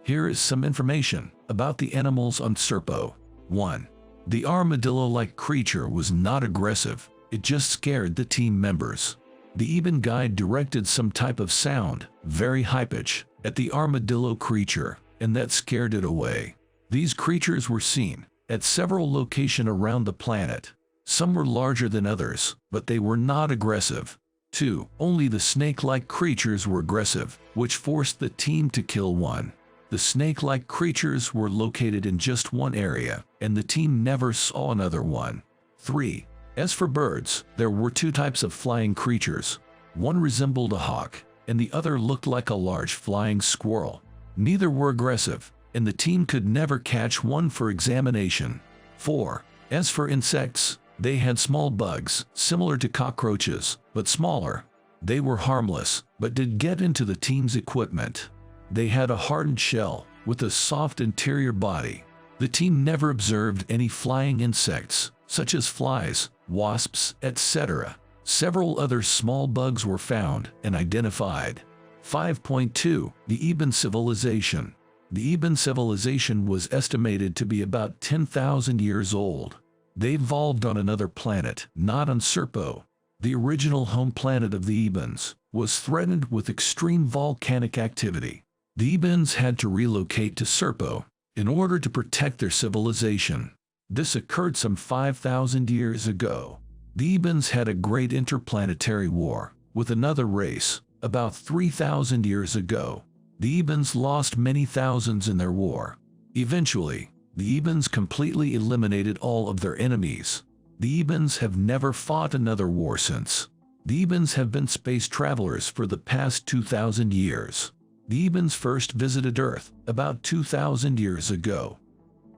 Here is some information about the animals on Serpo. 1. The armadillo-like creature was not aggressive, it just scared the team members. The Eben guide directed some type of sound, very high-pitch, at the armadillo creature, and that scared it away. These creatures were seen at several locations around the planet. Some were larger than others, but they were not aggressive. 2. Only the snake-like creatures were aggressive, which forced the team to kill one. The snake-like creatures were located in just one area, and the team never saw another one. 3. As for birds, there were two types of flying creatures. One resembled a hawk, and the other looked like a large flying squirrel. Neither were aggressive, and the team could never catch one for examination. 4. As for insects, they had small bugs, similar to cockroaches, but smaller. They were harmless, but did get into the team's equipment. They had a hardened shell, with a soft interior body. The team never observed any flying insects, such as flies, wasps, etc. Several other small bugs were found and identified. 5.2. The Eben civilization. The Eben civilization was estimated to be about 10,000 years old. They evolved on another planet, not on Serpo. The original home planet of the Ebens was threatened with extreme volcanic activity. The Ebens had to relocate to Serpo in order to protect their civilization. This occurred some 5,000 years ago. The Ebens had a great interplanetary war with another race about 3,000 years ago. The Ebens lost many thousands in their war. Eventually, the Ebens completely eliminated all of their enemies. The Ebens have never fought another war since. The Ebens have been space travelers for the past 2,000 years. The Ebens first visited Earth about 2,000 years ago.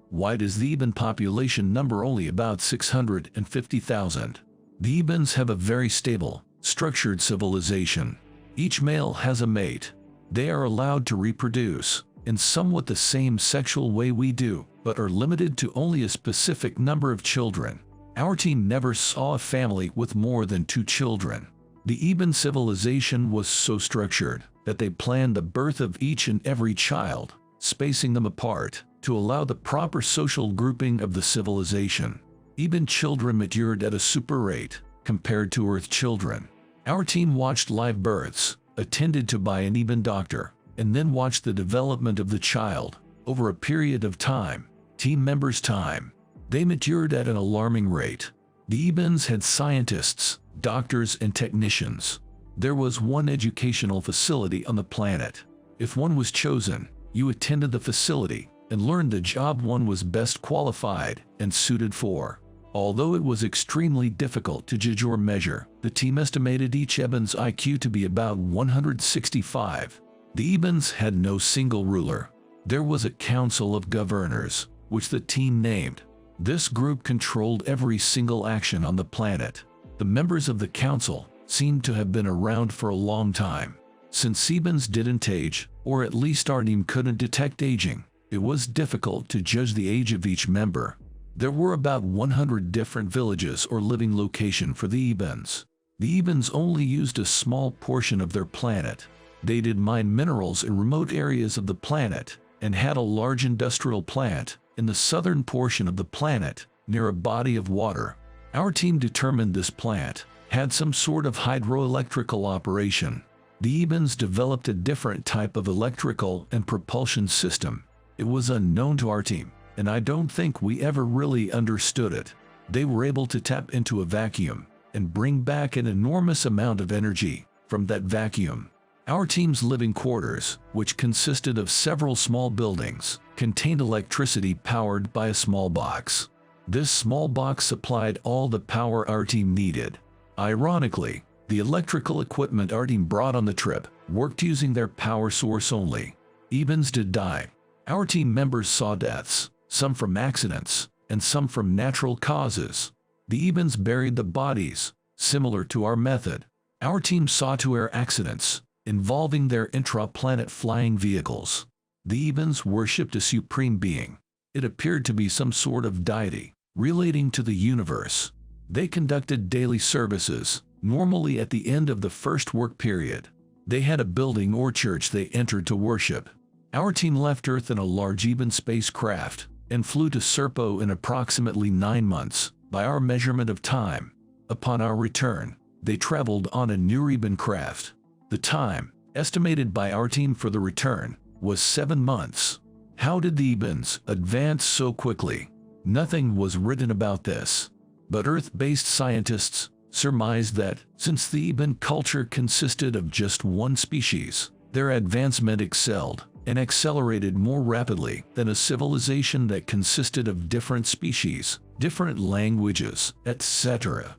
Why does the Eben population number only about 650,000? The Ebens have a very stable, structured civilization. Each male has a mate. They are allowed to reproduce in somewhat the same sexual way we do, but are limited to only a specific number of children. Our team never saw a family with more than 2 children. The Eben civilization was so structured that they planned the birth of each and every child, spacing them apart to allow the proper social grouping of the civilization. Eben children matured at a super rate compared to Earth children. Our team watched live births, attended to by an Eben doctor, and then watched the development of the child over a period of time. Team members' time. They matured at an alarming rate. The Ebens had scientists, doctors, and technicians. There was one educational facility on the planet. If one was chosen, you attended the facility and learned the job one was best qualified and suited for. Although it was extremely difficult to judge or measure, the team estimated each Eben's IQ to be about 165. The Ebens had no single ruler. There was a council of governors, which the team named. This group controlled every single action on the planet. The members of the council seemed to have been around for a long time. Since Ebens didn't age, or at least our team couldn't detect aging, it was difficult to judge the age of each member. There were about 100 different villages or living locations for the Ebens. The Ebens only used a small portion of their planet. They did mine minerals in remote areas of the planet and had a large industrial plant in the southern portion of the planet near a body of water. Our team determined this plant had some sort of hydroelectrical operation. The Ebens developed a different type of electrical and propulsion system. It was unknown to our team, and I don't think we ever really understood it. They were able to tap into a vacuum and bring back an enormous amount of energy from that vacuum. Our team's living quarters, which consisted of several small buildings, contained electricity powered by a small box. This small box supplied all the power our team needed. Ironically, the electrical equipment our team brought on the trip worked using their power source only. Ebens did die. Our team members saw deaths, some from accidents, and some from natural causes. The Ebens buried the bodies, similar to our method. Our team saw two air accidents, involving their intra-planet flying vehicles. The Ebens worshipped a supreme being. It appeared to be some sort of deity, relating to the universe. They conducted daily services, normally at the end of the first work period. They had a building or church they entered to worship. Our team left Earth in a large Eben spacecraft and flew to Serpo in approximately 9 months, by our measurement of time. Upon our return, they traveled on a new Eben craft. The time, estimated by our team for the return, was 7 months. How did the Ebens advance so quickly? Nothing was written about this. But Earth-based scientists surmised that, since the Eben culture consisted of just one species, their advancement excelled and accelerated more rapidly than a civilization that consisted of different species, different languages, etc.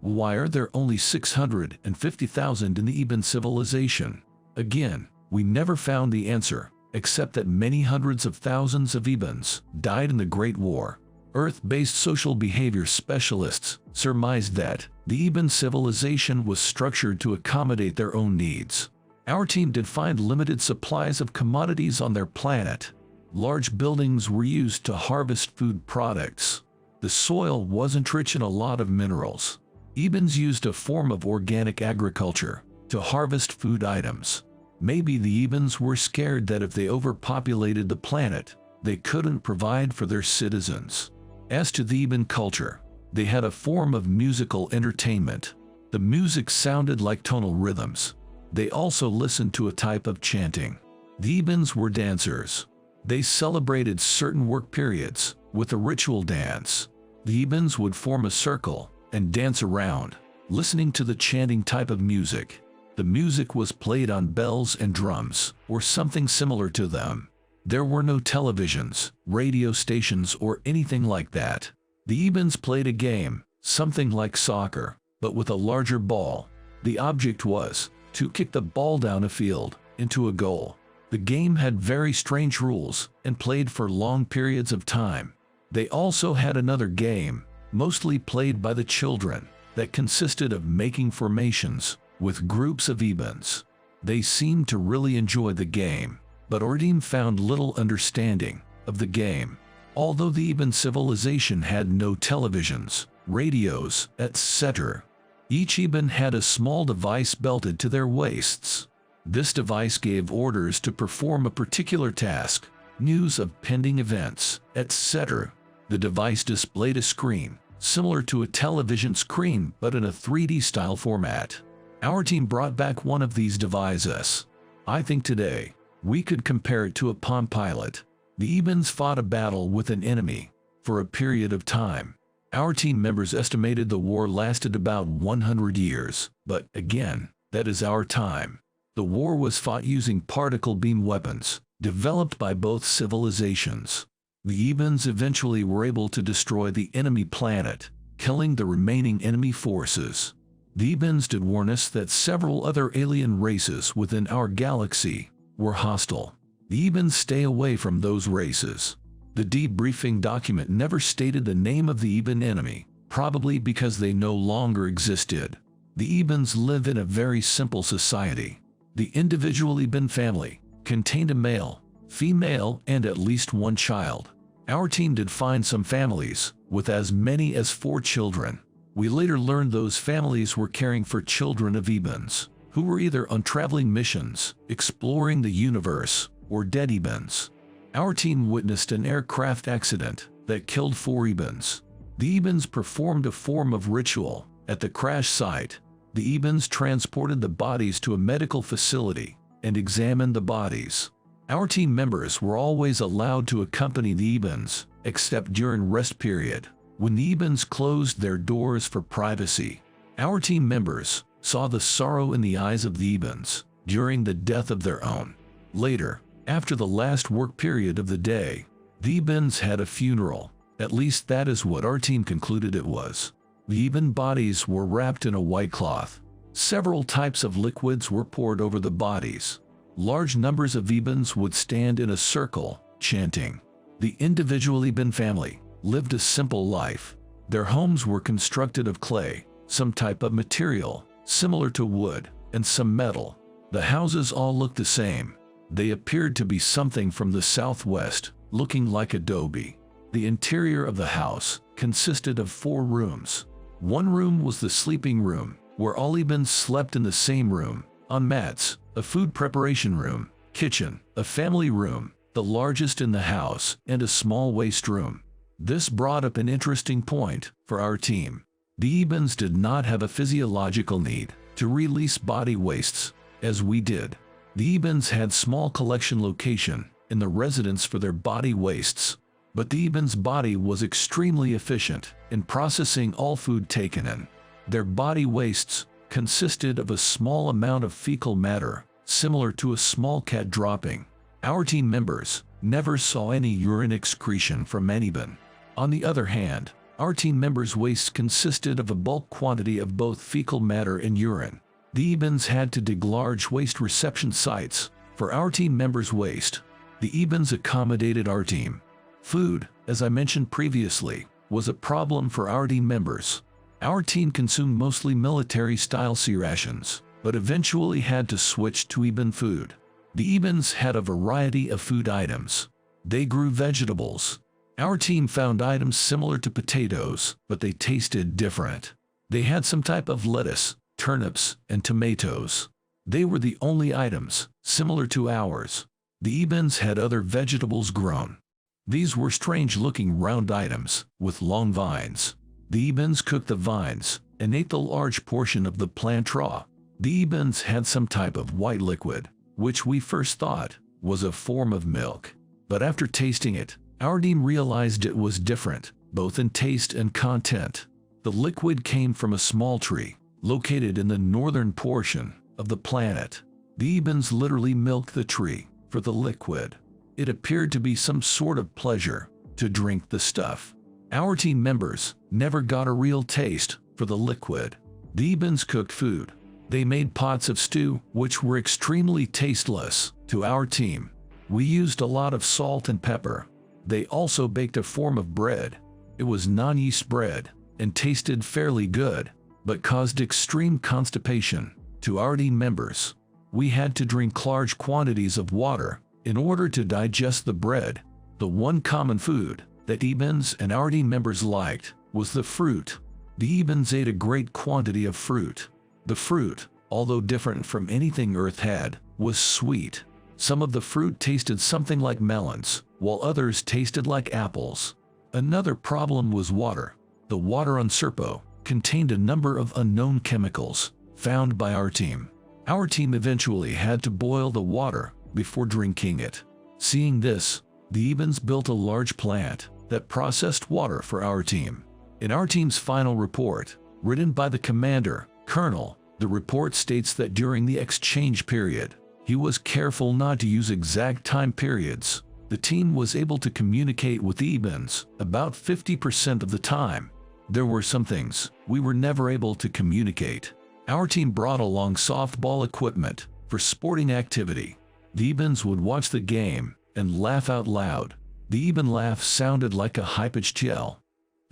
Why are there only 650,000 in the Eben civilization? Again, we never found the answer, except that many hundreds of thousands of Ebens died in the Great War. Earth-based social behavior specialists surmised that the Eben civilization was structured to accommodate their own needs. Our team did find limited supplies of commodities on their planet. Large buildings were used to harvest food products. The soil wasn't rich in a lot of minerals. Ebens used a form of organic agriculture to harvest food items. Maybe the Ebens were scared that if they overpopulated the planet, they couldn't provide for their citizens. As to the Eben culture, they had a form of musical entertainment. The music sounded like tonal rhythms. They also listened to a type of chanting. The Ebens were dancers. They celebrated certain work periods with a ritual dance. The Ebens would form a circle and dance around, listening to the chanting type of music. The music was played on bells and drums, or something similar to them. There were no televisions, radio stations, or anything like that. The Ebens played a game, something like soccer, but with a larger ball. The object was to kick the ball down a field, into a goal. The game had very strange rules, and played for long periods of time. They also had another game, mostly played by the children, that consisted of making formations, with groups of Ebens. They seemed to really enjoy the game, but our team found little understanding of the game. Although the Eben civilization had no televisions, radios, etc., each Eben had a small device belted to their waists. This device gave orders to perform a particular task, news of pending events, etc. The device displayed a screen, similar to a television screen but in a 3D style format. Our team brought back one of these devices. I think today, we could compare it to a Palm Pilot. The Ebens fought a battle with an enemy for a period of time. Our team members estimated the war lasted about 100 years, but again, that is our time. The war was fought using particle beam weapons, developed by both civilizations. The Ebens eventually were able to destroy the enemy planet, killing the remaining enemy forces. The Ebens did warn us that several other alien races within our galaxy were hostile. The Ebens stay away from those races. The debriefing document never stated the name of the Eben enemy, probably because they no longer existed. The Ebens live in a very simple society. The individual Eben family contained a male, female, and at least one child. Our team did find some families with as many as 4 children. We later learned those families were caring for children of Ebens, who were either on traveling missions, exploring the universe, or dead Ebens. Our team witnessed an aircraft accident that killed 4 Ebens. The Ebens performed a form of ritual at the crash site. The Ebens transported the bodies to a medical facility and examined the bodies. Our team members were always allowed to accompany the Ebens, except during rest period, when the Ebens closed their doors for privacy. Our team members saw the sorrow in the eyes of the Ebens during the death of their own. Later, after the last work period of the day, the Ebens had a funeral. At least that is what our team concluded it was. The Eben bodies were wrapped in a white cloth. Several types of liquids were poured over the bodies. Large numbers of Ibans would stand in a circle, chanting. The individual Iban family lived a simple life. Their homes were constructed of clay, some type of material, similar to wood, and some metal. The houses all looked the same. They appeared to be something from the southwest, looking like adobe. The interior of the house consisted of 4 rooms. One room was the sleeping room, where all Ibans slept in the same room, on mats, a food preparation room, kitchen, a family room, the largest in the house, and a small waste room. This brought up an interesting point for our team. The Ibans did not have a physiological need to release body wastes, as we did. The Ibans had small collection location in the residence for their body wastes, but the Iban's body was extremely efficient in processing all food taken in. Their body wastes consisted of a small amount of fecal matter, similar to a small cat dropping. Our team members never saw any urine excretion from an Iban. On the other hand, our team members' waste consisted of a bulk quantity of both fecal matter and urine. The Ibans had to dig large waste reception sites for our team members' waste. The Ibans accommodated our team. Food, as I mentioned previously, was a problem for our team members. Our team consumed mostly military-style sea rations, but eventually had to switch to Iban food. The Ibans had a variety of food items. They grew vegetables. Our team found items similar to potatoes, but they tasted different. They had some type of lettuce, turnips, and tomatoes. They were the only items similar to ours. The Ibans had other vegetables grown. These were strange-looking round items with long vines. The Ibans cooked the vines and ate the large portion of the plant raw. The Ibans had some type of white liquid, which we first thought was a form of milk. But after tasting it, our team realized it was different, both in taste and content. The liquid came from a small tree, located in the northern portion of the planet. The Ibans literally milked the tree for the liquid. It appeared to be some sort of pleasure to drink the stuff. Our team members never got a real taste for the liquid. The Ibans cooked food. They made pots of stew, which were extremely tasteless to our team. We used a lot of salt and pepper. They also baked a form of bread. It was non-yeast bread and tasted fairly good, but caused extreme constipation to our team members. We had to drink large quantities of water in order to digest the bread. The one common food that Ibans and our team members liked was the fruit. The Ibans ate a great quantity of fruit. The fruit, although different from anything Earth had, was sweet. Some of the fruit tasted something like melons, while others tasted like apples. Another problem was water. The water on Serpo contained a number of unknown chemicals found by our team. Our team eventually had to boil the water before drinking it. Seeing this, the Ibans built a large plant that processed water for our team. In our team's final report, written by the commander, Colonel, the report states that during the exchange period, he was careful not to use exact time periods. The team was able to communicate with the Ibans about 50% of the time. There were some things we were never able to communicate. Our team brought along softball equipment for sporting activity. The Ibans would watch the game and laugh out loud. The Iban laugh sounded like a high-pitched yell.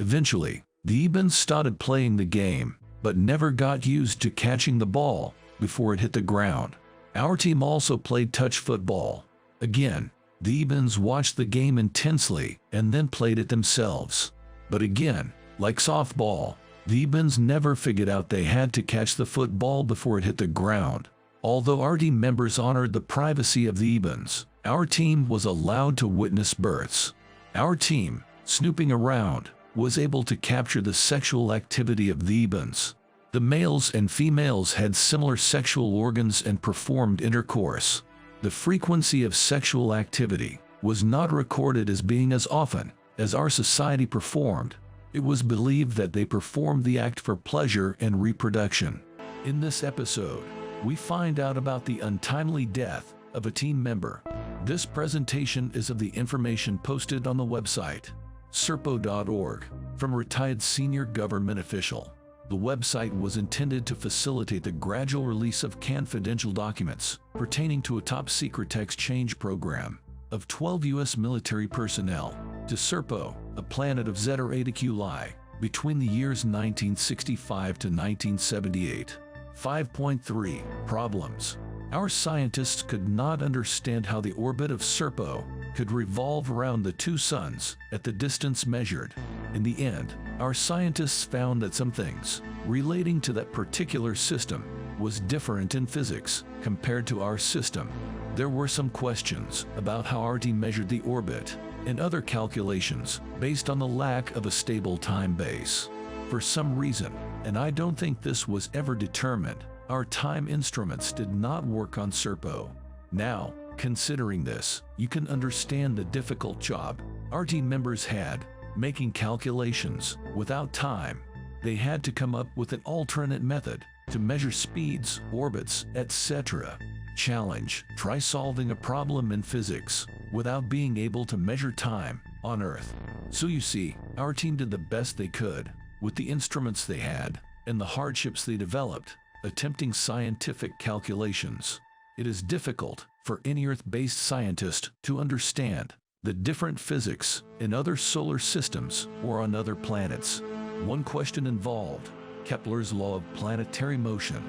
Eventually, the Ibans started playing the game, but never got used to catching the ball before it hit the ground. Our team also played touch football. Again, the Ibans watched the game intensely and then played it themselves. But again, like softball, the Ibans never figured out they had to catch the football before it hit the ground. Although our team members honored the privacy of the Ibans, our team was allowed to witness births. Our team, snooping around, was able to capture the sexual activity of the Ibans. The males and females had similar sexual organs and performed intercourse. The frequency of sexual activity was not recorded as being as often as our society performed. It was believed that they performed the act for pleasure and reproduction. In this episode, we find out about the untimely death of a team member. This presentation is of the information posted on the website, serpo.org, from retired senior government official. The website was intended to facilitate the gradual release of confidential documents pertaining to a top-secret exchange program of 12 U.S. military personnel to Serpo, a planet of Zeta Reticuli, between the years 1965 to 1978. 5.3 Problems. Our scientists could not understand how the orbit of Serpo could revolve around the two suns at the distance measured. In the end, our scientists found that some things relating to that particular system was different in physics compared to our system. There were some questions about how our team measured the orbit and other calculations based on the lack of a stable time base. For some reason, and I don't think this was ever determined, our time instruments did not work on Serpo. Now, considering this, you can understand the difficult job our team members had making calculations without time. They had to come up with an alternate method to measure speeds, orbits, etc. Challenge: try solving a problem in physics without being able to measure time on Earth. So you see, our team did the best they could with the instruments they had and the hardships they developed, attempting scientific calculations. It is difficult for any Earth-based scientist to understand the different physics in other solar systems or on other planets. One question involved Kepler's law of planetary motion.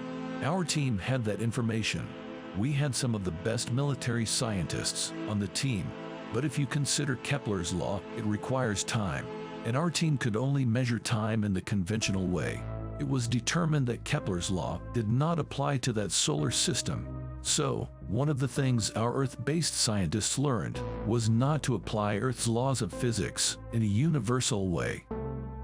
Our team had that information. We had some of the best military scientists on the team, but if you consider Kepler's law, it requires time, and our team could only measure time in the conventional way. It was determined that Kepler's law did not apply to that solar system. So, one of the things our Earth-based scientists learned was not to apply Earth's laws of physics in a universal way.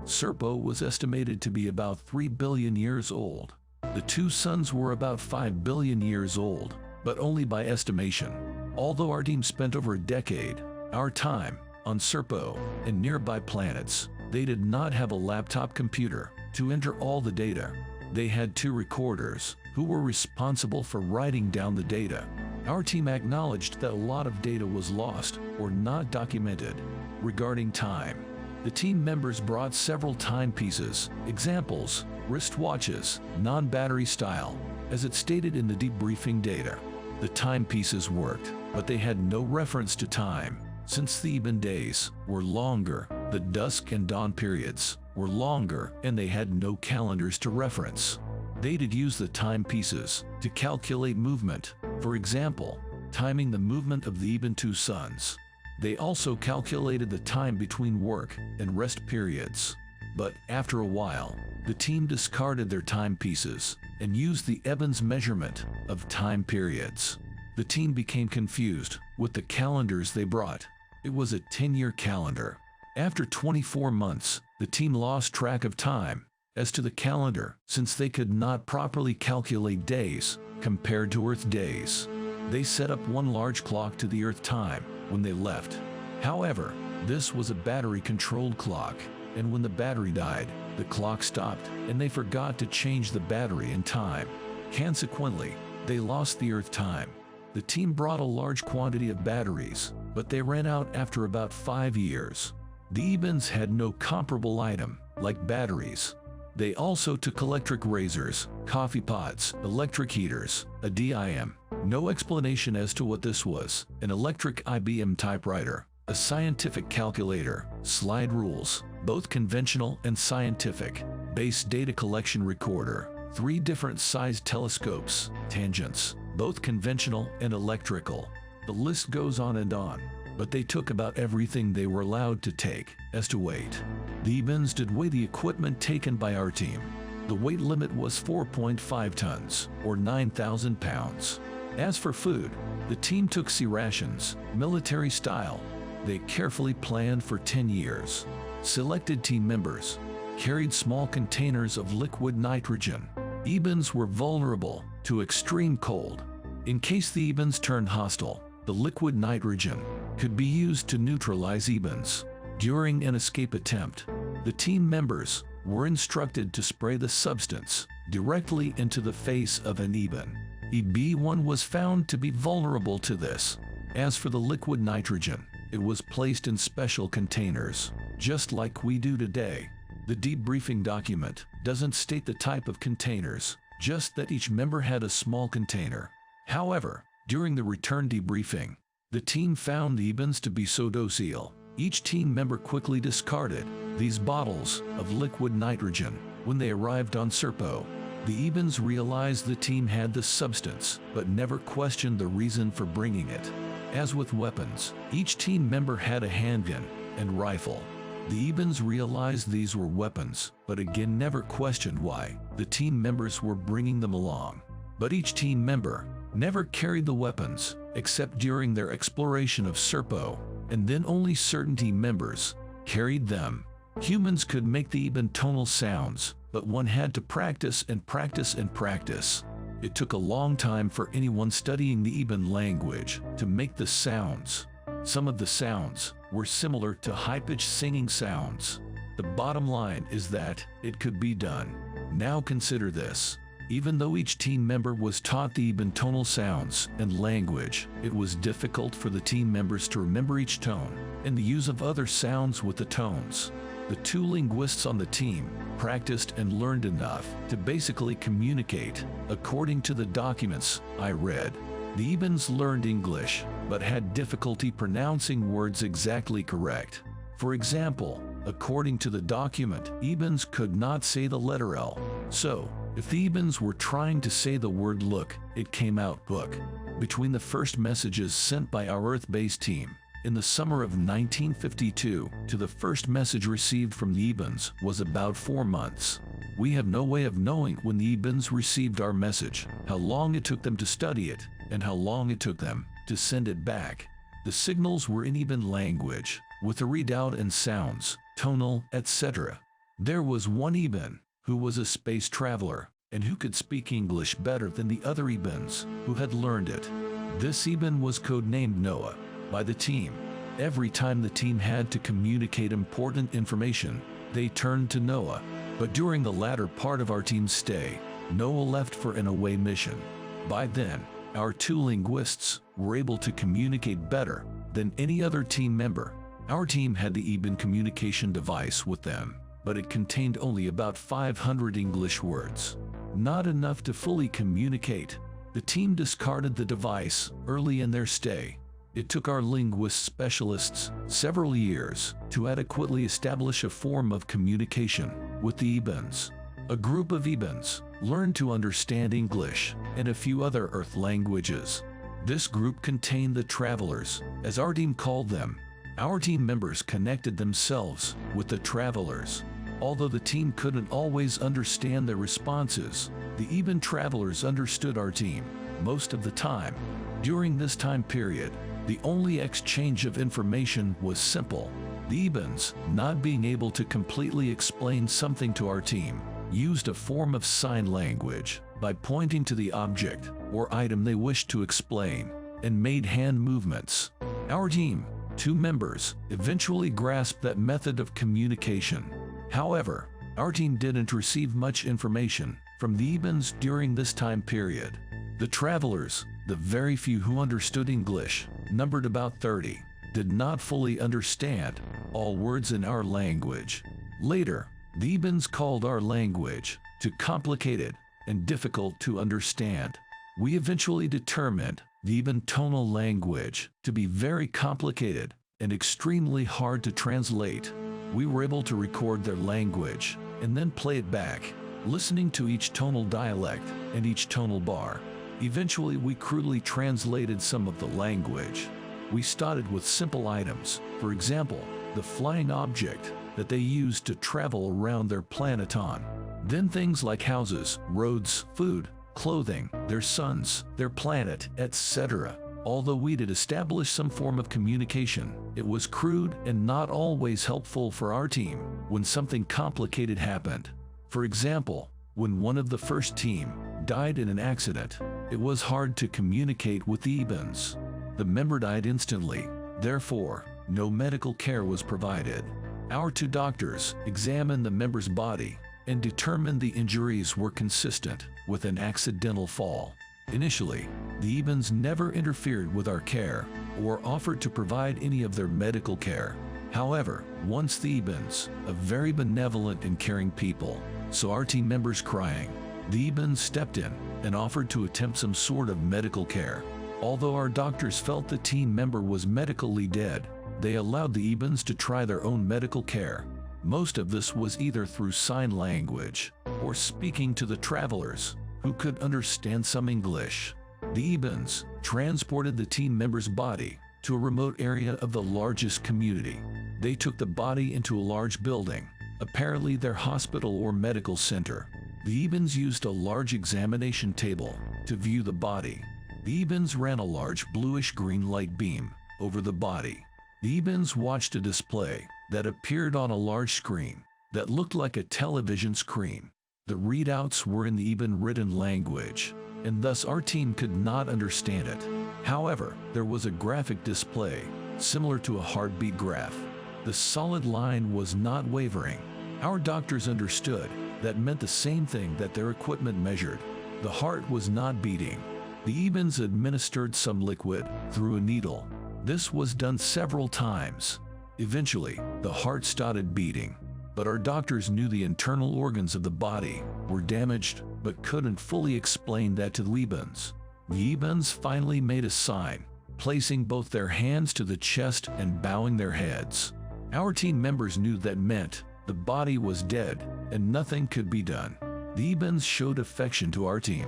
Serpo was estimated to be about 3 billion years old. The two suns were about 5 billion years old, but only by estimation. Although our team spent over a decade, our time, on Serpo and nearby planets, they did not have a laptop computer to enter all the data. They had two recorders who were responsible for writing down the data. Our team acknowledged that a lot of data was lost or not documented. Regarding time, the team members brought several timepieces, examples, wristwatches, non-battery style, as it stated in the debriefing data. The timepieces worked, but they had no reference to time. Since the even days were longer, the dusk and dawn periods were longer, and they had no calendars to reference. They did use the timepieces to calculate movement, for example, timing the movement of the even two suns. They also calculated the time between work and rest periods. But after a while, the team discarded their timepieces and used the Evans measurement of time periods. The team became confused with the calendars they brought. It was a 10-year calendar. After 24 months, the team lost track of time as to the calendar since they could not properly calculate days compared to Earth days. They set up one large clock to the Earth time when they left. However, this was a battery-controlled clock, and when the battery died, the clock stopped, and they forgot to change the battery in time. Consequently, they lost the Earth time. The team brought a large quantity of batteries, but they ran out after about 5 years. The Ebens had no comparable item, like batteries. They also took electric razors, coffee pots, electric heaters, a DIM. No explanation as to what this was, an electric IBM typewriter, a scientific calculator, slide rules, both conventional and scientific, base data collection recorder, 3 different sized telescopes, tangents, both conventional and electrical. The list goes on and on, but they took about everything they were allowed to take as to weight. The Ebens did weigh the equipment taken by our team. The weight limit was 4.5 tons, or 9,000 pounds. As for food, the team took sea rations, military style. They carefully planned for 10 years. Selected team members carried small containers of liquid nitrogen. Ebens were vulnerable to extreme cold. In case the Ebens turned hostile, the liquid nitrogen could be used to neutralize Ebens. During an escape attempt, the team members were instructed to spray the substance directly into the face of an Eben. EB1 was found to be vulnerable to this. As for the liquid nitrogen, it was placed in special containers, just like we do today. The debriefing document doesn't state the type of containers, just that each member had a small container. However, during the return debriefing, the team found the Ibans to be so docile. Each team member quickly discarded these bottles of liquid nitrogen when they arrived on Serpo. The Ibans realized the team had the substance, but never questioned the reason for bringing it. As with weapons, each team member had a handgun and rifle. The Ibans realized these were weapons, but again never questioned why the team members were bringing them along. But each team member never carried the weapons, except during their exploration of Serpo, and then only certain team members carried them. Humans could make the Iban tonal sounds, but one had to practice and practice and practice. It took a long time for anyone studying the Iban language to make the sounds. Some of the sounds were similar to high-pitched singing sounds. The bottom line is that it could be done. Now consider this. Even though each team member was taught the Iban tonal sounds and language, it was difficult for the team members to remember each tone and the use of other sounds with the tones. The two linguists on the team practiced and learned enough to basically communicate. According to the documents I read, the Ibans learned English, but had difficulty pronouncing words exactly correct. For example, according to the document, Ibans could not say the letter L. So, if the Ibans were trying to say the word look, it came out book. Between the first messages sent by our Earth-based team in the summer of 1952 to the first message received from the Ibans was about 4 months. We have no way of knowing when the Ibans received our message, how long it took them to study it, and how long it took them to send it back. The signals were in Iban language, with a readout and sounds, tonal, etc. There was one Iban who was a space traveler, and who could speak English better than the other Ibans who had learned it. This Iban was codenamed Noah by the team. Every time the team had to communicate important information, they turned to Noah. But during the latter part of our team's stay, Noah left for an away mission. By then, our two linguists were able to communicate better than any other team member. Our team had the Iban communication device with them, but it contained only about 500 English words. Not enough to fully communicate. The team discarded the device early in their stay. It took our linguist specialists several years to adequately establish a form of communication with the Ibans. A group of Ibans learned to understand English and a few other Earth languages. This group contained the travelers, as our team called them. Our team members connected themselves with the travelers. Although the team couldn't always understand their responses, the Iban travelers understood our team most of the time. During this time period, the only exchange of information was simple. The Ibans, not being able to completely explain something to our team, used a form of sign language by pointing to the object or item they wished to explain and made hand movements. Our team, 2 members, eventually grasped that method of communication. However, our team didn't receive much information from the Ibans during this time period. The travelers, the very few who understood English, numbered about 30, did not fully understand all words in our language. Later, the Ibans called our language too complicated and difficult to understand. We eventually determined the Iban tonal language to be very complicated and extremely hard to translate. We were able to record their language and then play it back, listening to each tonal dialect and each tonal bar. Eventually, we crudely translated some of the language. We started with simple items, for example, the flying object that they used to travel around their planet on. Then things like houses, roads, food, clothing, their sons, their planet, etc. Although we did establish some form of communication, it was crude and not always helpful for our team when something complicated happened. For example, when one of the first team died in an accident, it was hard to communicate with the Ibans. The member died instantly, therefore, no medical care was provided. Our 2 doctors examined the member's body and determined the injuries were consistent with an accidental fall. Initially, the Ibans never interfered with our care or offered to provide any of their medical care. However, once the Ebens, a very benevolent and caring people, saw our team members crying, the Ebens stepped in and offered to attempt some sort of medical care. Although our doctors felt the team member was medically dead, they allowed the Ebens to try their own medical care. Most of this was either through sign language or speaking to the travelers, who could understand some English. The Ebens transported the team member's body to a remote area of the largest community. They took the body into a large building, apparently their hospital or medical center. The Ebens used a large examination table to view the body. The Ebens ran a large bluish-green light beam over the body. The Ebens watched a display that appeared on a large screen that looked like a television screen. The readouts were in the Eben written language, and thus our team could not understand it. However, there was a graphic display similar to a heartbeat graph. The solid line was not wavering. Our doctors understood that meant the same thing that their equipment measured. The heart was not beating. The Ebens administered some liquid through a needle. This was done several times. Eventually, the heart started beating, but our doctors knew the internal organs of the body were damaged but couldn't fully explain that to the Ebens. The Ebens finally made a sign, placing both their hands to the chest and bowing their heads. Our team members knew that meant the body was dead and nothing could be done. The Ebens showed affection to our team.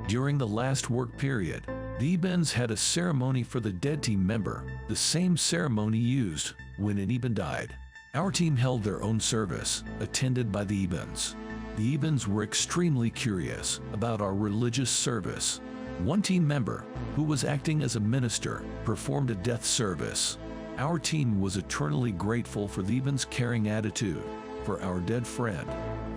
During the last work period, the Ebens had a ceremony for the dead team member, the same ceremony used when an Eben died. Our team held their own service, attended by the Ebens. The Ebens were extremely curious about our religious service. One team member, who was acting as a minister, performed a death service. Our team was eternally grateful for the Ebens' caring attitude for our dead friend.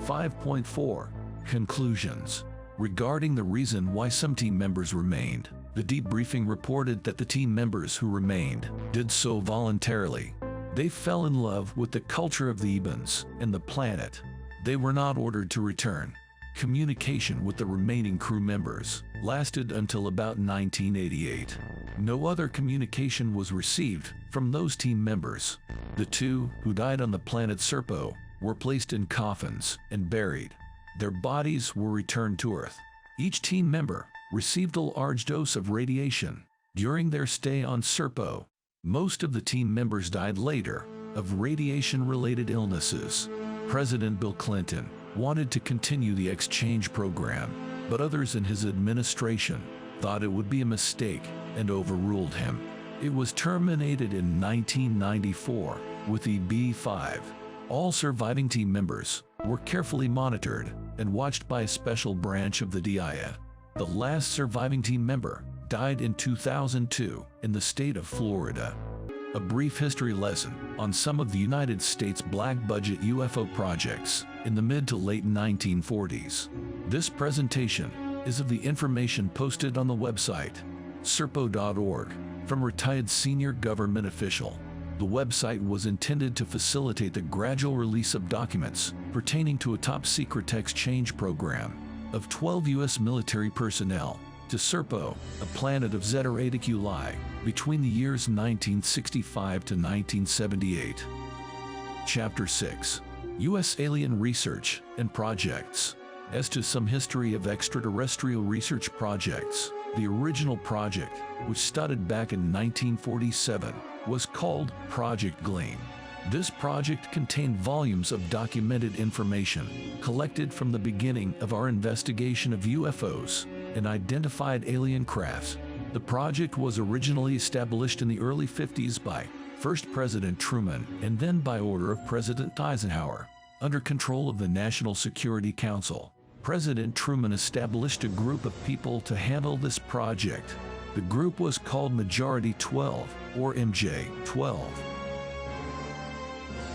5.4 Conclusions. Regarding the reason why some team members remained, the debriefing reported that the team members who remained did so voluntarily. They fell in love with the culture of the Ebens and the planet. They were not ordered to return. Communication with the remaining crew members lasted until about 1988. No other communication was received from those team members. The two who died on the planet Serpo were placed in coffins and buried. Their bodies were returned to Earth. Each team member received a large dose of radiation during their stay on Serpo. Most of the team members died later of radiation-related illnesses. President Bill Clinton wanted to continue the exchange program, but others in his administration thought it would be a mistake and overruled him. It was terminated in 1994 with the B-5. All surviving team members were carefully monitored and watched by a special branch of the DIA. The last surviving team member died in 2002 in the state of Florida. A brief history lesson on some of the United States black-budget UFO projects in the mid to late 1940s. This presentation is of the information posted on the website, serpo.org, from retired senior government official. The website was intended to facilitate the gradual release of documents pertaining to a top-secret exchange program of 12 U.S. military personnel to Serpo, a planet of Zeta Reticuli, between the years 1965 to 1978. Chapter 6. U.S. Alien Research and Projects. As to some history of extraterrestrial research projects, the original project, which started back in 1947, was called Project Gleam. This project contained volumes of documented information collected from the beginning of our investigation of UFOs and identified alien crafts. The project was originally established in the early 50s by first President Truman and then by order of President Eisenhower, under control of the National Security Council. President Truman established a group of people to handle this project. The group was called Majority 12, or MJ-12.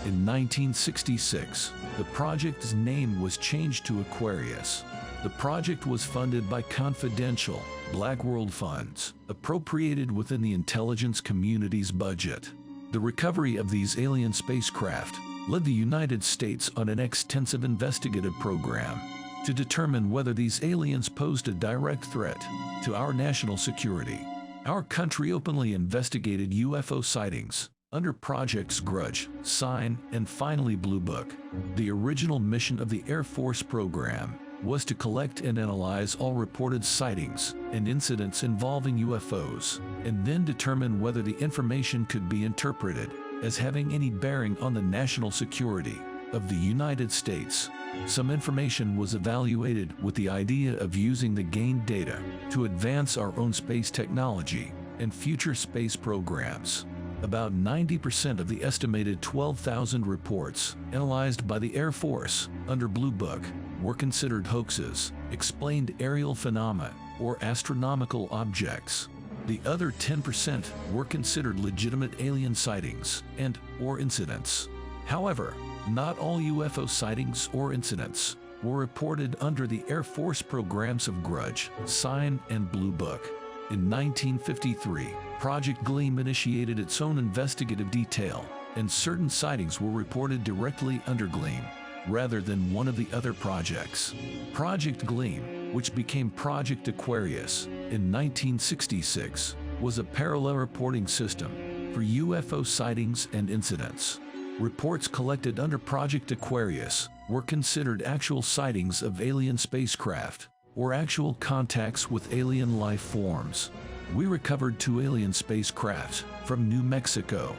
In 1966, the project's name was changed to Aquarius. The project was funded by confidential Black World funds, appropriated within the intelligence community's budget. The recovery of these alien spacecraft led the United States on an extensive investigative program to determine whether these aliens posed a direct threat to our national security. Our country openly investigated UFO sightings under Projects Grudge, Sign, and finally Blue Book. The original mission of the Air Force program was to collect and analyze all reported sightings and incidents involving UFOs, and then determine whether the information could be interpreted as having any bearing on the national security of the United States. Some information was evaluated with the idea of using the gained data to advance our own space technology and future space programs. About 90% of the estimated 12,000 reports analyzed by the Air Force under Blue Book were considered hoaxes, explained aerial phenomena, or astronomical objects. The other 10% were considered legitimate alien sightings and/or incidents. However, not all UFO sightings or incidents were reported under the Air Force programs of Grudge, Sign, and Blue Book. In 1953, Project Gleam initiated its own investigative detail, and certain sightings were reported directly under Gleam, rather than one of the other projects. Project Gleam, which became Project Aquarius in 1966, was a parallel reporting system for UFO sightings and incidents. Reports collected under Project Aquarius were considered actual sightings of alien spacecraft or actual contacts with alien life forms. We recovered 2 alien spacecraft from New Mexico.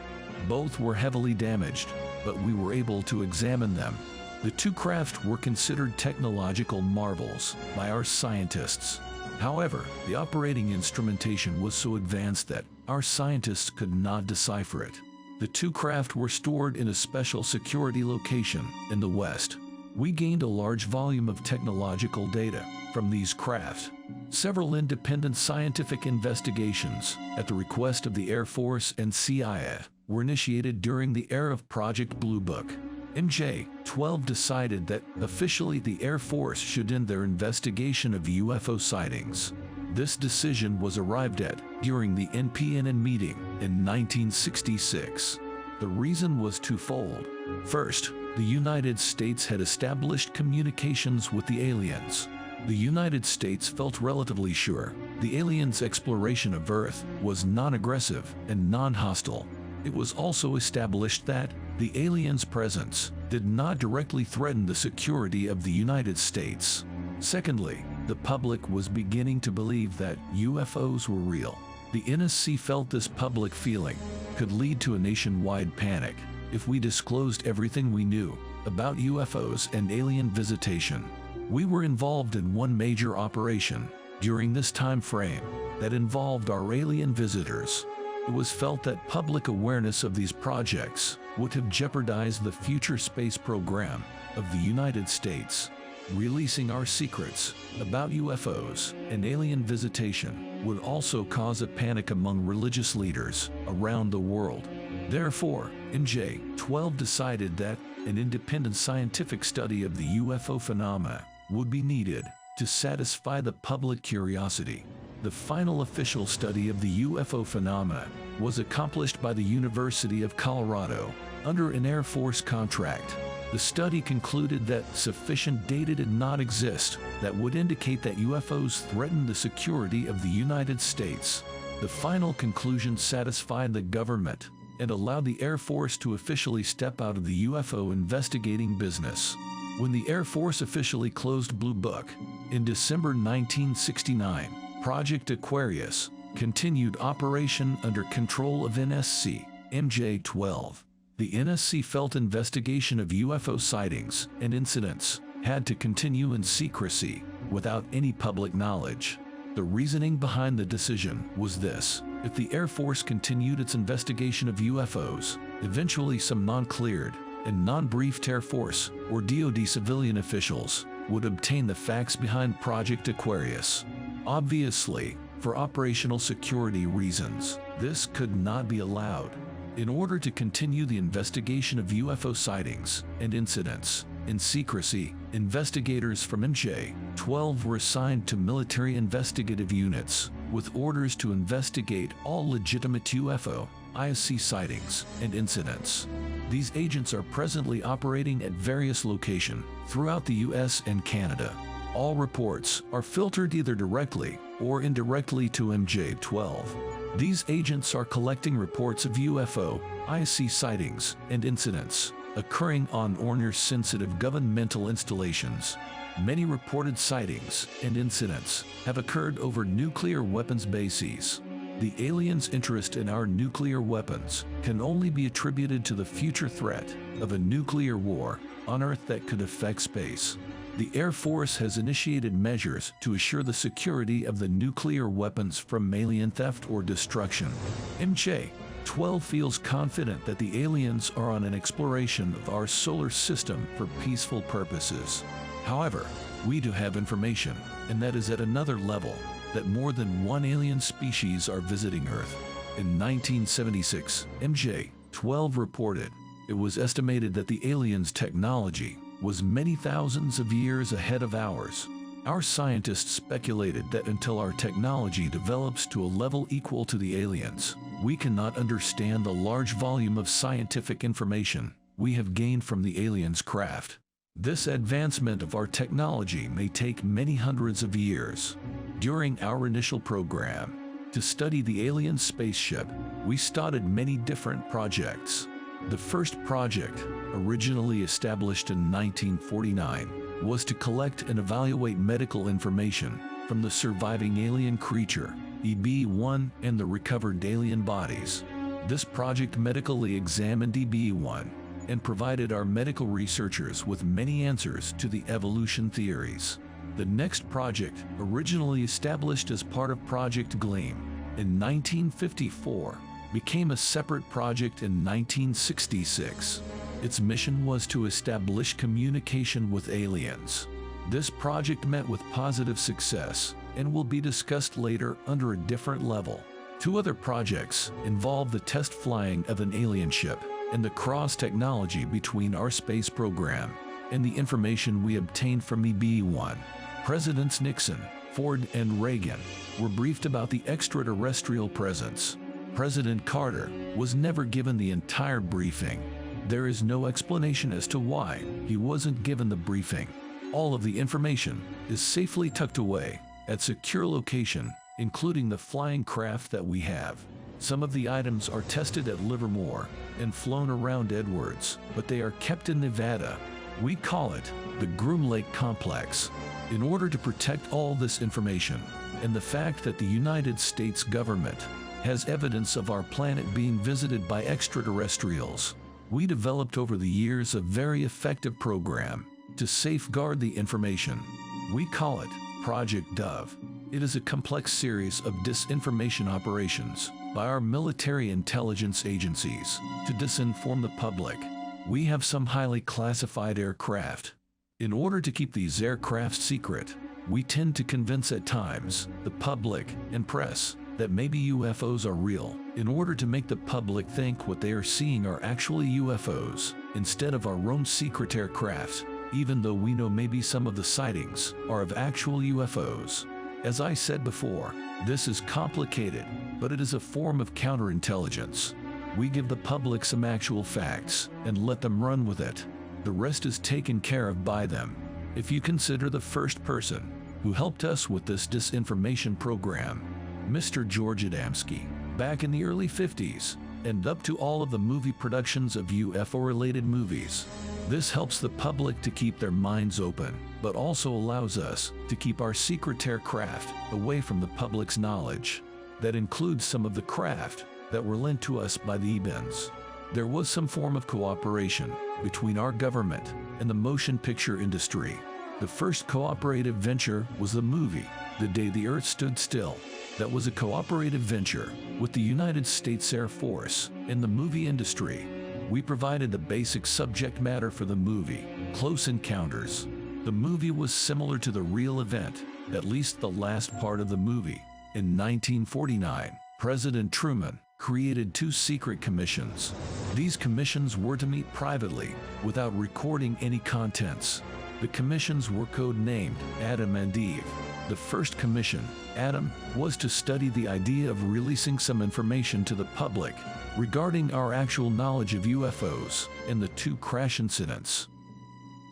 Both were heavily damaged, but we were able to examine them. The 2 craft were considered technological marvels by our scientists. However, the operating instrumentation was so advanced that our scientists could not decipher it. The 2 craft were stored in a special security location in the West. We gained a large volume of technological data from these craft. Several independent scientific investigations, at the request of the Air Force and CIA, were initiated during the era of Project Blue Book. MJ-12 decided that officially the Air Force should end their investigation of UFO sightings. This decision was arrived at during the NPNN meeting in 1966. The reason was twofold. First, the United States had established communications with the aliens. The United States felt relatively sure the aliens' exploration of Earth was non-aggressive and non-hostile. It was also established that the aliens' presence did not directly threaten the security of the United States. Secondly, the public was beginning to believe that UFOs were real. The NSC felt this public feeling could lead to a nationwide panic if we disclosed everything we knew about UFOs and alien visitation. We were involved in one major operation during this time frame that involved our alien visitors. It was felt that public awareness of these projects would have jeopardized the future space program of the United States. Releasing our secrets about UFOs and alien visitation would also cause a panic among religious leaders around the world. Therefore, MJ-12 decided that an independent scientific study of the UFO phenomena would be needed to satisfy the public curiosity. The final official study of the UFO phenomena was accomplished by the University of Colorado under an Air Force contract. The study concluded that sufficient data did not exist that would indicate that UFOs threatened the security of the United States. The final conclusion satisfied the government and allowed the Air Force to officially step out of the UFO investigating business. When the Air Force officially closed Blue Book in December 1969, Project Aquarius continued operation under control of NSC MJ-12. The NSC felt investigation of UFO sightings and incidents had to continue in secrecy without any public knowledge. The reasoning behind the decision was this: if the Air Force continued its investigation of UFOs, eventually some non-cleared and non-briefed Air Force or DoD civilian officials would obtain the facts behind Project Aquarius. Obviously, for operational security reasons, this could not be allowed. In order to continue the investigation of UFO sightings and incidents in secrecy, investigators from MJ-12 were assigned to military investigative units with orders to investigate all legitimate UFO, ISC sightings and incidents. These agents are presently operating at various locations throughout the US and Canada. All reports are filtered either directly or indirectly to MJ-12. These agents are collecting reports of UFO IC sightings and incidents occurring on or sensitive governmental installations. Many reported sightings and incidents have occurred over nuclear weapons bases. The aliens' interest in our nuclear weapons can only be attributed to the future threat of a nuclear war on Earth that could affect space. The Air Force has initiated measures to assure the security of the nuclear weapons from alien theft or destruction. MJ-12 feels confident that the aliens are on an exploration of our solar system for peaceful purposes. However, we do have information, and that is at another level, that more than one alien species are visiting Earth. In 1976, MJ-12 reported it was estimated that the aliens' technology was many thousands of years ahead of ours. Our scientists speculated that until our technology develops to a level equal to the aliens, we cannot understand the large volume of scientific information we have gained from the aliens' craft. This advancement of our technology may take many hundreds of years. During our initial program, to study the alien spaceship, we started many different projects. The first project, originally established in 1949, was to collect and evaluate medical information from the surviving alien creature, EB-1, and the recovered alien bodies. This project medically examined EB-1 and provided our medical researchers with many answers to the evolution theories. The next project, originally established as part of Project Gleam in 1954, became a separate project in 1966. Its mission was to establish communication with aliens. This project met with positive success and will be discussed later under a different level. Two other projects involve the test flying of an alien ship and the cross-technology between our space program and the information we obtained from EB-1. Presidents Nixon, Ford, and Reagan were briefed about the extraterrestrial presence. President Carter was never given the entire briefing. There is no explanation as to why he wasn't given the briefing. All of the information is safely tucked away at secure location, including the flying craft that we have. Some of the items are tested at Livermore and flown around Edwards, but they are kept in Nevada. We call it the Groom Lake Complex. In order to protect all this information and the fact that the United States government has evidence of our planet being visited by extraterrestrials, we developed over the years a very effective program to safeguard the information. We call it Project Dove. It is a complex series of disinformation operations by our military intelligence agencies to disinform the public. We have some highly classified aircraft. In order to keep these aircraft secret, we tend to convince at times the public and press that maybe UFOs are real, in order to make the public think what they are seeing are actually UFOs, instead of our own secret aircraft, even though we know maybe some of the sightings are of actual UFOs. As I said before, this is complicated, but it is a form of counterintelligence. We give the public some actual facts and let them run with it. The rest is taken care of by them. If you consider the first person who helped us with this disinformation program, Mr. George Adamski, back in the early 50s, and up to all of the movie productions of UFO-related movies. This helps the public to keep their minds open, but also allows us to keep our secret aircraft away from the public's knowledge. That includes some of the craft that were lent to us by the EBINs. There was some form of cooperation between our government and the motion picture industry. The first cooperative venture was the movie, The Day the Earth Stood Still. That was a cooperative venture with the United States Air Force and the movie industry. We provided the basic subject matter for the movie, Close Encounters. The movie was similar to the real event, at least the last part of the movie. In 1949, President Truman created two secret commissions. These commissions were to meet privately without recording any contents. The commissions were code-named Adam and Eve. The first commission, Adam, was to study the idea of releasing some information to the public regarding our actual knowledge of UFOs and the two crash incidents.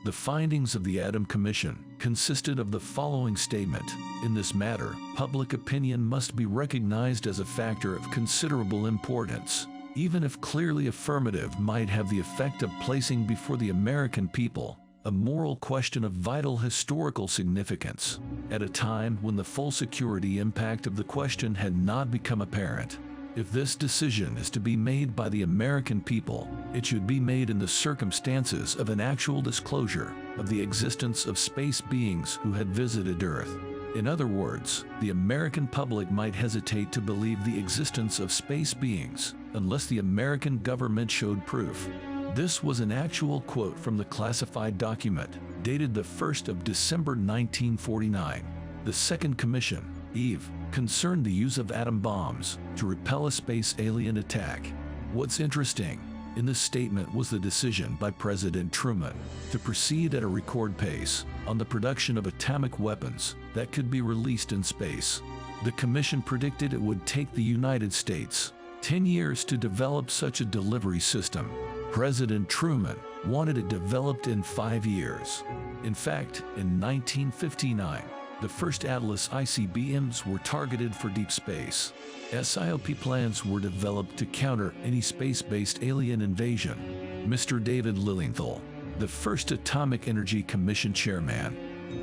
The findings of the Adam Commission consisted of the following statement: in this matter, public opinion must be recognized as a factor of considerable importance. even if clearly affirmative, might have the effect of placing before the American people a moral question of vital historical significance, at a time when the full security impact of the question had not become apparent. If this decision is to be made by the American people, it should be made in the circumstances of an actual disclosure of the existence of space beings who had visited Earth. In other words, the American public might hesitate to believe the existence of space beings unless the American government showed proof. This was an actual quote from the classified document, dated the 1st of December 1949. The Second Commission, Eve, concerned the use of atom bombs to repel a space alien attack. What's interesting in this statement was the decision by President Truman to proceed at a record pace on the production of atomic weapons that could be released in space. The Commission predicted it would take the United States 10 years to develop such a delivery system. President Truman wanted it developed in 5 years. In fact, in 1959, the first Atlas ICBMs were targeted for deep space. SIOP plans were developed to counter any space-based alien invasion. Mr. David Lilienthal, the first Atomic Energy Commission chairman,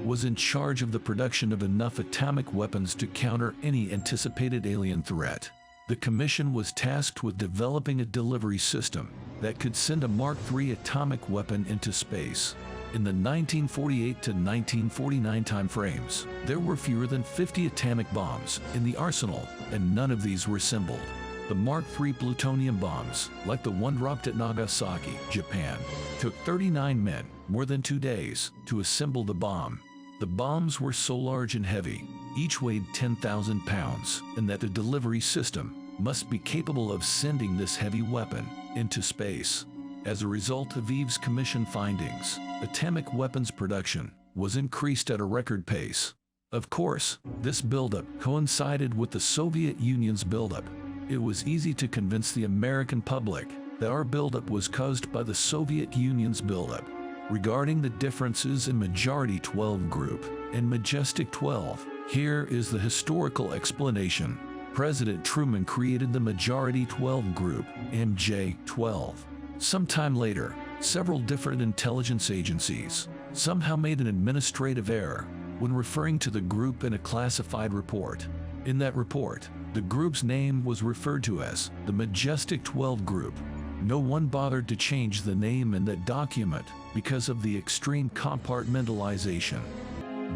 was in charge of the production of enough atomic weapons to counter any anticipated alien threat. The Commission was tasked with developing a delivery system that could send a Mark III atomic weapon into space. In the 1948 to 1949 timeframes, there were fewer than 50 atomic bombs in the arsenal, and none of these were assembled. The Mark III plutonium bombs, like the one dropped at Nagasaki, Japan, took 39 men, more than 2 days, to assemble the bomb. The bombs were so large and heavy, each weighed 10,000 pounds, and that the delivery system must be capable of sending this heavy weapon into space. As a result of Eve's Commission findings, atomic weapons production was increased at a record pace. Of course, this buildup coincided with the Soviet Union's buildup. It was easy to convince the American public that our buildup was caused by the Soviet Union's buildup. Regarding the differences in Majority 12 Group and Majestic 12, here is the historical explanation. President Truman created the Majority 12 Group, MJ-12. Sometime later, several different intelligence agencies somehow made an administrative error when referring to the group in a classified report. In that report, the group's name was referred to as the Majestic 12 Group. No one bothered to change the name in that document because of the extreme compartmentalization.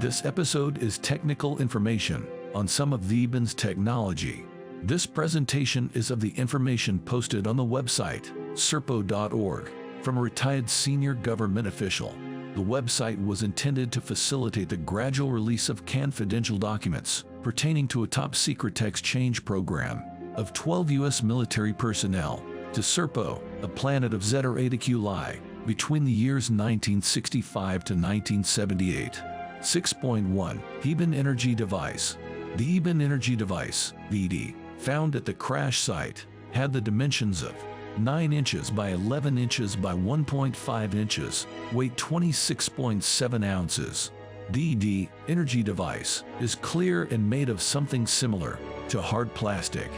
This episode is technical information on some of the IBAN's technology. This presentation is of the information posted on the website, serpo.org, from a retired senior government official. The website was intended to facilitate the gradual release of confidential documents pertaining to a top-secret exchange program of 12 U.S. military personnel to Serpo, a planet of Zeta Eta Culi, between the years 1965 to 1978. 6.1 IBAN Energy Device. The IBAN Energy Device, VD, found at the crash site, had the dimensions of 9 inches by 11 inches by 1.5 inches, weight 26.7 ounces. The energy device is clear and made of something similar to hard plastic.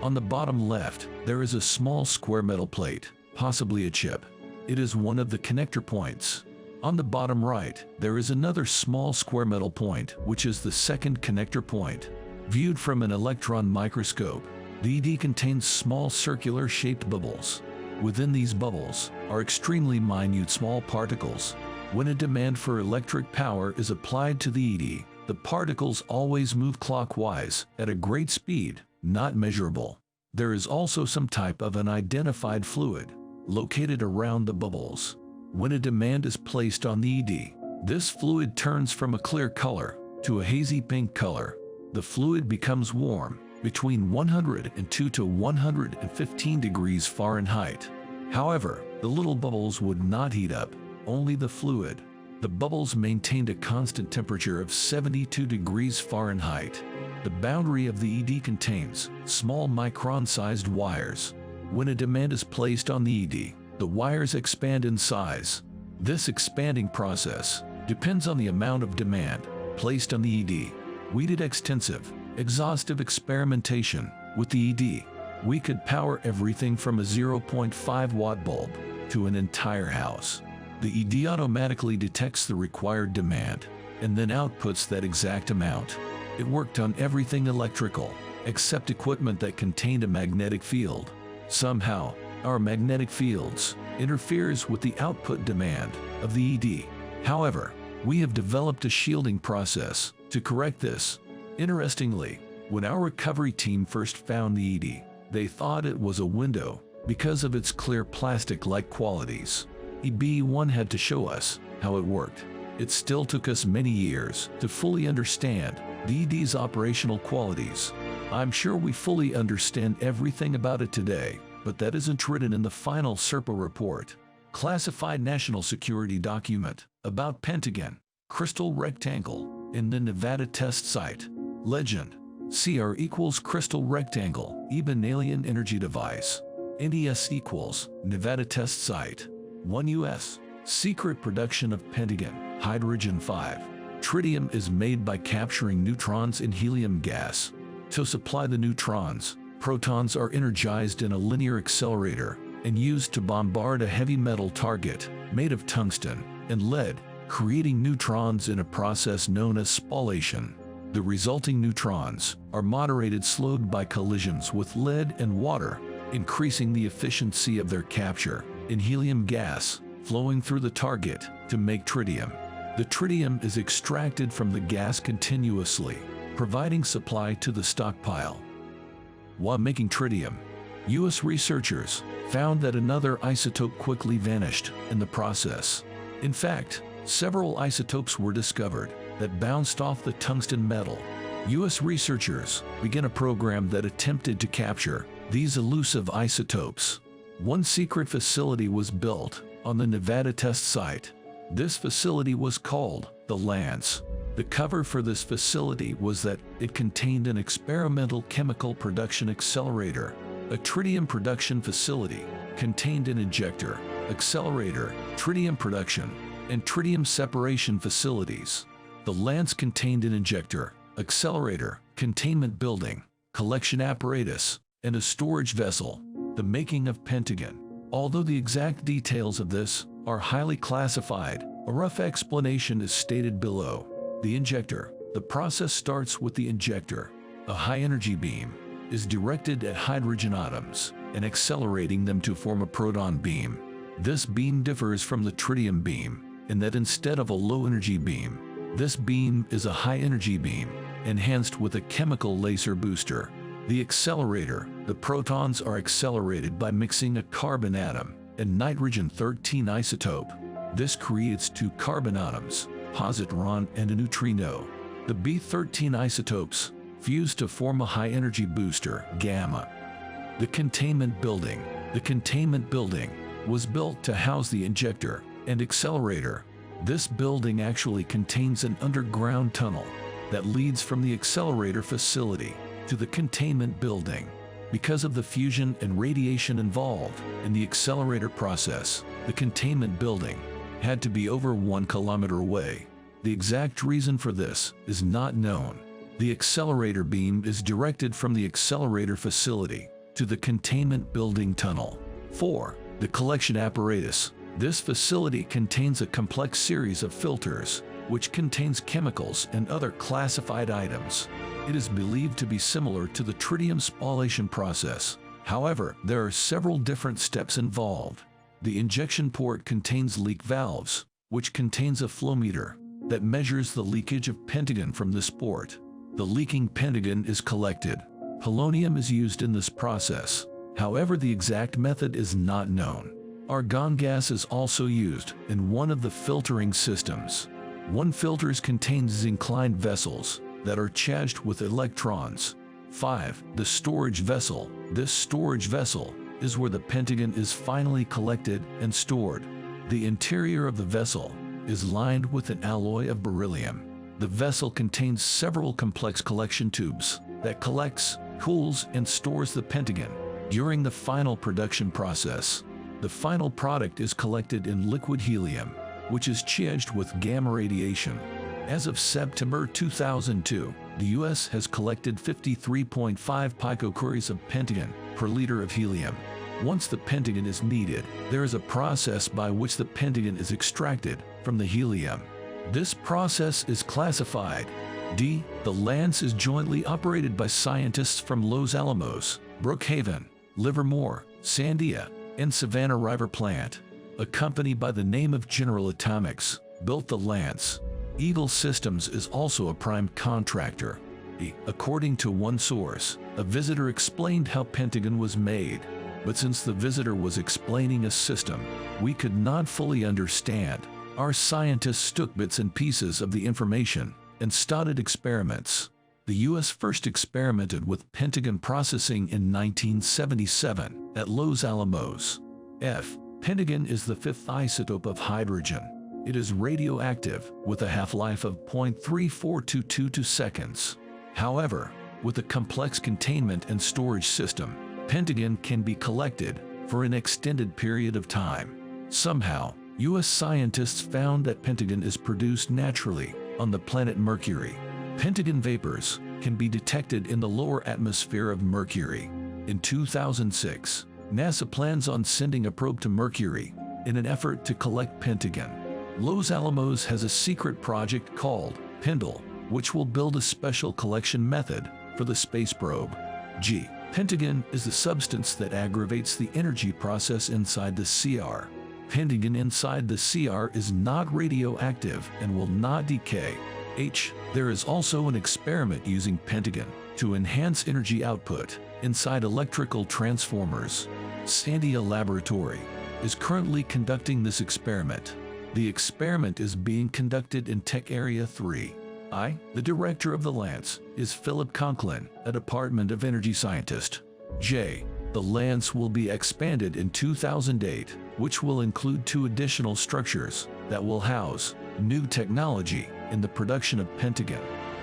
On the bottom left, there is a small square metal plate, possibly a chip. It is one of the connector points. On the bottom right, there is another small square metal point, which is the second connector point. Viewed from an electron microscope, the ED contains small circular-shaped bubbles. Within these bubbles are extremely minute small particles. When a demand for electric power is applied to the ED, the particles always move clockwise at a great speed, not measurable. There is also some type of unidentified fluid located around the bubbles. When a demand is placed on the ED, this fluid turns from a clear color to a hazy pink color. The fluid becomes warm between 102 to 115 degrees Fahrenheit. However, the little bubbles would not heat up, only the fluid. The bubbles maintained a constant temperature of 72 degrees Fahrenheit. The boundary of the ED contains small micron-sized wires. When a demand is placed on the ED, the wires expand in size. This expanding process depends on the amount of demand placed on the ED. We did extensive, exhaustive experimentation with the ED. We could power everything from a 0.5 watt bulb to an entire house. The ED automatically detects the required demand and then outputs that exact amount. It worked on everything electrical, except equipment that contained a magnetic field. Somehow, our magnetic fields interferes with the output demand of the ED. However, we have developed a shielding process to correct this. Interestingly, when our recovery team first found the ED, they thought it was a window because of its clear plastic-like qualities. EB1 had to show us how it worked. It still took us many years to fully understand the ED's operational qualities. I'm sure we fully understand everything about it today, but that isn't written in the final Serpo report. Classified national security document about Pentagon, crystal rectangle, in the Nevada test site. Legend: CR equals crystal rectangle, even alien energy device. NES equals Nevada test site. 1 US. Secret production of Pentagon, hydrogen 5. Tritium is made by capturing neutrons in helium gas. To supply the neutrons, protons are energized in a linear accelerator and used to bombard a heavy metal target made of tungsten and lead, creating neutrons in a process known as spallation. The resulting neutrons are moderated slowed by collisions with lead and water, increasing the efficiency of their capture in helium gas flowing through the target to make tritium. The tritium is extracted from the gas continuously, providing supply to the stockpile. While making tritium, U.S. researchers found that another isotope quickly vanished in the process. In fact, several isotopes were discovered that bounced off the tungsten metal. U.S. researchers began a program that attempted to capture these elusive isotopes. One secret facility was built on the Nevada test site. This facility was called the Lance. The cover for this facility was that it contained an experimental chemical production accelerator. A tritium production facility contained an injector, accelerator, tritium production, and tritium separation facilities. The Lance contained an injector, accelerator, containment building, collection apparatus, and a storage vessel. The making of Pentagon. Although the exact details of this are highly classified, a rough explanation is stated below. The injector. The process starts with the injector. A high-energy beam is directed at hydrogen atoms and accelerating them to form a proton beam. This beam differs from the tritium beam in that instead of a low-energy beam, this beam is a high-energy beam, enhanced with a chemical laser booster. The accelerator. The protons are accelerated by mixing a carbon atom and nitrogen-13 isotope. This creates two carbon atoms, positron and a neutrino. The B13 isotopes fuse to form a high-energy booster, gamma. The containment building. The containment building was built to house the injector and accelerator. This building actually contains an underground tunnel that leads from the accelerator facility to the containment building. Because of the fusion and radiation involved in the accelerator process, the containment building had to be over 1 kilometer away. The exact reason for this is not known. The accelerator beam is directed from the accelerator facility to the containment building tunnel. 4. The collection apparatus. This facility contains a complex series of filters, which contains chemicals and other classified items. It is believed to be similar to the tritium spallation process. However, there are several different steps involved. The injection port contains leak valves, which contains a flow meter that measures the leakage of Pentagon from this port. The leaking Pentagon is collected. Polonium is used in this process. However, the exact method is not known. Argon gas is also used in one of the filtering systems. One filters contains inclined vessels that are charged with electrons. 5. The storage vessel. This storage vessel is where the Pentagon is finally collected and stored. The interior of the vessel is lined with an alloy of beryllium. The vessel contains several complex collection tubes that collects, cools, and stores the Pentagon. During the final production process, the final product is collected in liquid helium, which is charged with gamma radiation. As of September 2002, the U.S. has collected 53.5 picocuries of Pentagon per liter of helium. Once the pentagon is needed, there is a process by which the pentagon is extracted from the helium. This process is classified. D. The lance is jointly operated by scientists from Los Alamos, Brookhaven, Livermore, Sandia, and Savannah River Plant. A company by the name of General Atomics built the lance. Eagle Systems is also a prime contractor. According to one source, a visitor explained how Pentagon was made. But since the visitor was explaining a system we could not fully understand, our scientists took bits and pieces of the information and started experiments. The U.S. first experimented with pentagon processing in 1977 at Los Alamos. Pentagon is the fifth isotope of hydrogen. It is radioactive with a half-life of 0.3422 seconds. However, with a complex containment and storage system, pentagon can be collected for an extended period of time. Somehow, U.S. scientists found that pentagon is produced naturally on the planet Mercury. Pentagon vapors can be detected in the lower atmosphere of Mercury. In 2006, NASA plans on sending a probe to Mercury in an effort to collect pentagon. Los Alamos has a secret project called Pendle, which will build a special collection method for the space probe. Pentagon is the substance that aggravates the energy process inside the CR. Pentagon inside the CR is not radioactive and will not decay. There is also an experiment using pentagon to enhance energy output inside electrical transformers. Sandia Laboratory is currently conducting this experiment. The experiment is being conducted in Tech Area 3. The director of the Lance is Philip Conklin, a Department of Energy scientist. The Lance will be expanded in 2008, which will include 2 additional structures that will house new technology in the production of pentagon.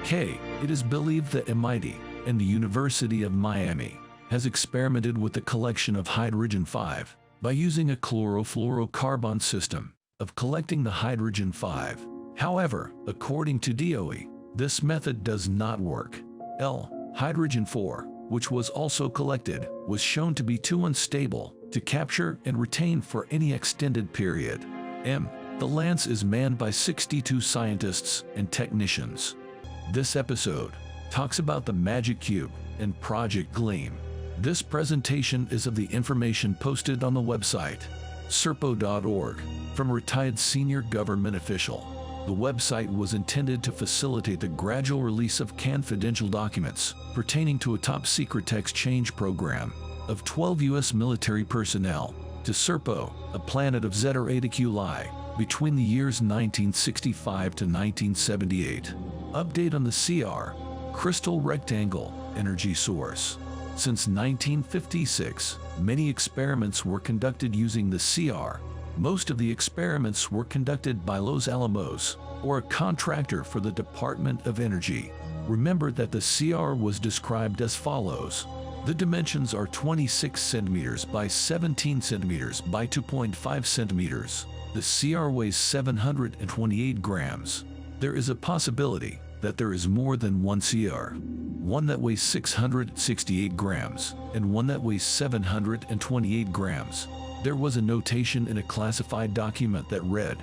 It is believed that MIT and the University of Miami has experimented with the collection of hydrogen-5 by using a chlorofluorocarbon system of collecting the hydrogen-5. However, according to DOE, this method does not work. Hydrogen-4, which was also collected, was shown to be too unstable to capture and retain for any extended period. The Lance is manned by 62 scientists and technicians. This episode talks about the Magic Cube and Project Gleam. This presentation is of the information posted on the website, serpo.org, from a retired senior government official. The website was intended to facilitate the gradual release of confidential documents pertaining to a top-secret exchange program of 12 U.S. military personnel to Serpo, a planet of Zeta Reticuli, between the years 1965 to 1978. Update on the CR, Crystal Rectangle, Energy Source. Since 1956, many experiments were conducted using the CR. Most of the experiments were conducted by Los Alamos, or a contractor for the Department of Energy. Remember that the CR was described as follows. The dimensions are 26 centimeters by 17 centimeters by 2.5 centimeters. The CR weighs 728 grams. There is a possibility that there is more than one CR. One that weighs 668 grams, and one that weighs 728 grams. There was a notation in a classified document that read,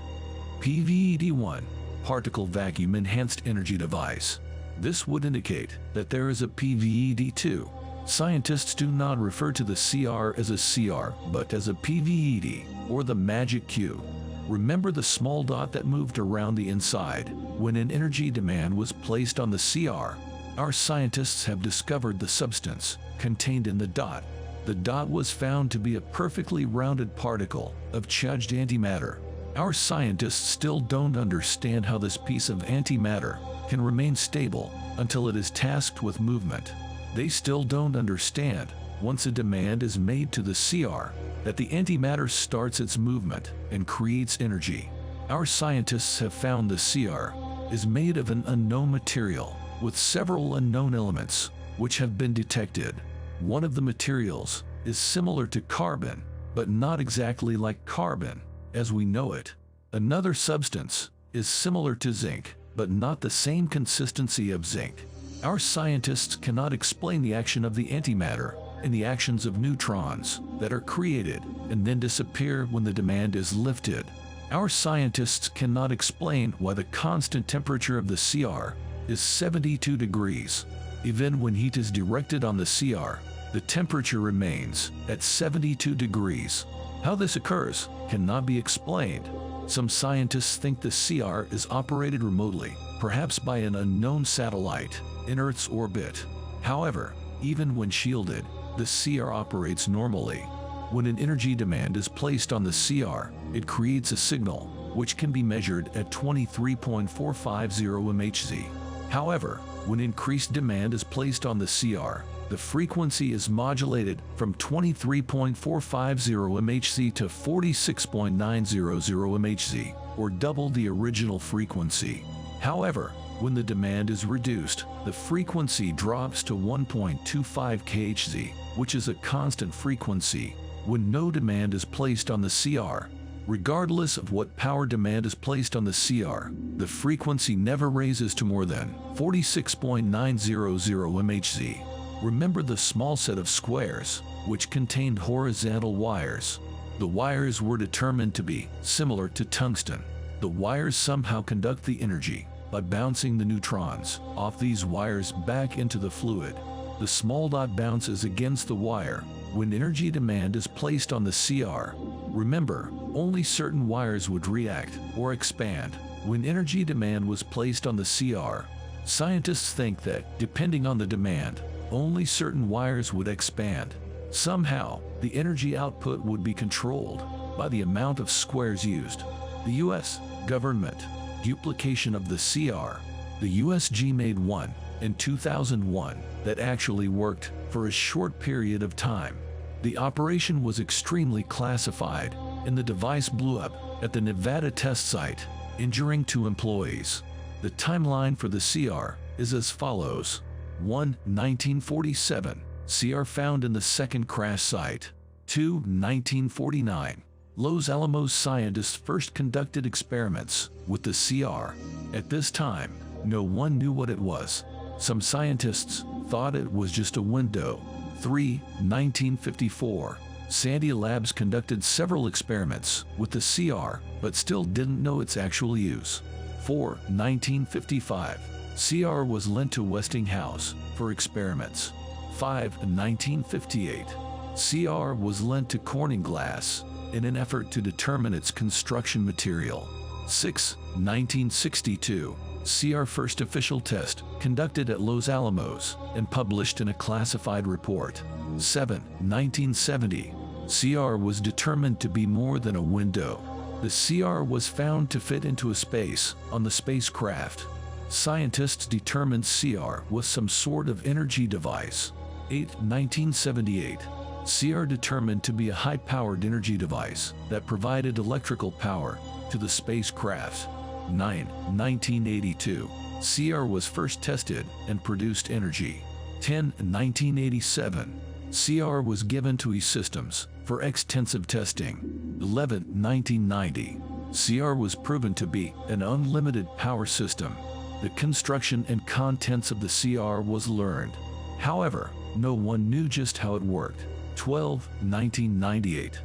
PVED1, Particle Vacuum Enhanced Energy Device. This would indicate that there is a PVED2. Scientists do not refer to the CR as a CR, but as a PVED, or the Magic Cube. Remember the small dot that moved around the inside when an energy demand was placed on the CR? Our scientists have discovered the substance contained in the dot. The dot was found to be a perfectly rounded particle of charged antimatter. Our scientists still don't understand how this piece of antimatter can remain stable until it is tasked with movement. They still don't understand, once a demand is made to the CR, that the antimatter starts its movement and creates energy. Our scientists have found the CR is made of an unknown material with several unknown elements which have been detected. One of the materials is similar to carbon, but not exactly like carbon as we know it. Another substance is similar to zinc, but not the same consistency of zinc. Our scientists cannot explain the action of the antimatter in the actions of neutrons that are created and then disappear when the demand is lifted. Our scientists cannot explain why the constant temperature of the CR is 72 degrees. Even when heat is directed on the CR, the temperature remains at 72 degrees. How this occurs cannot be explained. Some scientists think the CR is operated remotely, perhaps by an unknown satellite in Earth's orbit. However, even when shielded, the CR operates normally. When an energy demand is placed on the CR, it creates a signal, which can be measured at 23.450 MHz. However, when increased demand is placed on the CR, the frequency is modulated from 23.450 MHz to 46.900 MHz, or double the original frequency. However, when the demand is reduced, the frequency drops to 1.25 kHz, which is a constant frequency. When no demand is placed on the CR, regardless of what power demand is placed on the CR, the frequency never raises to more than 46.900 MHz. Remember the small set of squares, which contained horizontal wires. The wires were determined to be similar to tungsten. The wires somehow conduct the energy by bouncing the neutrons off these wires back into the fluid. The small dot bounces against the wire when energy demand is placed on the CR. Remember, only certain wires would react or expand when energy demand was placed on the CR. Scientists think that, depending on the demand, only certain wires would expand. Somehow, the energy output would be controlled by the amount of squares used. The U.S. government duplication of the CR. The USG made one in 2001 that actually worked for a short period of time. The operation was extremely classified, and the device blew up at the Nevada test site, injuring 2 employees. The timeline for the CR is as follows. 1. 1947, CR found in the second crash site. 2. 1949, Los Alamos scientists first conducted experiments with the CR. At this time, no one knew what it was. Some scientists thought it was just a window. 3. 1954, Sandia Labs conducted several experiments with the CR, but still didn't know its actual use. 4. 1955, CR was lent to Westinghouse for experiments. 5. 1958, CR was lent to Corning Glass in an effort to determine its construction material. 6. 1962, CR first official test conducted at Los Alamos and published in a classified report. 7. 1970, CR was determined to be more than a window. The CR was found to fit into a space on the spacecraft. Scientists determined CR was some sort of energy device. 8. 1978, CR determined to be a high-powered energy device that provided electrical power to the spacecraft. 9. 1982, CR was first tested and produced energy. 10. 1987, CR was given to E-Systems for extensive testing. 11. 1990, CR was proven to be an unlimited power system. The construction and contents of the CR was learned. However, no one knew just how it worked. 12. 1998,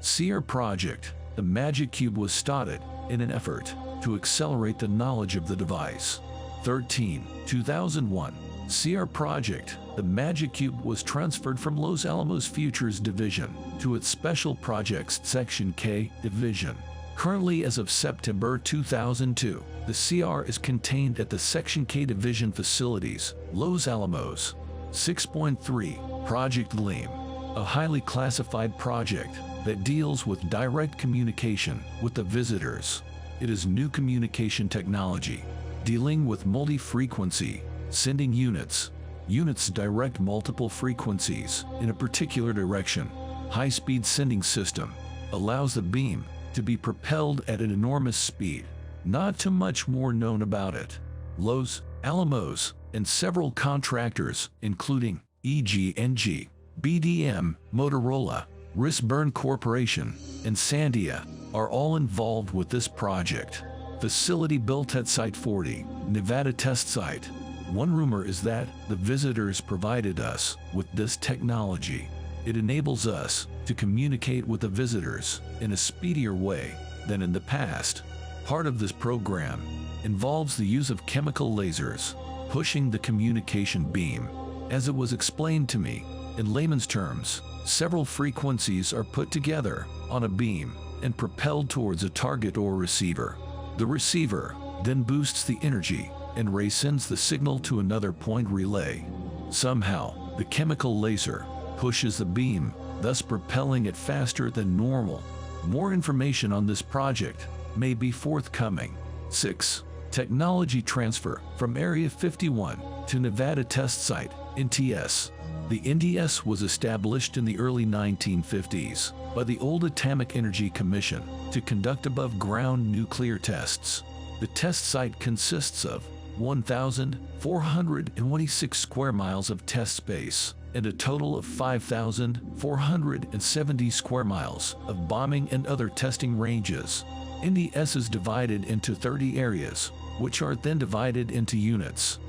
CR project, the Magic Cube was started in an effort to accelerate the knowledge of the device. 13. 2001, CR project, the Magic Cube was transferred from Los Alamos Futures Division to its Special Projects Section K Division. Currently, as of September 2002, the CR is contained at the Section K Division facilities, Los Alamos. 6.3, Project Gleam, a highly classified project that deals with direct communication with the visitors. It is new communication technology, dealing with multi-frequency, sending units. Units direct multiple frequencies in a particular direction. High-speed sending system allows the beam to be propelled at an enormous speed. Not too much more known about it. Los Alamos and several contractors, including EG&G, BDM, Motorola, Risburn Corporation, and Sandia, are all involved with this project. Facility built at Site 40, Nevada Test Site. One rumor is that the visitors provided us with this technology. It enables us to communicate with the visitors in a speedier way than in the past. Part of this program involves the use of chemical lasers, pushing the communication beam. As it was explained to me, in layman's terms, several frequencies are put together on a beam and propelled towards a target or receiver. The receiver then boosts the energy and sends the signal to another point relay. Somehow, the chemical laser pushes the beam, thus propelling it faster than normal. More information on this project may be forthcoming. 6. Technology transfer from Area 51 to Nevada Test Site, NTS. The NTS was established in the early 1950s by the old Atomic Energy Commission to conduct above-ground nuclear tests. The test site consists of 1,426 square miles of test space and a total of 5,470 square miles of bombing and other testing ranges. NTS is divided into 30 areas, which are then divided into units.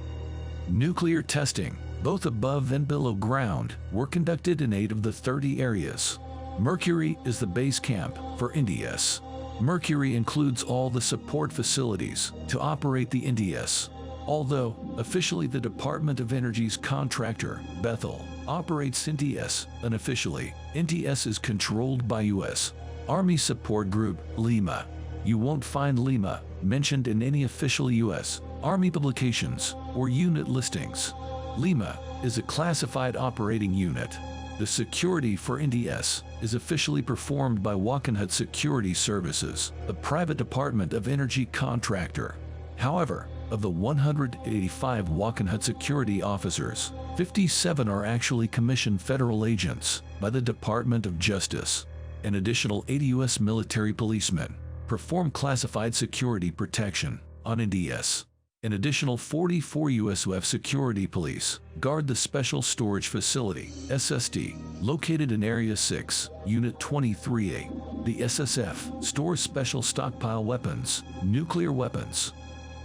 Nuclear testing, both above and below ground, were conducted in 8 of the 30 areas. Mercury is the base camp for NTS. Mercury includes all the support facilities to operate the NTS. Although officially the Department of Energy's contractor, Bethel, operates NTS, unofficially, NTS is controlled by U.S. Army Support Group, Lima. You won't find Lima mentioned in any official U.S. Army publications or unit listings. Lima is a classified operating unit. The security for NTS is officially performed by Walkenhut Security Services, a private Department of Energy contractor. However, of the 185 Walkenhut security officers, 57 are actually commissioned federal agents by the Department of Justice. An additional 80 U.S. military policemen perform classified security protection on NTS. An additional 44 USOF security police guard the Special Storage Facility, SST, located in Area 6, Unit 23A. The SSF stores special stockpile weapons, nuclear weapons.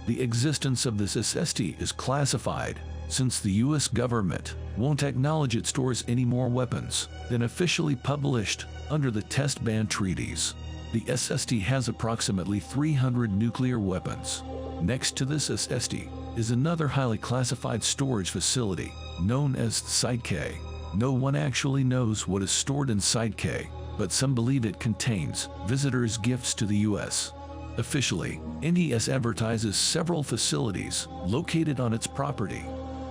The existence of this SST is classified, since the U.S. government won't acknowledge it stores any more weapons than officially published under the test ban treaties. The SST has approximately 300 nuclear weapons. Next to this SST is another highly classified storage facility, known as Site K. No one actually knows what is stored in Site K, but some believe it contains visitors' gifts to the U.S. Officially, NTS advertises several facilities located on its property.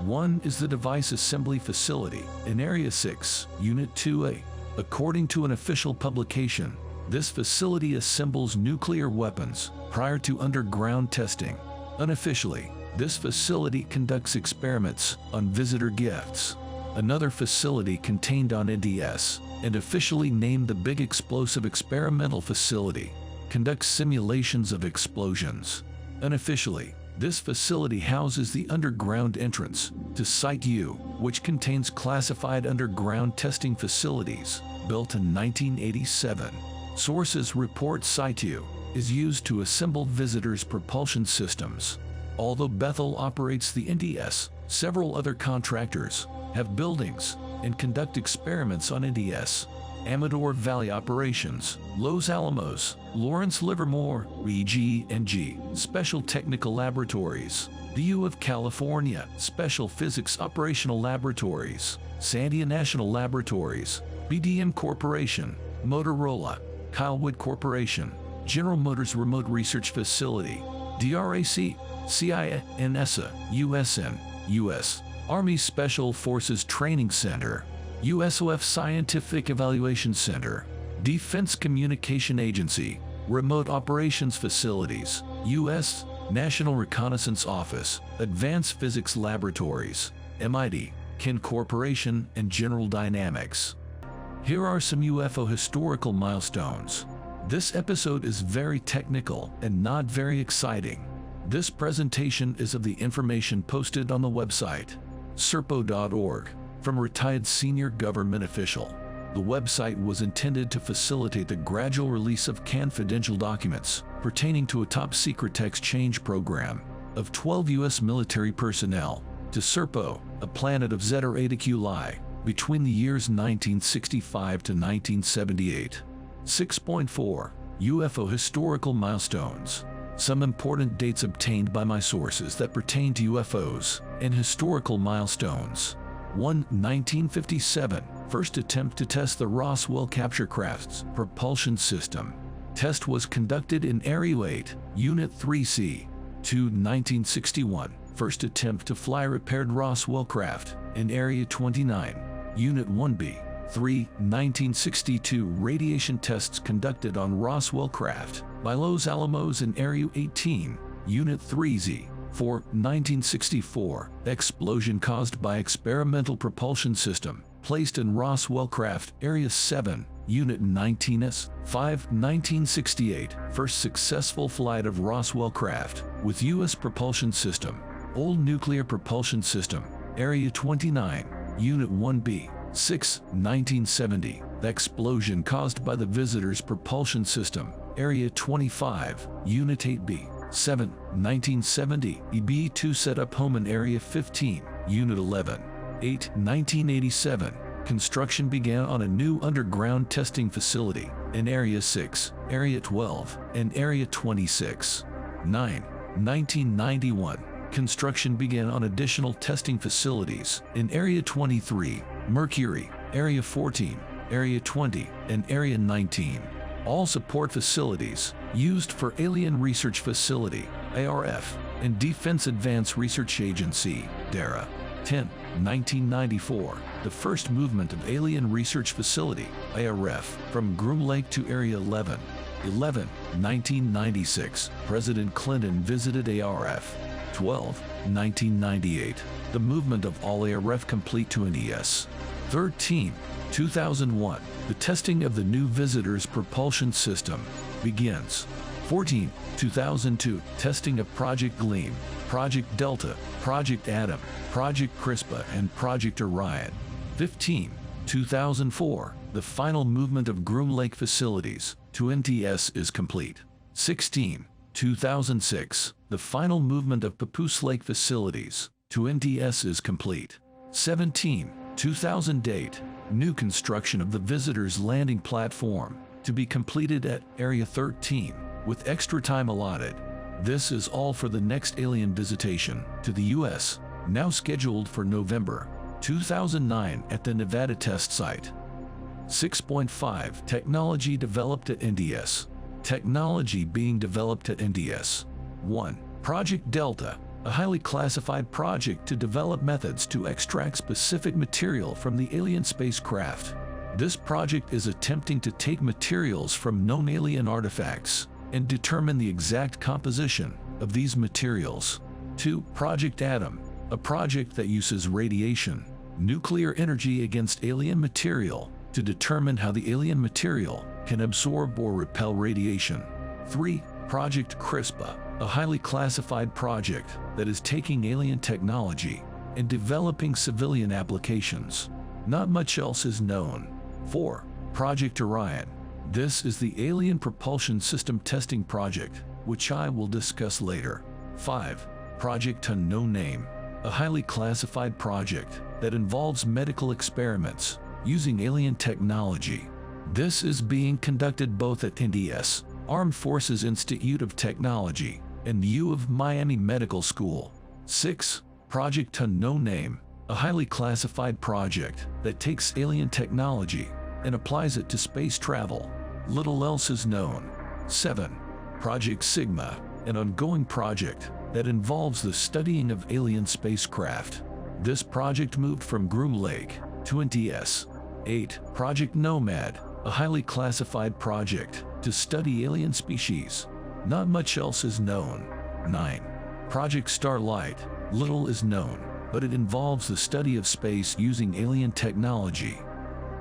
One is the Device Assembly Facility in Area 6, Unit 2A. According to an official publication, this facility assembles nuclear weapons prior to underground testing. Unofficially, this facility conducts experiments on visitor gifts. Another facility contained on NTS, and officially named the Big Explosive Experimental Facility, conducts simulations of explosions. Unofficially, this facility houses the underground entrance to Site U, which contains classified underground testing facilities built in 1987. Sources report Site U is used to assemble visitors' propulsion systems. Although Bethel operates the NTS, several other contractors have buildings and conduct experiments on NTS. Amador Valley Operations, Los Alamos, Lawrence Livermore, EG&G, Special Technical Laboratories, the U of California, Special Physics Operational Laboratories, Sandia National Laboratories, BDM Corporation, Motorola, Kylewood Corporation, General Motors Remote Research Facility, DRAC, CIA, NSA, USN, U.S. Army Special Forces Training Center, USOF Scientific Evaluation Center, Defense Communication Agency, Remote Operations Facilities, U.S. National Reconnaissance Office, Advanced Physics Laboratories, MIT, Kin Corporation, and General Dynamics. Here are some UFO historical milestones. This episode is very technical and not very exciting. This presentation is of the information posted on the website, serpo.org, from a retired senior government official. The website was intended to facilitate the gradual release of confidential documents pertaining to a top-secret exchange program of 12 U.S. military personnel to Serpo, a planet of Zeta Reticuli, between the years 1965 to 1978. 6.4. UFO historical milestones. Some important dates obtained by my sources that pertain to UFOs and historical milestones. 1. 1957. First attempt to test the Roswell capture craft's propulsion system. Test was conducted in Area 8, Unit 3C. 2. 1961. First attempt to fly repaired Roswell craft in Area 29, Unit 1B. 3. 1962. Radiation tests conducted on Roswell craft by Los Alamos in Area 18, Unit 3Z. 4. 1964. Explosion caused by experimental propulsion system placed in Roswell craft Area 7, Unit 19S. 5. 1968. First successful flight of Roswell craft with U.S. propulsion system, Old Nuclear Propulsion System, Area 29, Unit 1B. 6. 1970. The explosion caused by the visitor's propulsion system, Area 25, Unit 8B. 7. 1970. EB-2 set up home in Area 15, Unit 11. 8. 1987. Construction began on a new underground testing facility in Area 6, Area 12, and Area 26. 9. 1991. Construction began on additional testing facilities in Area 23, Mercury, Area 14, Area 20, and Area 19. All support facilities used for Alien Research Facility, ARF, and Defense Advanced Research Agency, DARA. 10. 1994. The first movement of Alien Research Facility, ARF, from Groom Lake to Area 11. 11. 1996. President Clinton visited ARF. 12. 1998. The movement of all ARF complete to NES. 13. 2001. The testing of the new visitor's propulsion system begins. 14. 2002. Testing of Project Gleam, Project Delta, Project Adam, Project CRISPA, and Project Orion. 15. 2004. The final movement of Groom Lake facilities to NTS is complete. 16. 2006. The final movement of Papoose Lake facilities to NTS is complete. 17. 2008. New construction of the visitor's landing platform to be completed at Area 13 with extra time allotted. This is all for the next alien visitation to the U.S., now scheduled for November 2009 at the Nevada test site. 6.5. Technology developed at NDS. Technology being developed at NDS. 1. Project Delta, a highly classified project to develop methods to extract specific material from the alien spacecraft. This project is attempting to take materials from known alien artifacts and determine the exact composition of these materials. 2. Project Adam, a project that uses radiation, nuclear energy against alien material to determine how the alien material can absorb or repel radiation. 3. Project CRISPA, a highly classified project that is taking alien technology and developing civilian applications. Not much else is known. 4. Project Orion. This is the Alien Propulsion System Testing Project, which I will discuss later. 5. Project Unknown Name, a highly classified project that involves medical experiments using alien technology. This is being conducted both at NDS, Armed Forces Institute of Technology, and U of Miami Medical School. 6. Project Unknown Name, a highly classified project that takes alien technology and applies it to space travel. Little else is known. 7. Project Sigma, an ongoing project that involves the studying of alien spacecraft. This project moved from Groom Lake to NTS. 8. Project Nomad, a highly classified project to study alien species. Not much else is known. 9. Project Starlight. Little is known, but it involves the study of space using alien technology.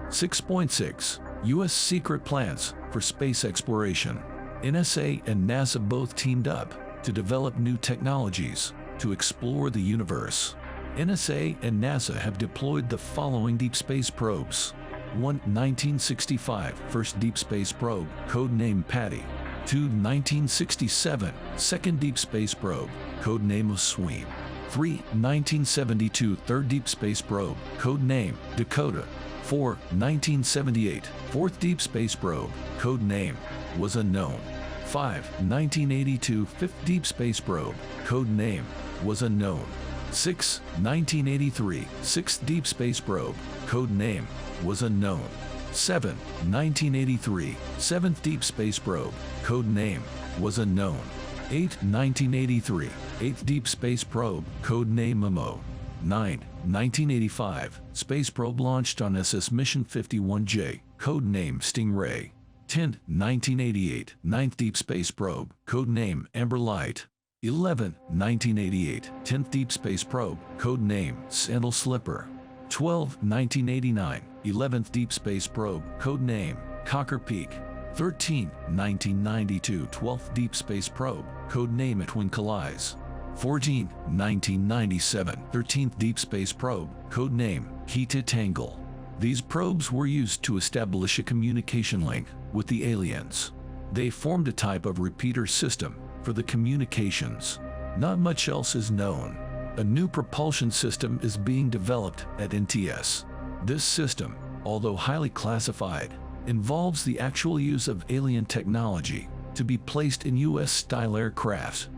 6.6. U.S. secret plans for space exploration. NSA and NASA both teamed up to develop new technologies to explore the universe. NSA and NASA have deployed the following deep space probes. 1. 1965 First Deep Space Probe, codename Patty. 2. 1967 Second Deep Space Probe, codename Oswim. 3. 1972 Third Deep Space Probe, code name Dakota. 4. 1978 Fourth Deep Space Probe, code name was unknown. 5. 1982 Fifth Deep Space Probe, code name was unknown. 6. 1983 Sixth Deep Space Probe, code name was unknown. 7. 1983 Seventh Deep Space Probe, code name was unknown. 8. 1983 Eighth Deep Space Probe, code name Momo. 9. 1985 Space Probe launched on SS Mission 51J, code name Stingray. 10. 1988 Ninth Deep Space Probe, code name Amber Light. 11. 1988 10th Deep Space Probe, code name Sandal Slipper. 12. 1989 11th Deep Space Probe, code name Cocker Peak. 13. 1992 12th Deep Space Probe, code name Twinkle Eyes. 14. 1997 13th Deep Space Probe, code name Kita Tangle. These probes were used to establish a communication link with the aliens. They formed a type of repeater system for the communications. Not much else is known. A new propulsion system is being developed at NTS. This system, although highly classified, involves the actual use of alien technology to be placed in U.S.-style aircrafts.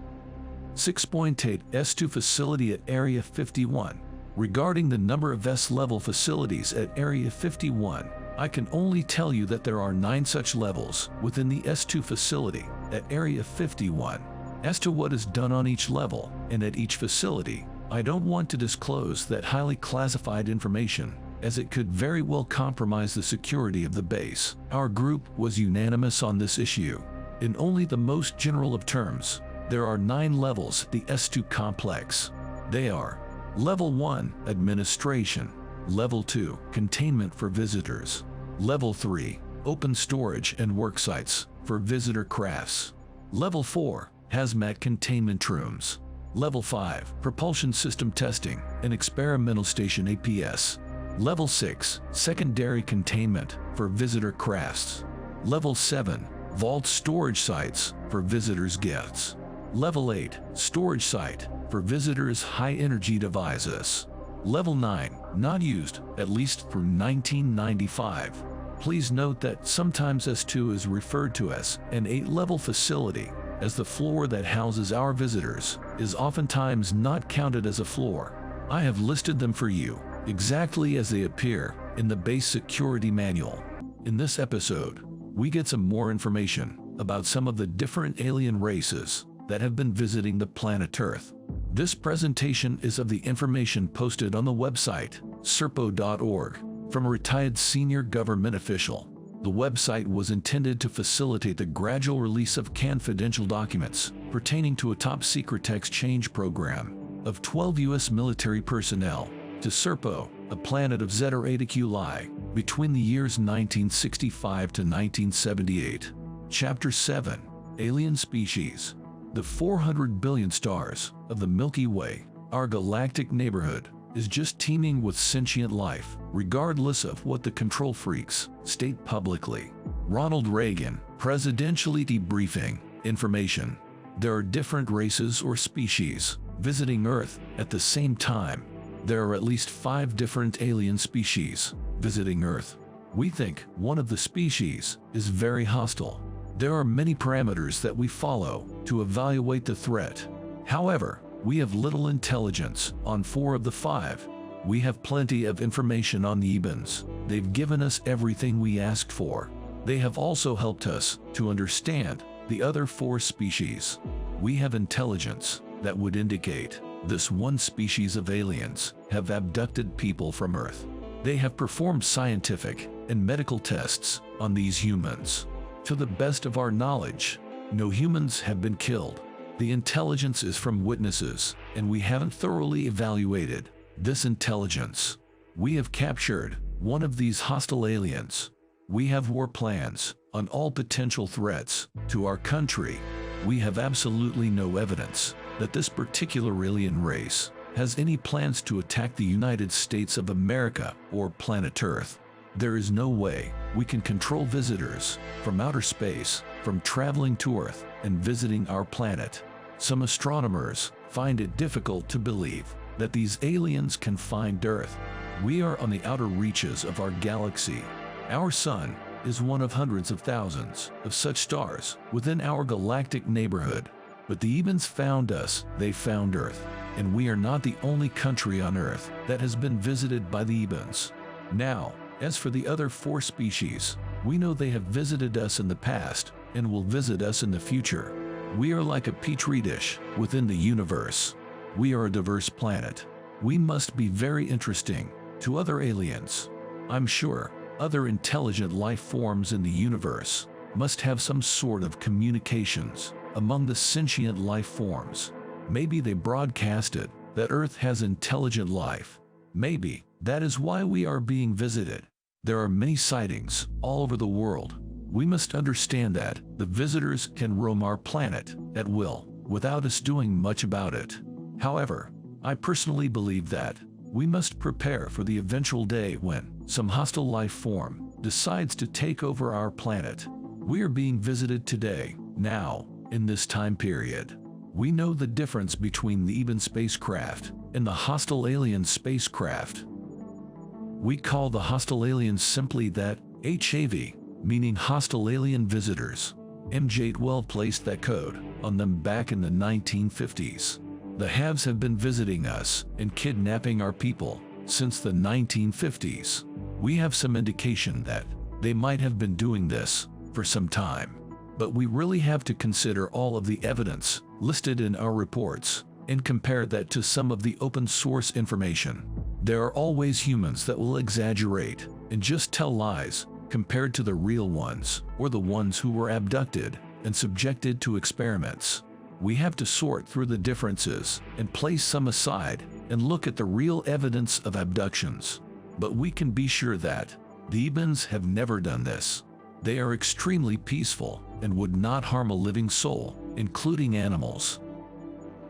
6.8 S2 facility at Area 51. Regarding the number of S-level facilities at Area 51, I can only tell you that there are 9 such levels within the S2 facility at Area 51. As to what is done on each level and at each facility, I don't want to disclose that highly classified information, as it could very well compromise the security of the base. Our group was unanimous on this issue. In only the most general of terms, there are 9 levels at the S2 complex. They are: Level 1, Administration. Level 2, Containment for visitors. Level 3, Open storage and work sites for visitor crafts. Level 4, Hazmat containment rooms. Level 5, Propulsion system testing and experimental station APS. Level 6, Secondary containment for visitor crafts. Level 7, Vault storage sites for visitors' gifts. Level 8, Storage site for visitors' high-energy devices. Level 9, not used, at least through 1995. Please note that sometimes S2 is referred to as an 8-level facility, as the floor that houses our visitors is oftentimes not counted as a floor. I have listed them for you, exactly as they appear in the base security manual. In this episode, we get some more information about some of the different alien races that have been visiting the planet Earth. This presentation is of the information posted on the website, serpo.org, from a retired senior government official. The website was intended to facilitate the gradual release of confidential documents pertaining to a top-secret exchange program of 12 U.S. military personnel to Serpo, a planet of Zeta Reticuli, between the years 1965 to 1978. Chapter 7, Alien Species. The 400 billion stars of the Milky Way, our galactic neighborhood, is just teeming with sentient life, regardless of what the control freaks state publicly. Ronald Reagan, presidentially debriefing information. There are different races or species visiting Earth at the same time. There are at least 5 different alien species visiting Earth. We think one of the species is very hostile. There are many parameters that we follow to evaluate the threat. However, we have little intelligence on 4 of the 5. We have plenty of information on the Ebens. They've given us everything we asked for. They have also helped us to understand the other 4 species. We have intelligence that would indicate this one species of aliens have abducted people from Earth. They have performed scientific and medical tests on these humans. To the best of our knowledge, no humans have been killed. The intelligence is from witnesses, and we haven't thoroughly evaluated this intelligence. We have captured one of these hostile aliens. We have war plans on all potential threats to our country. We have absolutely no evidence that this particular alien race has any plans to attack the United States of America or planet Earth. There is no way we can control visitors from outer space from traveling to Earth and visiting our planet. Some astronomers find it difficult to believe that these aliens can find Earth. We are on the outer reaches of our galaxy. Our sun is one of hundreds of thousands of such stars within our galactic neighborhood. But the Ebens found us, they found Earth. And we are not the only country on Earth that has been visited by the Ebens. Now, as for the other 4 species, we know they have visited us in the past and will visit us in the future. We are like a petri dish within the universe. We are a diverse planet. We must be very interesting to other aliens. I'm sure other intelligent life forms in the universe must have some sort of communications among the sentient life forms. Maybe they broadcasted that Earth has intelligent life. Maybe that is why we are being visited. There are many sightings all over the world. We must understand that the visitors can roam our planet at will without us doing much about it. However, I personally believe that we must prepare for the eventual day when some hostile life form decides to take over our planet. We are being visited today, now, in this time period. We know the difference between the Eben spacecraft and the hostile alien spacecraft. We call the hostile aliens simply that HAV, meaning hostile alien visitors. MJ-12 placed that code on them back in the 1950s. The haves have been visiting us and kidnapping our people since the 1950s. We have some indication that they might have been doing this for some time. But we really have to consider all of the evidence listed in our reports and compare that to some of the open source information. There are always humans that will exaggerate and just tell lies compared to the real ones or the ones who were abducted and subjected to experiments. We have to sort through the differences and place some aside and look at the real evidence of abductions. But we can be sure that the Ebens have never done this. They are extremely peaceful and would not harm a living soul, including animals.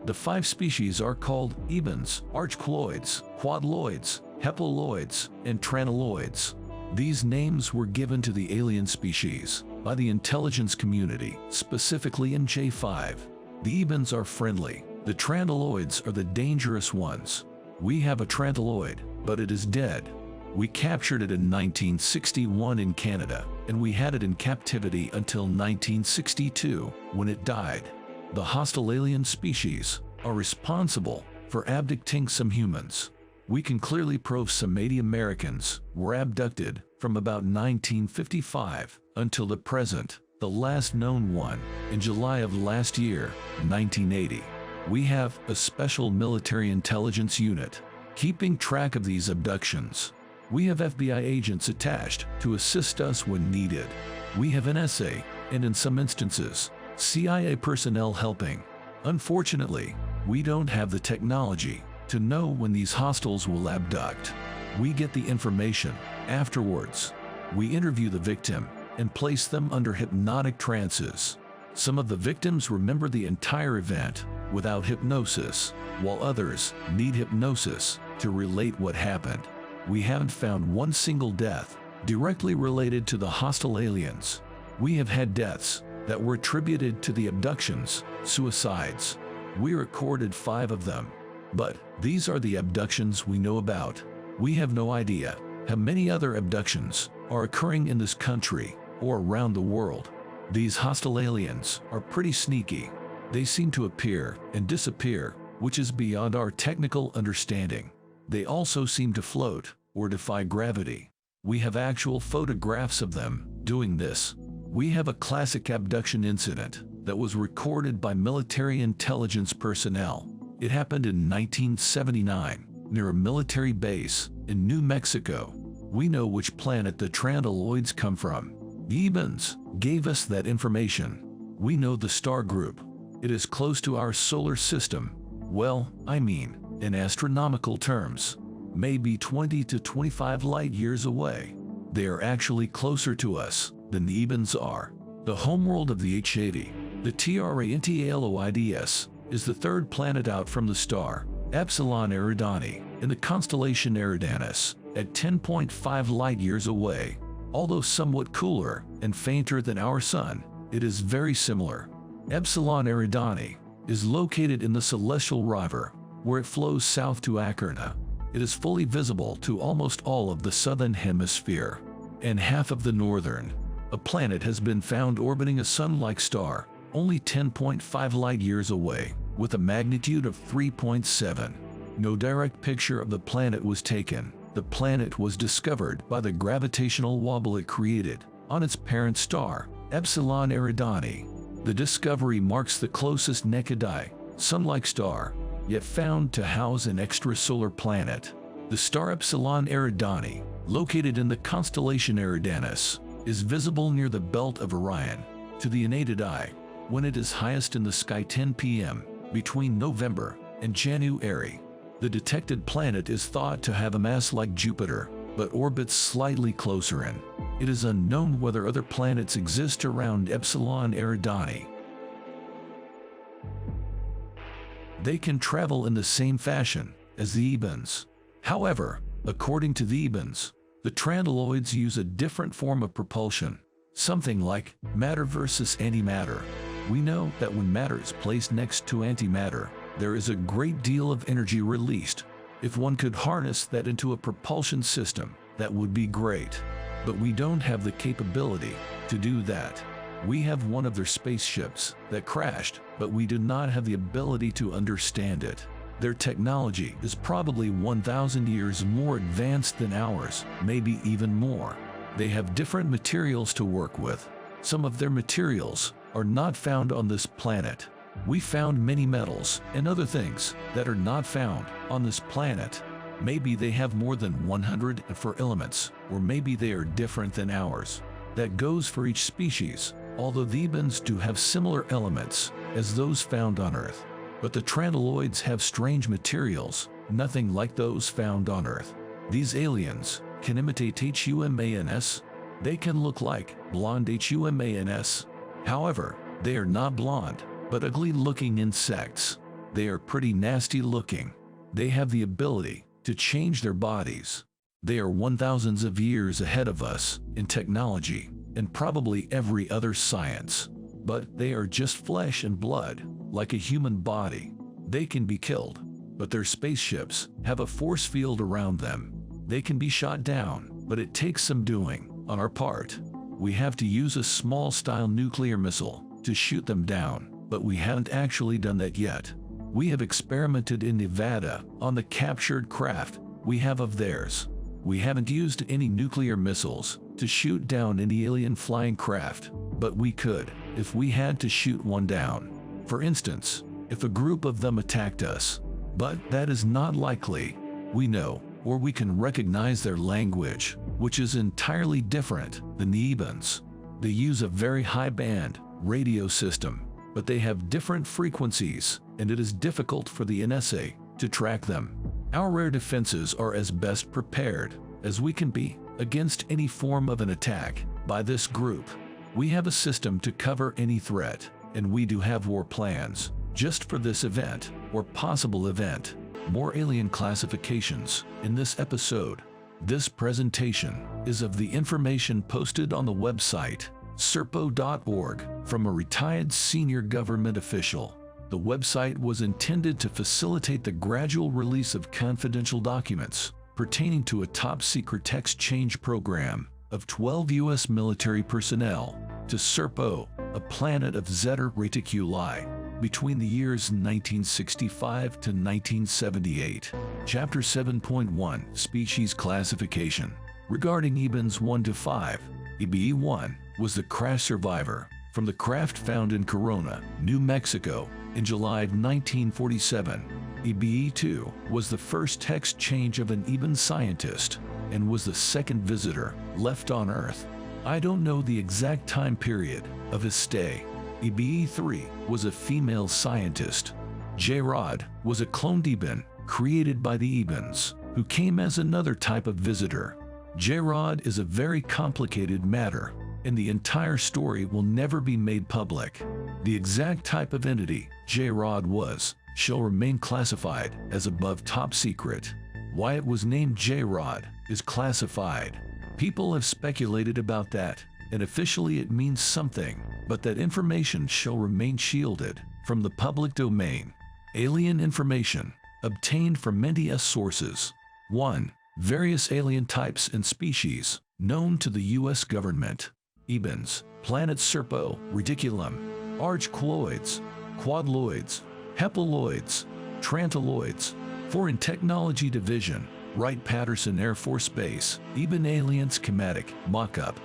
The 5 species are called Ebens, archcloids, quadloids, hepaloids, and tranaloids. These names were given to the alien species by the intelligence community, specifically in J5. The Ebens are friendly. The tranaloids are the dangerous ones. We have a tranaloid, but it is dead. We captured it in 1961 in Canada, and we had it in captivity until 1962, when it died. The hostile alien species are responsible for abducting some humans. We can clearly prove some Native Americans were abducted from about 1955 until the present, the last known one, in July of last year, 1980. We have a special military intelligence unit keeping track of these abductions. We have FBI agents attached to assist us when needed. We have NSA, and in some instances, CIA personnel helping. Unfortunately, we don't have the technology to know when these hostiles will abduct. We get the information afterwards. We interview the victim and place them under hypnotic trances. Some of the victims remember the entire event without hypnosis, while others need hypnosis to relate what happened. We haven't found one single death directly related to the hostile aliens. We have had deaths that were attributed to the abductions, suicides. We recorded 5 of them. But these are the abductions we know about. We have no idea how many other abductions are occurring in this country or around the world. These hostile aliens are pretty sneaky. They seem to appear and disappear, which is beyond our technical understanding. They also seem to float or defy gravity. We have actual photographs of them doing this. We have a classic abduction incident that was recorded by military intelligence personnel. It happened in 1979 near a military base in New Mexico. We know which planet the tranaloids come from. The Ebens gave us that information. We know the star group. It is close to our solar system. Well, I mean, in astronomical terms, maybe 20 to 25 light years away. They are actually closer to us than the Ebens are. The homeworld of the HAV, the TRANTALOIDS, is the 3rd planet out from the star, Epsilon Eridani, in the constellation Eridanus, at 10.5 light years away. Although somewhat cooler and fainter than our Sun, it is very similar. Epsilon Eridani is located in the Celestial River, where it flows south to Acherna. It is fully visible to almost all of the southern hemisphere and half of the northern. A planet has been found orbiting a sun-like star, only 10.5 light-years away, with a magnitude of 3.7. No direct picture of the planet was taken. The planet was discovered by the gravitational wobble it created on its parent star, Epsilon Eridani. The discovery marks the closest naked-eye, sun-like star yet found to house an extrasolar planet. The star Epsilon Eridani, located in the constellation Eridanus, is visible near the belt of Orion to the unaided eye when it is highest in the sky 10 p.m. between November and January. The detected planet is thought to have a mass like Jupiter, but orbits slightly closer in. It is unknown whether other planets exist around Epsilon Eridani. They can travel in the same fashion as the Ebens. However, according to the Ebens, the Trandyloids use a different form of propulsion, something like matter versus antimatter. We know that when matter is placed next to antimatter, there is a great deal of energy released. If one could harness that into a propulsion system, that would be great. But we don't have the capability to do that. We have one of their spaceships that crashed, but we do not have the ability to understand it. Their technology is probably 1,000 years more advanced than ours, maybe even more. They have different materials to work with. Some of their materials are not found on this planet. We found many metals and other things that are not found on this planet. Maybe they have more than 104 elements, or maybe they are different than ours. That goes for each species, although the Ebens do have similar elements as those found on Earth. But the Trandyloids have strange materials, nothing like those found on Earth. These aliens can imitate humans. They can look like blonde humans. However, they are not blonde, but ugly-looking insects. They are pretty nasty-looking. They have the ability to change their bodies. They are 1,000s of years ahead of us in technology and probably every other science. But they are just flesh and blood, like a human body. They can be killed, but their spaceships have a force field around them. They can be shot down, but it takes some doing on our part. We have to use a small-style nuclear missile to shoot them down, but we haven't actually done that yet. We have experimented in Nevada on the captured craft we have of theirs. We haven't used any nuclear missiles to shoot down any alien flying craft, but we could if we had to shoot one down. For instance, if a group of them attacked us. But that is not likely. We know, or we can recognize their language, which is entirely different than the Ebens. They use a very high-band radio system, but they have different frequencies, and it is difficult for the NSA to track them. Our air defenses are as best prepared as we can be against any form of an attack by this group. We have a system to cover any threat, and we do have war plans just for this event or possible event. More alien classifications in this episode. This presentation is of the information posted on the website serpo.org from a retired senior government official. The website was intended to facilitate the gradual release of confidential documents pertaining to a top-secret text change program of 12 U.S. military personnel to Serpo, a planet of Zeta Reticuli, between the years 1965 to 1978. Chapter 7.1 Species Classification. Regarding Ebens 1 to 5, EBE-1 was the crash survivor from the craft found in Corona, New Mexico, in July of 1947. EBE-2 was the first text change of an Eben scientist and was the second visitor left on Earth. I don't know the exact time period of his stay. EBE-3 was a female scientist. J-Rod was a cloned Eben created by the Ebens, who came as another type of visitor. J-Rod is a very complicated matter, and the entire story will never be made public. The exact type of entity J-Rod was shall remain classified as above top secret. Why it was named J-Rod is classified. People have speculated about that, and officially it means something, but that information shall remain shielded from the public domain. Alien information obtained from many sources. 1. Various alien types and species known to the U.S. government. Ebens, planet Serpo, Reticulum, archcloids, quadloids, hepaloids, trantiloids. Foreign Technology Division, Wright-Patterson Air Force Base, Eben Alien Schematic, Mock-up.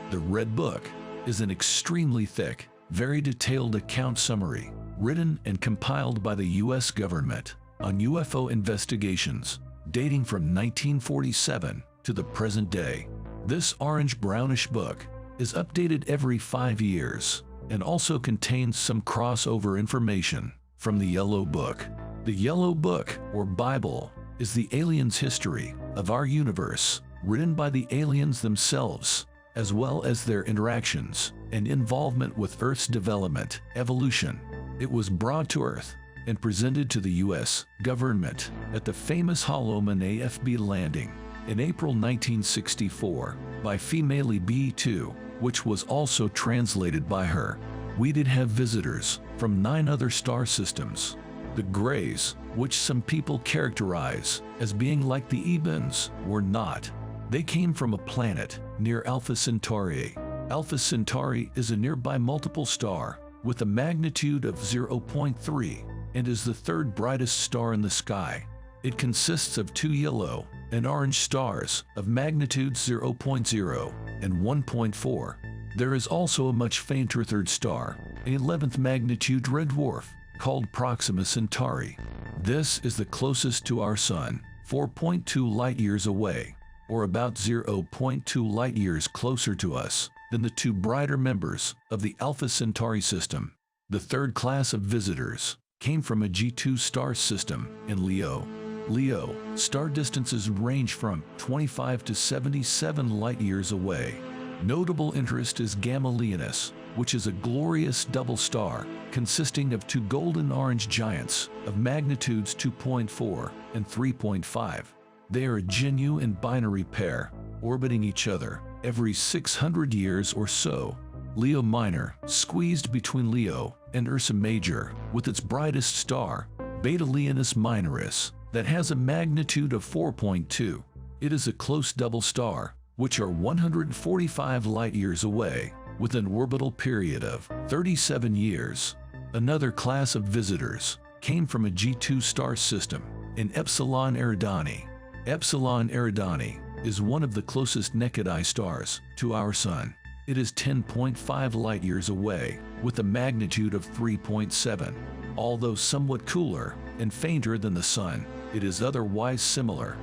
The Red Book is an extremely thick, very detailed account summary, written and compiled by the U.S. government on UFO investigations, dating from 1947 to the present day. This orange-brownish book is updated every 5 years and also contains some crossover information from the Yellow Book. The Yellow Book, or Bible, is the aliens' history of our universe, written by the aliens themselves, as well as their interactions and involvement with Earth's development, evolution. It was brought to Earth and presented to the U.S. government at the famous Holloman AFB landing in April 1964 by Female B2, which was also translated by her. We did have visitors from 9 other star systems. The Greys, which some people characterize as being like the Ebens, were not. They came from a planet near Alpha Centauri. Alpha Centauri is a nearby multiple star with a magnitude of 0.3 and is the 3rd brightest star in the sky. It consists of 2 yellow and orange stars of magnitude 0.0 and 1.4. There is also a much fainter 3rd star, an 11th magnitude red dwarf, called Proxima Centauri. This is the closest to our Sun, 4.2 light-years away, or about 0.2 light-years closer to us than the 2 brighter members of the Alpha Centauri system. The 3rd class of visitors came from a G2 star system in Leo. Leo star distances range from 25 to 77 light-years away. Notable interest is Gamma Leonis, which is a glorious double star consisting of 2 golden-orange giants of magnitudes 2.4 and 3.5. They are a genuine binary pair, orbiting each other every 600 years or so. Leo Minor, squeezed between Leo and Ursa Major, with its brightest star, Beta Leonis Minoris, that has a magnitude of 4.2. It is a close double star, which are 145 light-years away, with an orbital period of 37 years. Another class of visitors came from a G2 star system in Epsilon Eridani. Epsilon Eridani is one of the closest naked-eye stars to our Sun. It is 10.5 light-years away, with a magnitude of 3.7. Although somewhat cooler and fainter than the Sun, it is otherwise similar.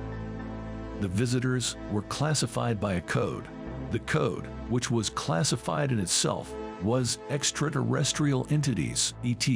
The visitors were classified by a code. The code, which was classified in itself, was Extraterrestrial Entities, ET.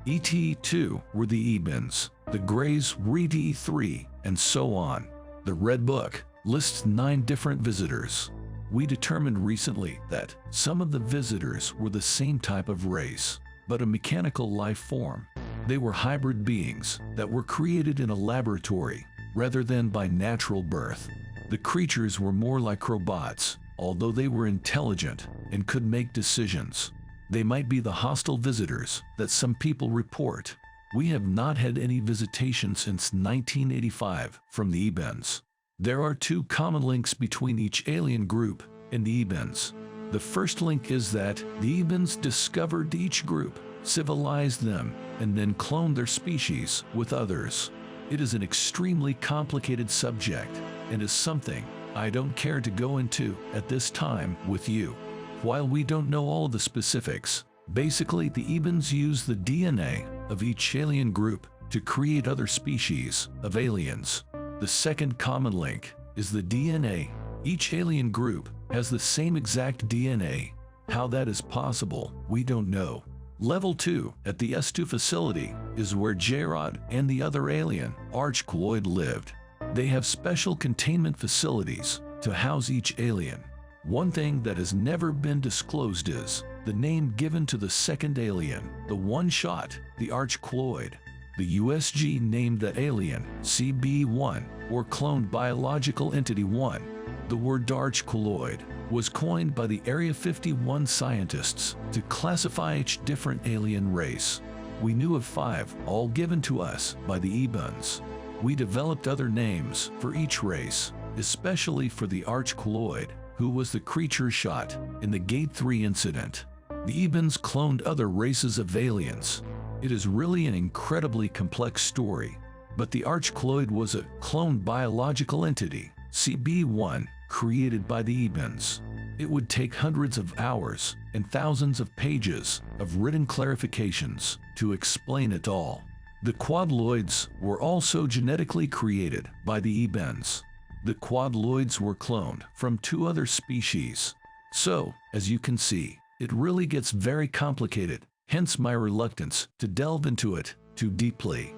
ET2 were the Ebens, the Greys were ET3, and so on. The Red Book lists 9 different visitors. We determined recently that some of the visitors were the same type of race, but a mechanical life form. They were hybrid beings that were created in a laboratory rather than by natural birth. The creatures were more like robots, although they were intelligent and could make decisions. They might be the hostile visitors that some people report. We have not had any visitation since 1985 from the Ebens. There are 2 common links between each alien group and the Ebens. The first link is that the Ebens discovered each group, civilized them, and then cloned their species with others. It is an extremely complicated subject and is something I don't care to go into at this time with you. While we don't know all the specifics, basically the Ebens use the DNA of each alien group to create other species of aliens. The second common link is the DNA. Each alien group has the same exact DNA. How that is possible, we don't know. Level 2 at the S2 facility is where J-Rod and the other alien, Archcloid, lived. They have special containment facilities to house each alien. One thing that has never been disclosed is the name given to the second alien, the one-shot, the Archcloid. The USG named the alien CB1, or Cloned Biological Entity 1. The word arch-colloid was coined by the Area 51 scientists to classify each different alien race. We knew of 5, all given to us by the Ebens. We developed other names for each race, especially for the arch-colloid, who was the creature shot in the Gate 3 incident. The Ebens cloned other races of aliens. It is really an incredibly complex story, but the arch-colloid was a cloned biological entity, CB1, created by the Ebens. It would take hundreds of hours and thousands of pages of written clarifications to explain it all. The quadloids were also genetically created by the Ebens. The quadloids were cloned from 2 other species. So, as you can see, it really gets very complicated, hence my reluctance to delve into it too deeply.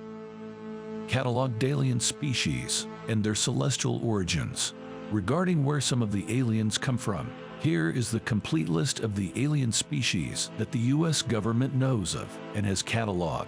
Cataloged alien species and their celestial origins. Regarding where some of the aliens come from, here is the complete list of the alien species that the US government knows of and has cataloged.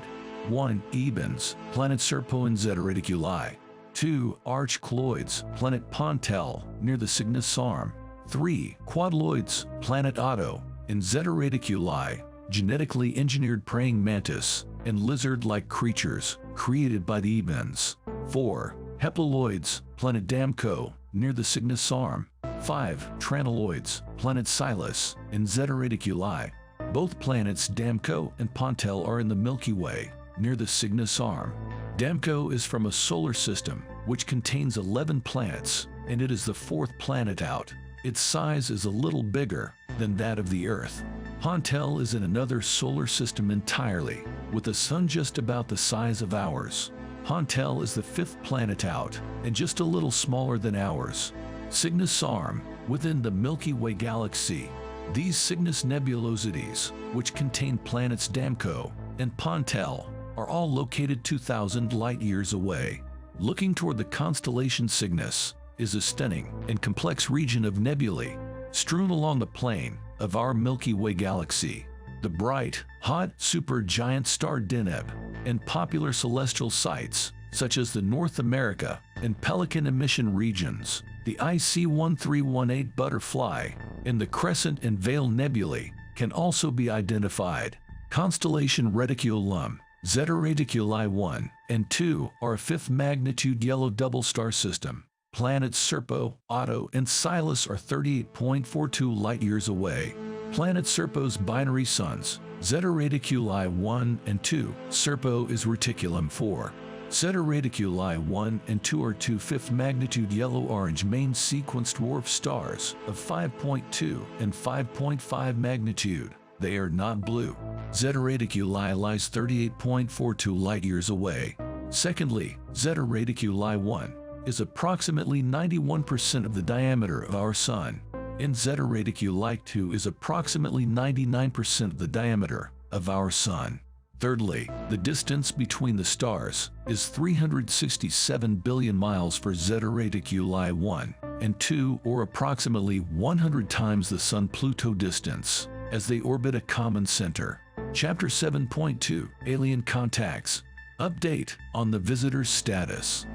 1. Ebens, planet Serpo in Zeta Reticuli. 2. Arch-colloids, planet Pontel, near the Cygnus arm. 3. Quadloids, planet Otto, in Zeta Reticuli, genetically engineered praying mantis and lizard-like creatures created by the Ebens. 4. Heptaloids, planet Damco, near the Cygnus arm. 5. Tranaloids, planet Silas, in Zeta Reticuli. Both planets Damco and Pontel are in the Milky Way, near the Cygnus arm. Damco is from a solar system which contains 11 planets, and it is the 4th planet out. Its size is a little bigger than that of the Earth. Pontel is in another solar system entirely, with the Sun just about the size of ours. Pontel is the 5th planet out, and just a little smaller than ours. Cygnus arm, within the Milky Way galaxy. These Cygnus nebulosities, which contain planets Damco and Pontel, are all located 2,000 light-years away. Looking toward the constellation Cygnus is a stunning and complex region of nebulae strewn along the plane of our Milky Way galaxy. The bright, hot supergiant star Deneb and popular celestial sites such as the North America and Pelican emission regions, the IC 1318 Butterfly, and the Crescent and Veil nebulae can also be identified. Constellation Reticulum, Zeta Reticuli 1 and 2 are a 5th magnitude yellow double star system. Planets Serpo, Otto, and Silas are 38.42 light-years away. Planet Serpo's binary suns, Zeta Reticuli 1 and 2. Serpo is Reticulum 4. Zeta Reticuli 1 and 2 are 2 5th magnitude yellow-orange main sequence dwarf stars of 5.2 and 5.5 magnitude. They are not blue. Zeta Reticuli lies 38.42 light-years away. Secondly, Zeta Reticuli 1 is approximately 91% of the diameter of our Sun, and Zeta Reticuli 2 is approximately 99% of the diameter of our Sun. Thirdly, the distance between the stars is 367 billion miles for Zeta Reticuli 1 and 2, or approximately 100 times the Sun-Pluto distance, as they orbit a common center. Chapter 7.2 Alien Contacts. Update on the visitor's status.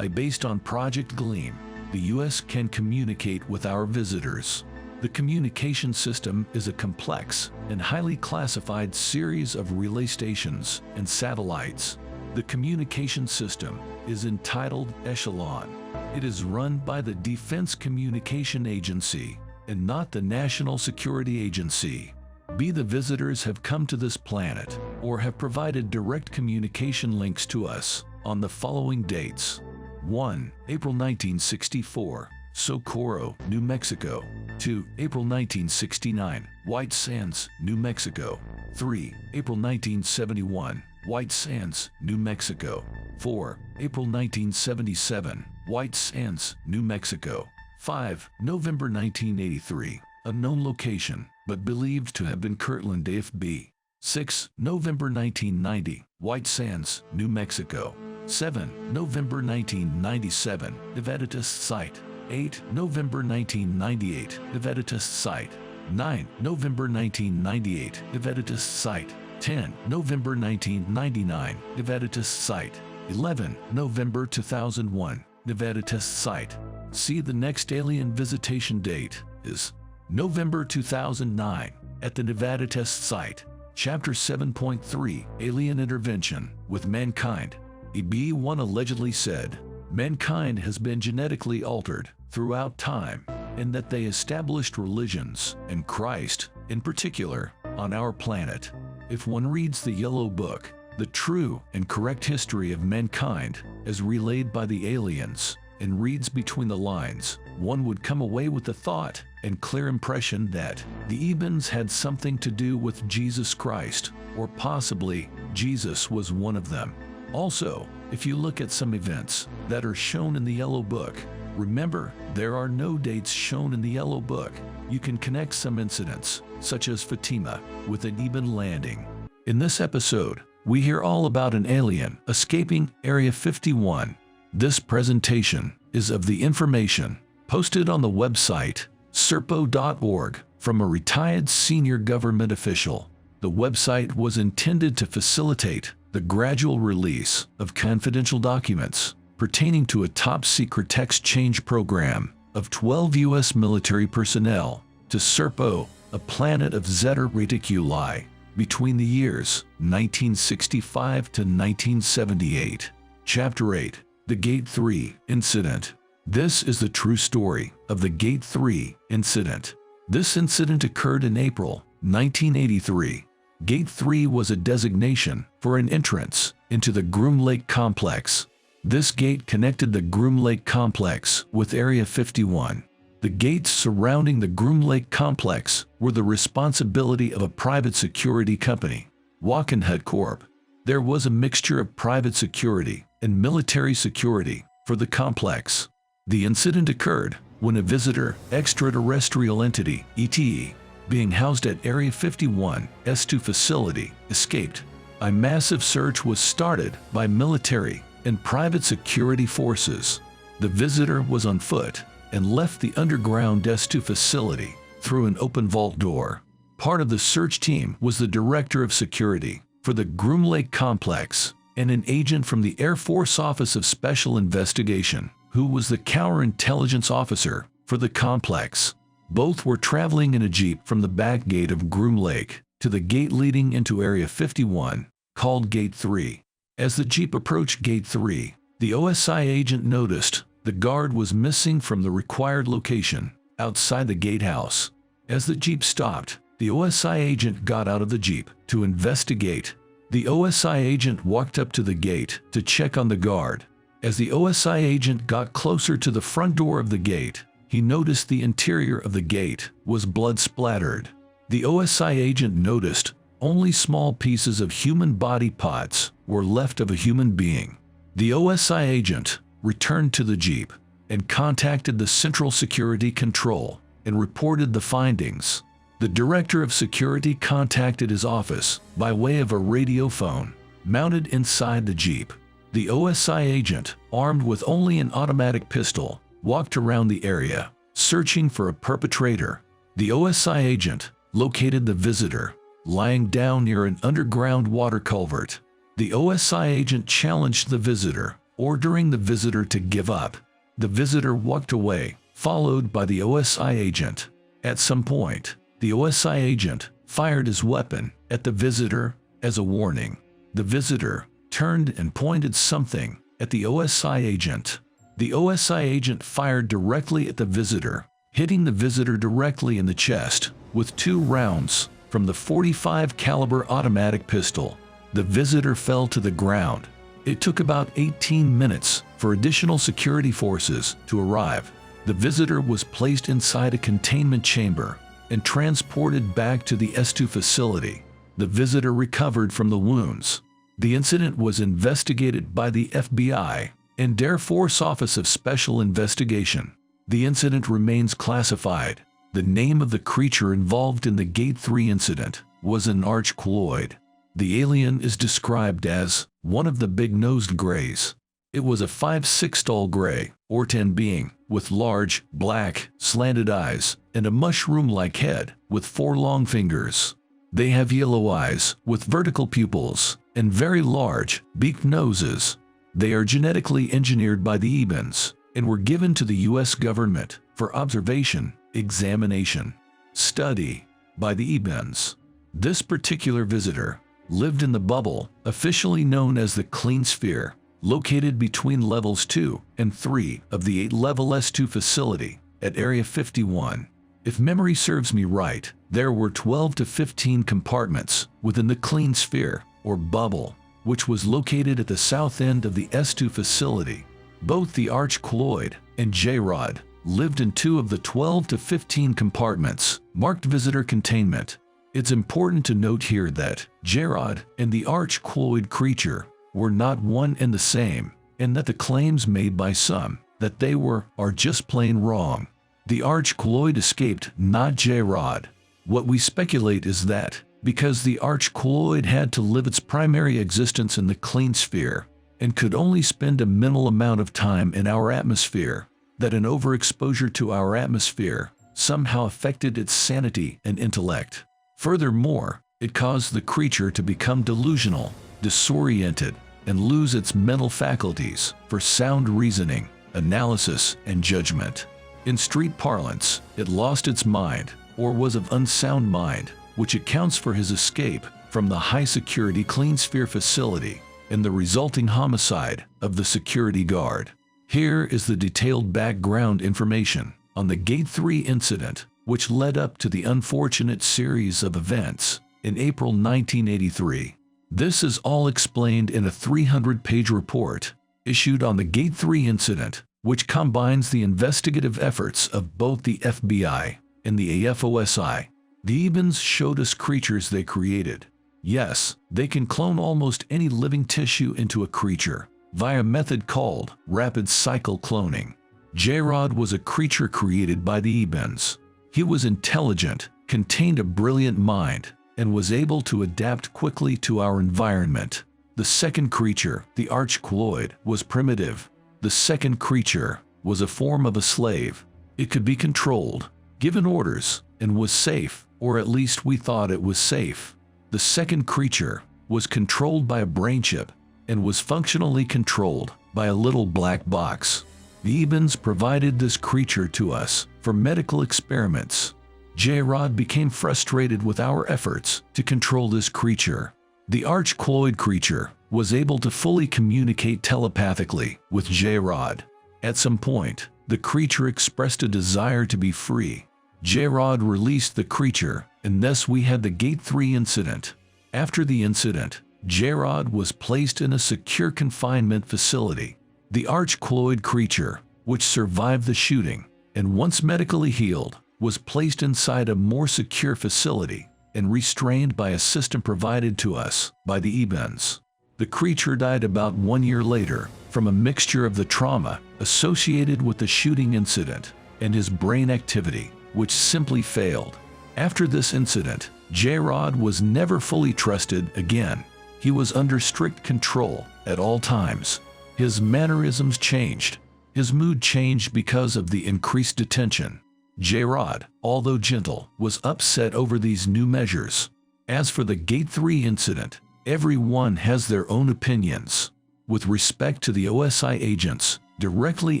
Based on Project Gleam, the U.S. can communicate with our visitors. The communication system is a complex and highly classified series of relay stations and satellites. The communication system is entitled Echelon. It is run by the Defense Communication Agency and not the National Security Agency. The visitors have come to this planet or have provided direct communication links to us on the following dates. 1. April 1964, Socorro, New Mexico. 2. April 1969, White Sands, New Mexico. 3. April 1971, White Sands, New Mexico. 4. April 1977, White Sands, New Mexico. 5. November 1983, unknown location, but believed to have been Kirtland AFB. 6. November 1990, White Sands, New Mexico. 7. November 1997, Nevadatus Site. 8. November 1998, Nevadatus Site. 9. November 1998, Nevadatus Site. 10. November 1999, Nevadatus Site. 11. November 2001, Nevada test site. See, the next alien visitation date is November 2009 at the Nevada test site. Chapter 7.3 Alien Intervention with Mankind. EB1 allegedly said, mankind has been genetically altered throughout time, and that they established religions, and Christ, in particular, on our planet. If one reads the Yellow Book, the true and correct history of mankind as relayed by the aliens, and reads between the lines, one would come away with the thought and clear impression that the Ebens had something to do with Jesus Christ, or possibly Jesus was one of them. Also, if you look at some events that are shown in the Yellow Book, remember, there are no dates shown in the Yellow Book. You can connect some incidents, such as Fatima, with an Eben landing. In this episode, we hear all about an alien escaping Area 51. This presentation is of the information posted on the website serpo.org from a retired senior government official. The website was intended to facilitate the gradual release of confidential documents pertaining to a top-secret text change program of 12 U.S. military personnel to Serpo, a planet of Zeta Reticuli, between the years 1965 to 1978. Chapter 8. The Gate 3 Incident. This is the true story of the Gate 3 incident. This incident occurred in April 1983. Gate 3 was a designation for an entrance into the Groom Lake complex. This gate connected the Groom Lake complex with Area 51. The gates surrounding the Groom Lake complex were the responsibility of a private security company, Walkenhut Corp. There was a mixture of private security and military security for the complex. The incident occurred when a visitor extraterrestrial entity, ETE, being housed at Area 51 S2 facility, escaped. A massive search was started by military and private security forces. The visitor was on foot and left the underground S2 facility through an open vault door. Part of the search team was the director of security for the Groom Lake complex and an agent from the Air Force Office of Special Investigation, who was the counterintelligence officer for the complex. Both were traveling in a jeep from the back gate of Groom Lake to the gate leading into Area 51, called Gate 3. As the jeep approached Gate 3, the OSI agent noticed the guard was missing from the required location, outside the gatehouse. As the jeep stopped, the OSI agent got out of the jeep to investigate. The OSI agent walked up to the gate to check on the guard. As the OSI agent got closer to the front door of the gate, he noticed the interior of the gate was blood-splattered. The OSI agent noticed only small pieces of human body parts were left of a human being. The OSI agent returned to the jeep and contacted the Central Security Control and reported the findings. The director of security contacted his office by way of a radio phone mounted inside the jeep. The OSI agent, armed with only an automatic pistol, walked around the area, searching for a perpetrator. The OSI agent located the visitor, lying down near an underground water culvert. The OSI agent challenged the visitor, ordering the visitor to give up. The visitor walked away, followed by the OSI agent. At some point, the OSI agent fired his weapon at the visitor as a warning. The visitor turned and pointed something at the OSI agent. The OSI agent fired directly at the visitor, hitting the visitor directly in the chest with 2 rounds from the .45 caliber automatic pistol. The visitor fell to the ground. It took about 18 minutes for additional security forces to arrive. The visitor was placed inside a containment chamber and transported back to the S2 facility. The visitor recovered from the wounds. The incident was investigated by the FBI and Air Force Office of Special Investigation. The incident remains classified. The name of the creature involved in the Gate 3 incident was an archcloid. The alien is described as one of the big-nosed grays. It was a 5'6" tall gray, or 10 being, with large, black, slanted eyes, and a mushroom-like head with 4 long fingers. They have yellow eyes with vertical pupils and very large, beaked noses. They are genetically engineered by the Ebens and were given to the U.S. government for observation, examination, study by the Ebens. This particular visitor lived in the bubble, officially known as the clean sphere, located between levels 2 and 3 of the 8-level S2 facility at Area 51. If memory serves me right, there were 12 to 15 compartments within the clean sphere, or bubble, which was located at the south end of the S2 facility. Both the Arch-Colloid and J-Rod lived in 2 of the 12 to 15 compartments marked visitor containment. It's important to note here that J-Rod and the Arch-Colloid creature were not one and the same, and that the claims made by some that they are just plain wrong. The Arch-Colloid escaped, not J-Rod. What we speculate is that, because the Arch-Colloid had to live its primary existence in the clean sphere, and could only spend a minimal amount of time in our atmosphere, that an overexposure to our atmosphere somehow affected its sanity and intellect. Furthermore, it caused the creature to become delusional, disoriented, and lose its mental faculties for sound reasoning, analysis, and judgment. In street parlance, it lost its mind, or was of unsound mind, which accounts for his escape from the high-security clean sphere facility and the resulting homicide of the security guard. Here is the detailed background information on the Gate 3 incident, which led up to the unfortunate series of events in April 1983. This is all explained in a 300-page report issued on the Gate 3 incident, which combines the investigative efforts of both the FBI and the AFOSI. The Ebens showed us creatures they created. Yes, they can clone almost any living tissue into a creature via a method called rapid cycle cloning. J-Rod was a creature created by the Ebens. He was intelligent, contained a brilliant mind, and was able to adapt quickly to our environment. The second creature, the Arch-Colloid, was primitive. The second creature was a form of a slave. It could be controlled, given orders, and was safe, or at least we thought it was safe. The second creature was controlled by a brain chip and was functionally controlled by a little black box. The Ebens provided this creature to us for medical experiments. J-Rod became frustrated with our efforts to control this creature. The Arch-Colloid creature was able to fully communicate telepathically with J-Rod. At some point, the creature expressed a desire to be free. J-Rod released the creature, and thus we had the Gate 3 incident. After the incident, J-Rod was placed in a secure confinement facility. The Arch-Colloid creature, which survived the shooting, and once medically healed, was placed inside a more secure facility and restrained by a system provided to us by the Ebens. The creature died about 1 year later from a mixture of the trauma associated with the shooting incident and his brain activity, which simply failed. After this incident, J-Rod was never fully trusted again. He was under strict control at all times. His mannerisms changed. His mood changed because of the increased detention. J-Rod, although gentle, was upset over these new measures. As for the Gate 3 incident, everyone has their own opinions. With respect to the OSI agents directly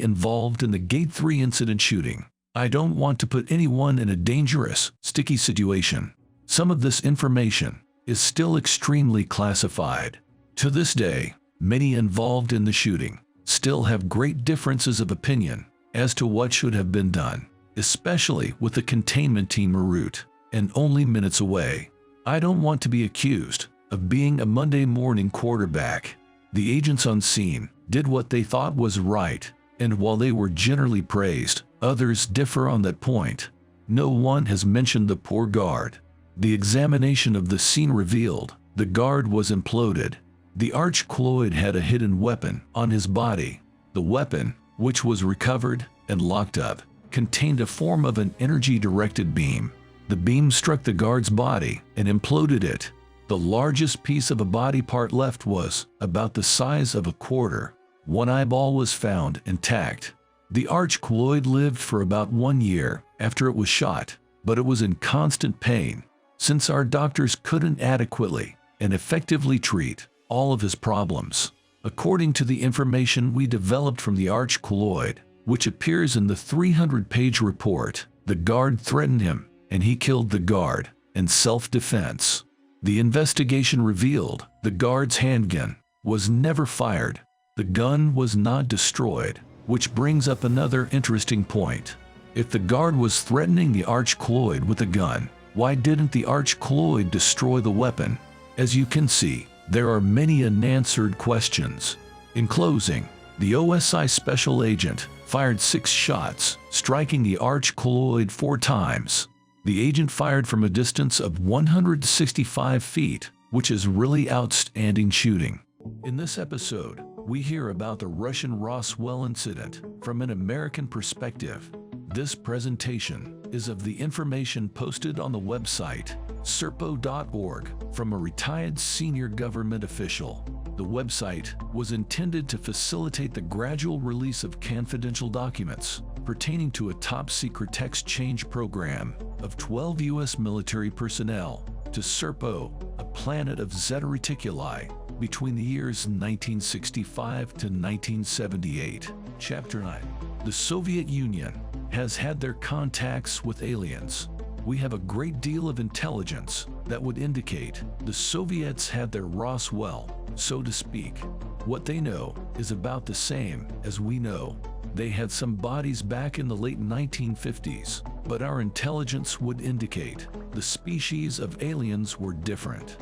involved in the Gate 3 incident shooting, I don't want to put anyone in a dangerous, sticky situation. Some of this information is still extremely classified. To this day, many involved in the shooting still have great differences of opinion as to what should have been done, especially with the containment team en route and only minutes away. I don't want to be accused of being a Monday morning quarterback. The agents on scene did what they thought was right, and while they were generally praised, others differ on that point. No one has mentioned the poor guard. The examination of the scene revealed the guard was imploded. The Arch-Colloid had a hidden weapon on his body. The weapon, which was recovered and locked up, contained a form of an energy-directed beam. The beam struck the guard's body and imploded it. The largest piece of a body part left was about the size of a quarter. One eyeball was found intact. The Arch-Colloid lived for about 1 year after it was shot, but it was in constant pain, since our doctors couldn't adequately and effectively treat all of his problems. According to the information we developed from the arch colloid, which appears in the 300-page report, the guard threatened him, and he killed the guard in self-defense. The investigation revealed the guard's handgun was never fired. The gun was not destroyed, which brings up another interesting point. If the guard was threatening the arch colloid with a gun, why didn't the arch colloid destroy the weapon? As you can see, there are many unanswered questions. In closing, the OSI special agent fired 6 shots, striking the arch colloid 4 times. The agent fired from a distance of 165 feet, which is really outstanding shooting. In this episode, we hear about the Russian Roswell incident from an American perspective. This presentation is of the information posted on the website serpo.org from a retired senior government official. The website was intended to facilitate the gradual release of confidential documents pertaining to a top-secret text change program of 12 U.S. military personnel to Serpo, a planet of Zeta Reticuli, between the years 1965 to 1978. Chapter 9. The Soviet Union has had their contacts with aliens. We have a great deal of intelligence that would indicate the Soviets had their Roswell, so to speak. What they know is about the same as we know. They had some bodies back in the late 1950s, but our intelligence would indicate the species of aliens were different.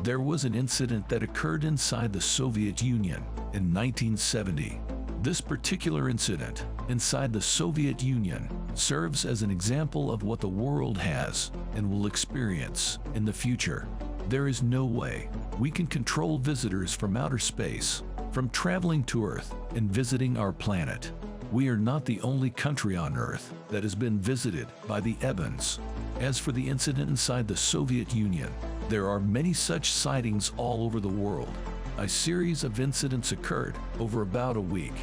There was an incident that occurred inside the Soviet Union in 1970. This particular incident inside the Soviet Union serves as an example of what the world has and will experience in the future. There is no way we can control visitors from outer space, from traveling to Earth and visiting our planet. We are not the only country on Earth that has been visited by the Evans. As for the incident inside the Soviet Union, there are many such sightings all over the world. A series of incidents occurred over about a week.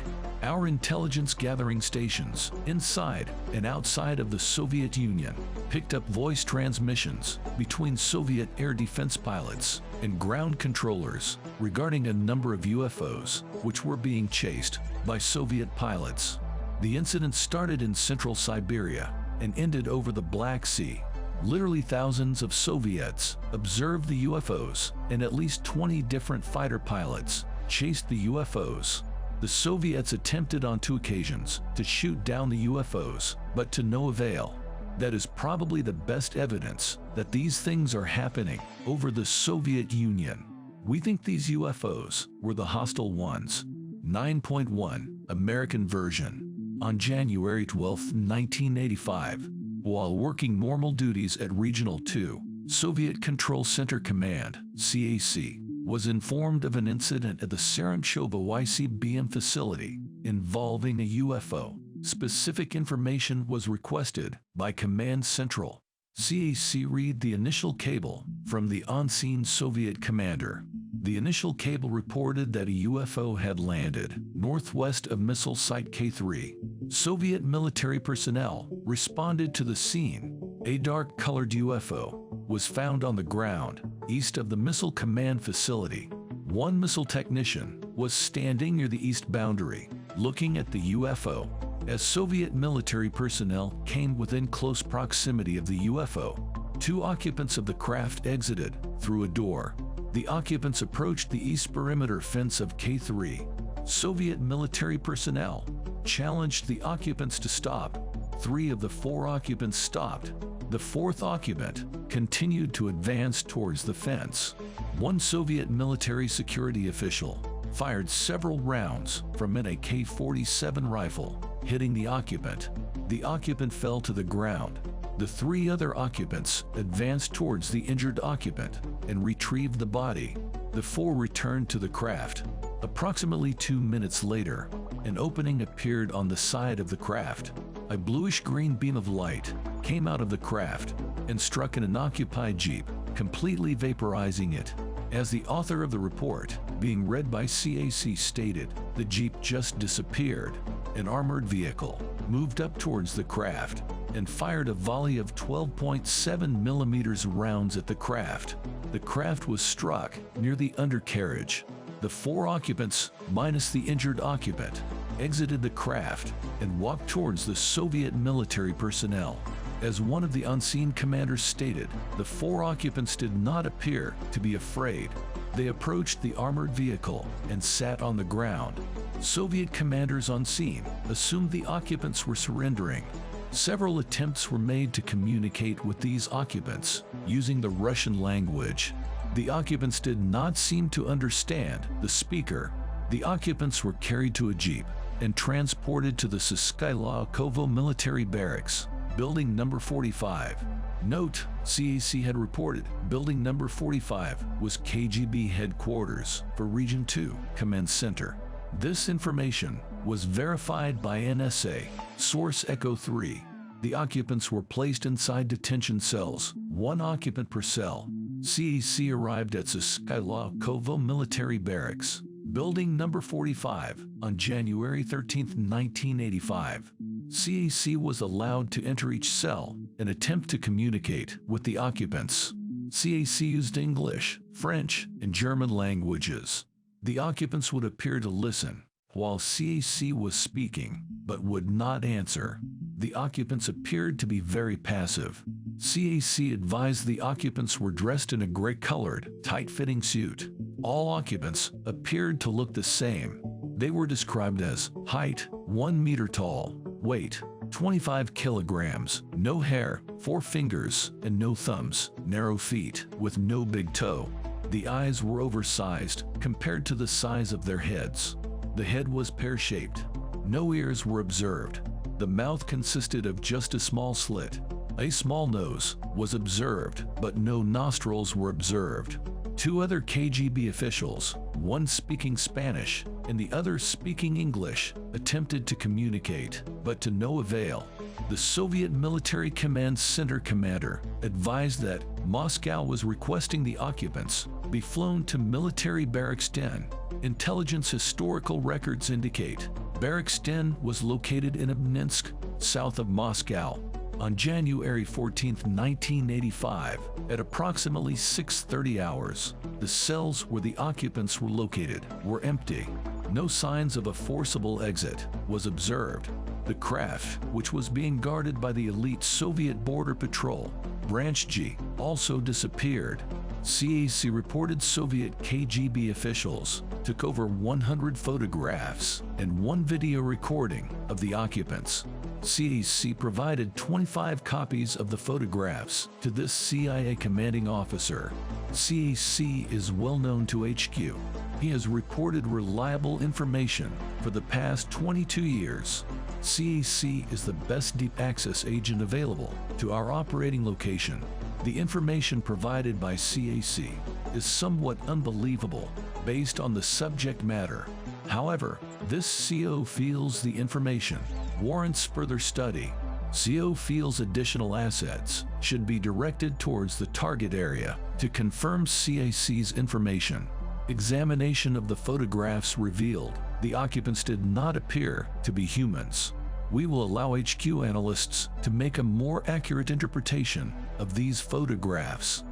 Our intelligence gathering stations inside and outside of the Soviet Union picked up voice transmissions between Soviet air defense pilots and ground controllers regarding a number of UFOs which were being chased by Soviet pilots. The incident started in central Siberia and ended over the Black Sea. Literally thousands of Soviets observed the UFOs, and at least 20 different fighter pilots chased the UFOs. The Soviets attempted on 2 occasions to shoot down the UFOs, but to no avail. That is probably the best evidence that these things are happening over the Soviet Union. We think these UFOs were the hostile ones. 9.1 American version. On January 12, 1985, while working normal duties at Regional 2, Soviet Control Center Command, CAC, was informed of an incident at the Serpo YCBM facility involving a UFO. Specific information was requested by Command Central. CAC read the initial cable from the on-scene Soviet commander. The initial cable reported that a UFO had landed northwest of missile site K3. Soviet military personnel responded to the scene. A dark-colored UFO was found on the ground east of the missile command facility. One missile technician was standing near the east boundary, looking at the UFO. As Soviet military personnel came within close proximity of the UFO, 2 occupants of the craft exited through a door. The occupants approached the east perimeter fence of K3. Soviet military personnel challenged the occupants to stop. 3 of the 4 occupants stopped. The 4th occupant continued to advance towards the fence. One Soviet military security official fired several rounds from an AK-47 rifle, hitting the occupant. The occupant fell to the ground. The 3 other occupants advanced towards the injured occupant and retrieved the body. The 4 returned to the craft. Approximately 2 minutes later, an opening appeared on the side of the craft. A bluish-green beam of light came out of the craft and struck an unoccupied jeep, completely vaporizing it. As the author of the report, being read by CAC, stated, the jeep just disappeared. An armored vehicle moved up towards the craft and fired a volley of 12.7mm rounds at the craft. The craft was struck near the undercarriage. The 4 occupants, minus the injured occupant, exited the craft and walked towards the Soviet military personnel. As one of the unseen commanders stated, the 4 occupants did not appear to be afraid. They approached the armored vehicle and sat on the ground. Soviet commanders on scene assumed the occupants were surrendering. Several attempts were made to communicate with these occupants using the Russian language. The occupants did not seem to understand the speaker. The occupants were carried to a jeep and transported to the Skylakovo military barracks, building number 45. Note, CAC had reported building number 45 was KGB headquarters for Region 2 Command Center. This information was verified by NSA, source Echo 3. The occupants were placed inside detention cells, 1 occupant per cell. CAC arrived at Skylakovo military barracks, building number 45, on January 13, 1985. CAC was allowed to enter each cell and attempt to communicate with the occupants. CAC used English, French, and German languages. The occupants would appear to listen while CAC was speaking, but would not answer. The occupants appeared to be very passive. CAC advised the occupants were dressed in a gray-colored, tight-fitting suit. All occupants appeared to look the same. They were described as height, 1 meter tall, weight, 25 kilograms, no hair, 4 fingers, and no thumbs, narrow feet, with no big toe. The eyes were oversized compared to the size of their heads. The head was pear-shaped. No ears were observed. The mouth consisted of just a small slit. A small nose was observed, but no nostrils were observed. 2 other KGB officials, one speaking Spanish and the other speaking English, attempted to communicate, but to no avail. The Soviet Military Command Center commander advised that Moscow was requesting the occupants be flown to Military Barracks 10. Intelligence historical records indicate Barracks 10 was located in Obninsk, south of Moscow. On January 14, 1985, at approximately 6:30 hours, the cells where the occupants were located were empty. No signs of a forcible exit was observed. The craft, which was being guarded by the elite Soviet Border Patrol, Branch G, also disappeared. CAC reported Soviet KGB officials took over 100 photographs and 1 video recording of the occupants. CAC provided 25 copies of the photographs to this CIA commanding officer. CAC is well known to HQ. He has reported reliable information for the past 22 years. CAC is the best deep access agent available to our operating location. The information provided by CAC is somewhat unbelievable based on the subject matter. However, this CO feels the information warrants further study. CO feels additional assets should be directed towards the target area to confirm CAC's information. Examination of the photographs revealed the occupants did not appear to be humans. We will allow HQ analysts to make a more accurate interpretation of these photographs.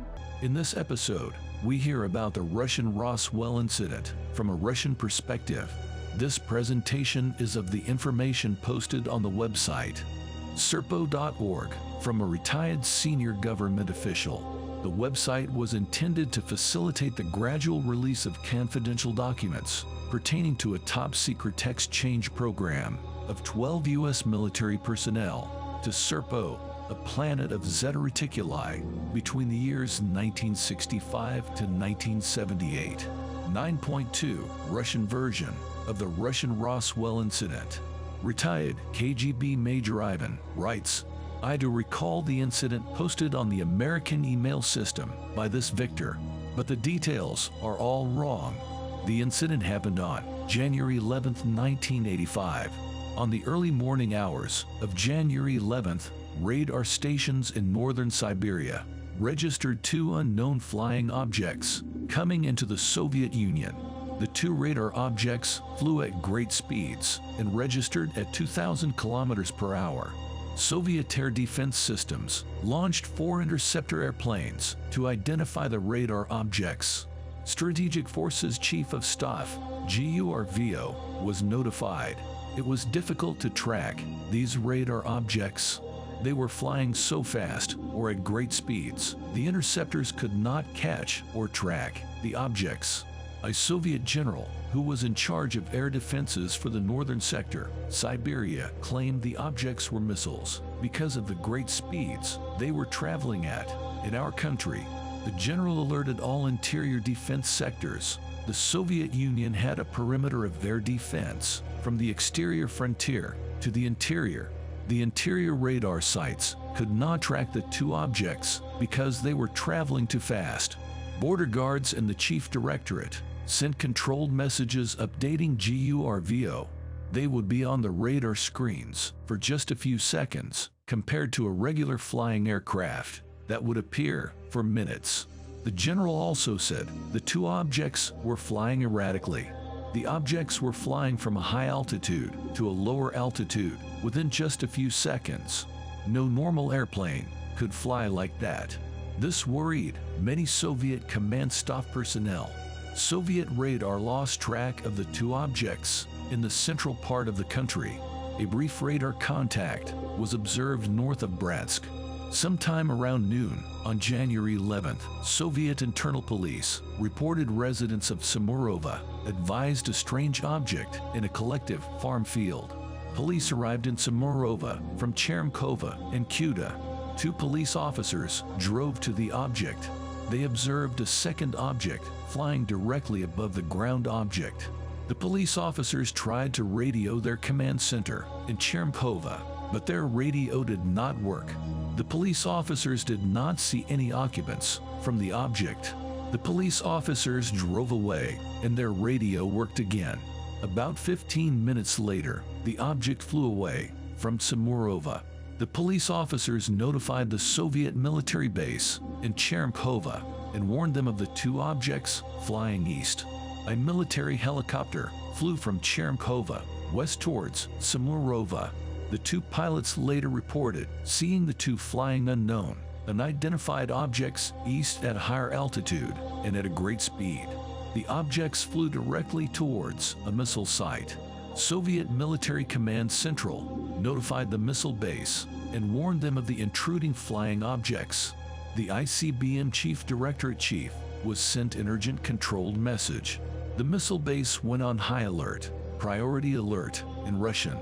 In this episode, we hear about the Russian Roswell incident from a Russian perspective. This presentation is of the information posted on the website serpo.org from a retired senior government official. The website was intended to facilitate the gradual release of confidential documents pertaining to a top-secret text change program of 12 U.S. military personnel to Serpo, a planet of Zeta Reticuli, between the years 1965 to 1978. 9.2 Russian version of the Russian Roswell incident. Retired KGB Major Ivan writes, I do recall the incident posted on the American email system by this Victor, but the details are all wrong. The incident happened on January 11, 1985. On the early morning hours of January 11th, radar stations in northern Siberia registered 2 unknown flying objects coming into the Soviet Union. The 2 radar objects flew at great speeds and registered at 2,000 kilometers per hour. Soviet air defense systems launched 4 interceptor airplanes to identify the radar objects. Strategic Forces Chief of Staff, GURVO, was notified. It was difficult to track these radar objects. They were flying so fast or at great speeds, the interceptors could not catch or track the objects. A Soviet general who was in charge of air defenses for the northern sector, Siberia, claimed the objects were missiles because of the great speeds they were traveling at. In our country, the general alerted all interior defense sectors. The Soviet Union had a perimeter of air defense from the exterior frontier to the interior. The interior radar sites could not track the two objects because they were traveling too fast. Border guards and the Chief Directorate sent controlled messages updating GURVO. They would be on the radar screens for just a few seconds compared to a regular flying aircraft that would appear for minutes. The general also said the two objects were flying erratically. The objects were flying from a high altitude to a lower altitude within just a few seconds. No normal airplane could fly like that. This worried many Soviet command staff personnel. Soviet radar lost track of the two objects in the central part of the country. A brief radar contact was observed north of Bratsk. Sometime around noon on January 11th, Soviet internal police reported residents of Samurova advised a strange object in a collective farm field. Police arrived in Samurova from Chermkova and Kuta. Two police officers drove to the object. They observed a second object flying directly above the ground object. The police officers tried to radio their command center in Chermkova, but their radio did not work. The police officers did not see any occupants from the object. The police officers drove away and their radio worked again. About 15 minutes later, the object flew away from Samurova. The police officers notified the Soviet military base in Chermkova and warned them of the two objects flying east. A military helicopter flew from Chermkova west towards Samurova. The two pilots later reported seeing the two flying unknown, unidentified objects east at a higher altitude and at a great speed. The objects flew directly towards a missile site. Soviet Military Command Central notified the missile base and warned them of the intruding flying objects. The ICBM Chief Directorate Chief was sent an urgent controlled message. The missile base went on high alert, priority alert in Russian.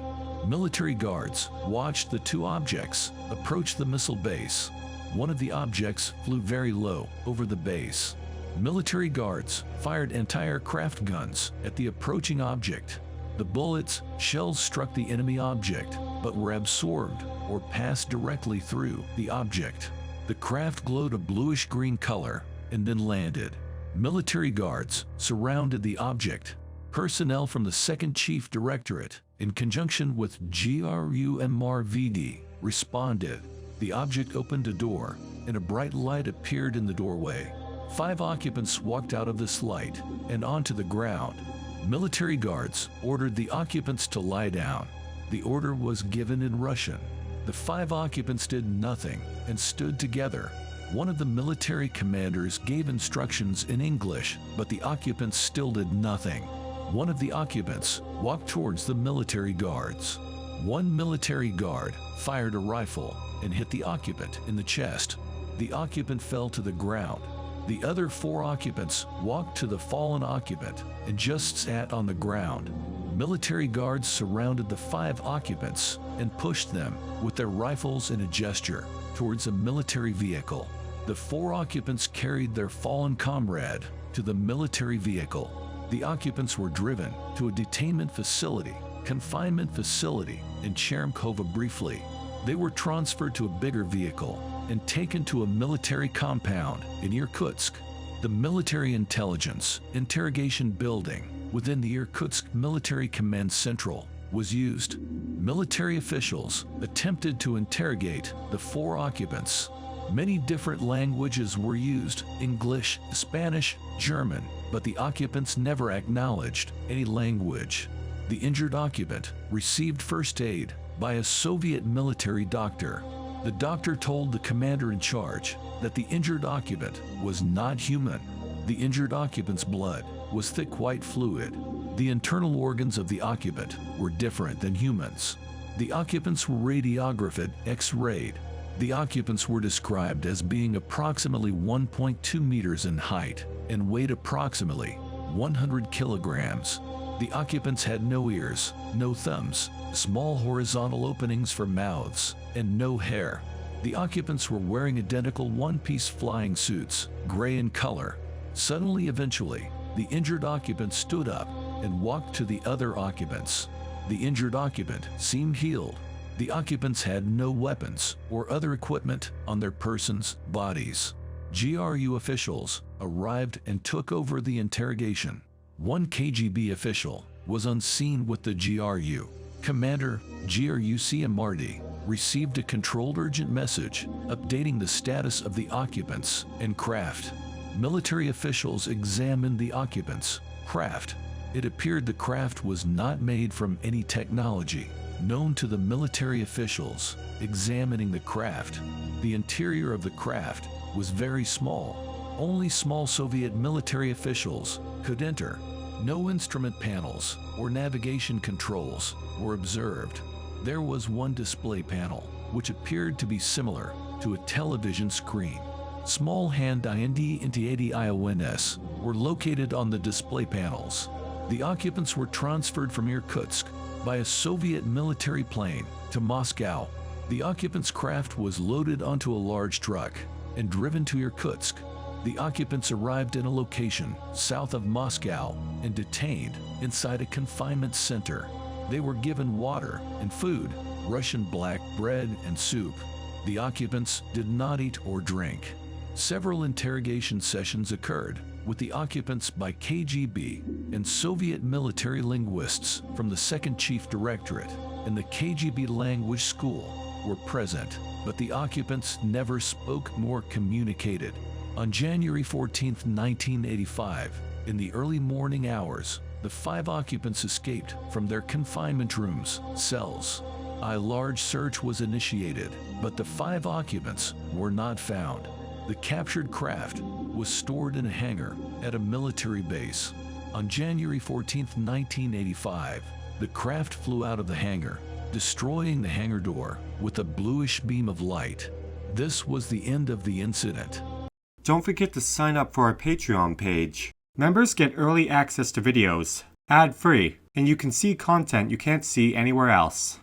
Military guards watched the two objects approach the missile base. One of the objects flew very low over the base. Military guards fired anti-aircraft guns at the approaching object. The bullets, shells struck the enemy object, but were absorbed or passed directly through the object. The craft glowed a bluish-green color and then landed. Military guards surrounded the object. Personnel from the 2nd Chief Directorate, in conjunction with GRUMRVD, responded. The object opened a door, and a bright light appeared in the doorway. 5 occupants walked out of this light and onto the ground. Military guards ordered the occupants to lie down. The order was given in Russian. The 5 occupants did nothing and stood together. One of the military commanders gave instructions in English, but the occupants still did nothing. One of the occupants walked towards the military guards. One military guard fired a rifle and hit the occupant in the chest. The occupant fell to the ground. The other 4 occupants walked to the fallen occupant and just sat on the ground. Military guards surrounded the 5 occupants and pushed them with their rifles in a gesture towards a military vehicle. The 4 occupants carried their fallen comrade to the military vehicle. The occupants were driven to a detainment facility, confinement facility in Chermkova briefly. They were transferred to a bigger vehicle and taken to a military compound in Irkutsk. The Military Intelligence Interrogation Building within the Irkutsk Military Command Central was used. Military officials attempted to interrogate the 4 occupants. Many different languages were used: English, Spanish, German, but the occupants never acknowledged any language. The injured occupant received first aid by a Soviet military doctor. The doctor told the commander in charge that the injured occupant was not human. The injured occupant's blood was thick white fluid. The internal organs of the occupant were different than humans. The occupants were radiographed, X-rayed. The occupants were described as being approximately 1.2 meters in height and weighed approximately 100 kilograms. The occupants had no ears, no thumbs, small horizontal openings for mouths, and no hair. The occupants were wearing identical one-piece flying suits, gray in color. Suddenly, eventually, the injured occupant stood up and walked to the other occupants. The injured occupant seemed healed. The occupants had no weapons or other equipment on their persons' bodies. GRU officials arrived and took over the interrogation. One KGB official was on scene with the GRU. Commander GRU Marty received a controlled urgent message updating the status of the occupants and craft. Military officials examined the occupants' craft. It appeared the craft was not made from any technology known to the military officials examining the craft. The interior of the craft was very small. Only small Soviet military officials could enter. No instrument panels or navigation controls were observed. There was one display panel, which appeared to be similar to a television screen. Small hand IND-80IONS were located on the display panels. The occupants were transferred from Irkutsk by a Soviet military plane to Moscow. The occupants' craft was loaded onto a large truck and driven to Irkutsk. The occupants arrived in a location south of Moscow and detained inside a confinement center. They were given water and food, Russian black bread and soup. The occupants did not eat or drink. Several interrogation sessions occurred with the occupants by KGB and Soviet military linguists from the 2nd Chief Directorate and the KGB Language School were present, but the occupants never spoke nor communicated. On January 14, 1985, in the early morning hours, the 5 occupants escaped from their confinement rooms, cells. A large search was initiated, but the 5 occupants were not found. The captured craft was stored in a hangar at a military base. On January 14, 1985, the craft flew out of the hangar, destroying the hangar door with a bluish beam of light. This was the end of the incident. Don't forget to sign up for our Patreon page. Members get early access to videos, ad-free, and you can see content you can't see anywhere else.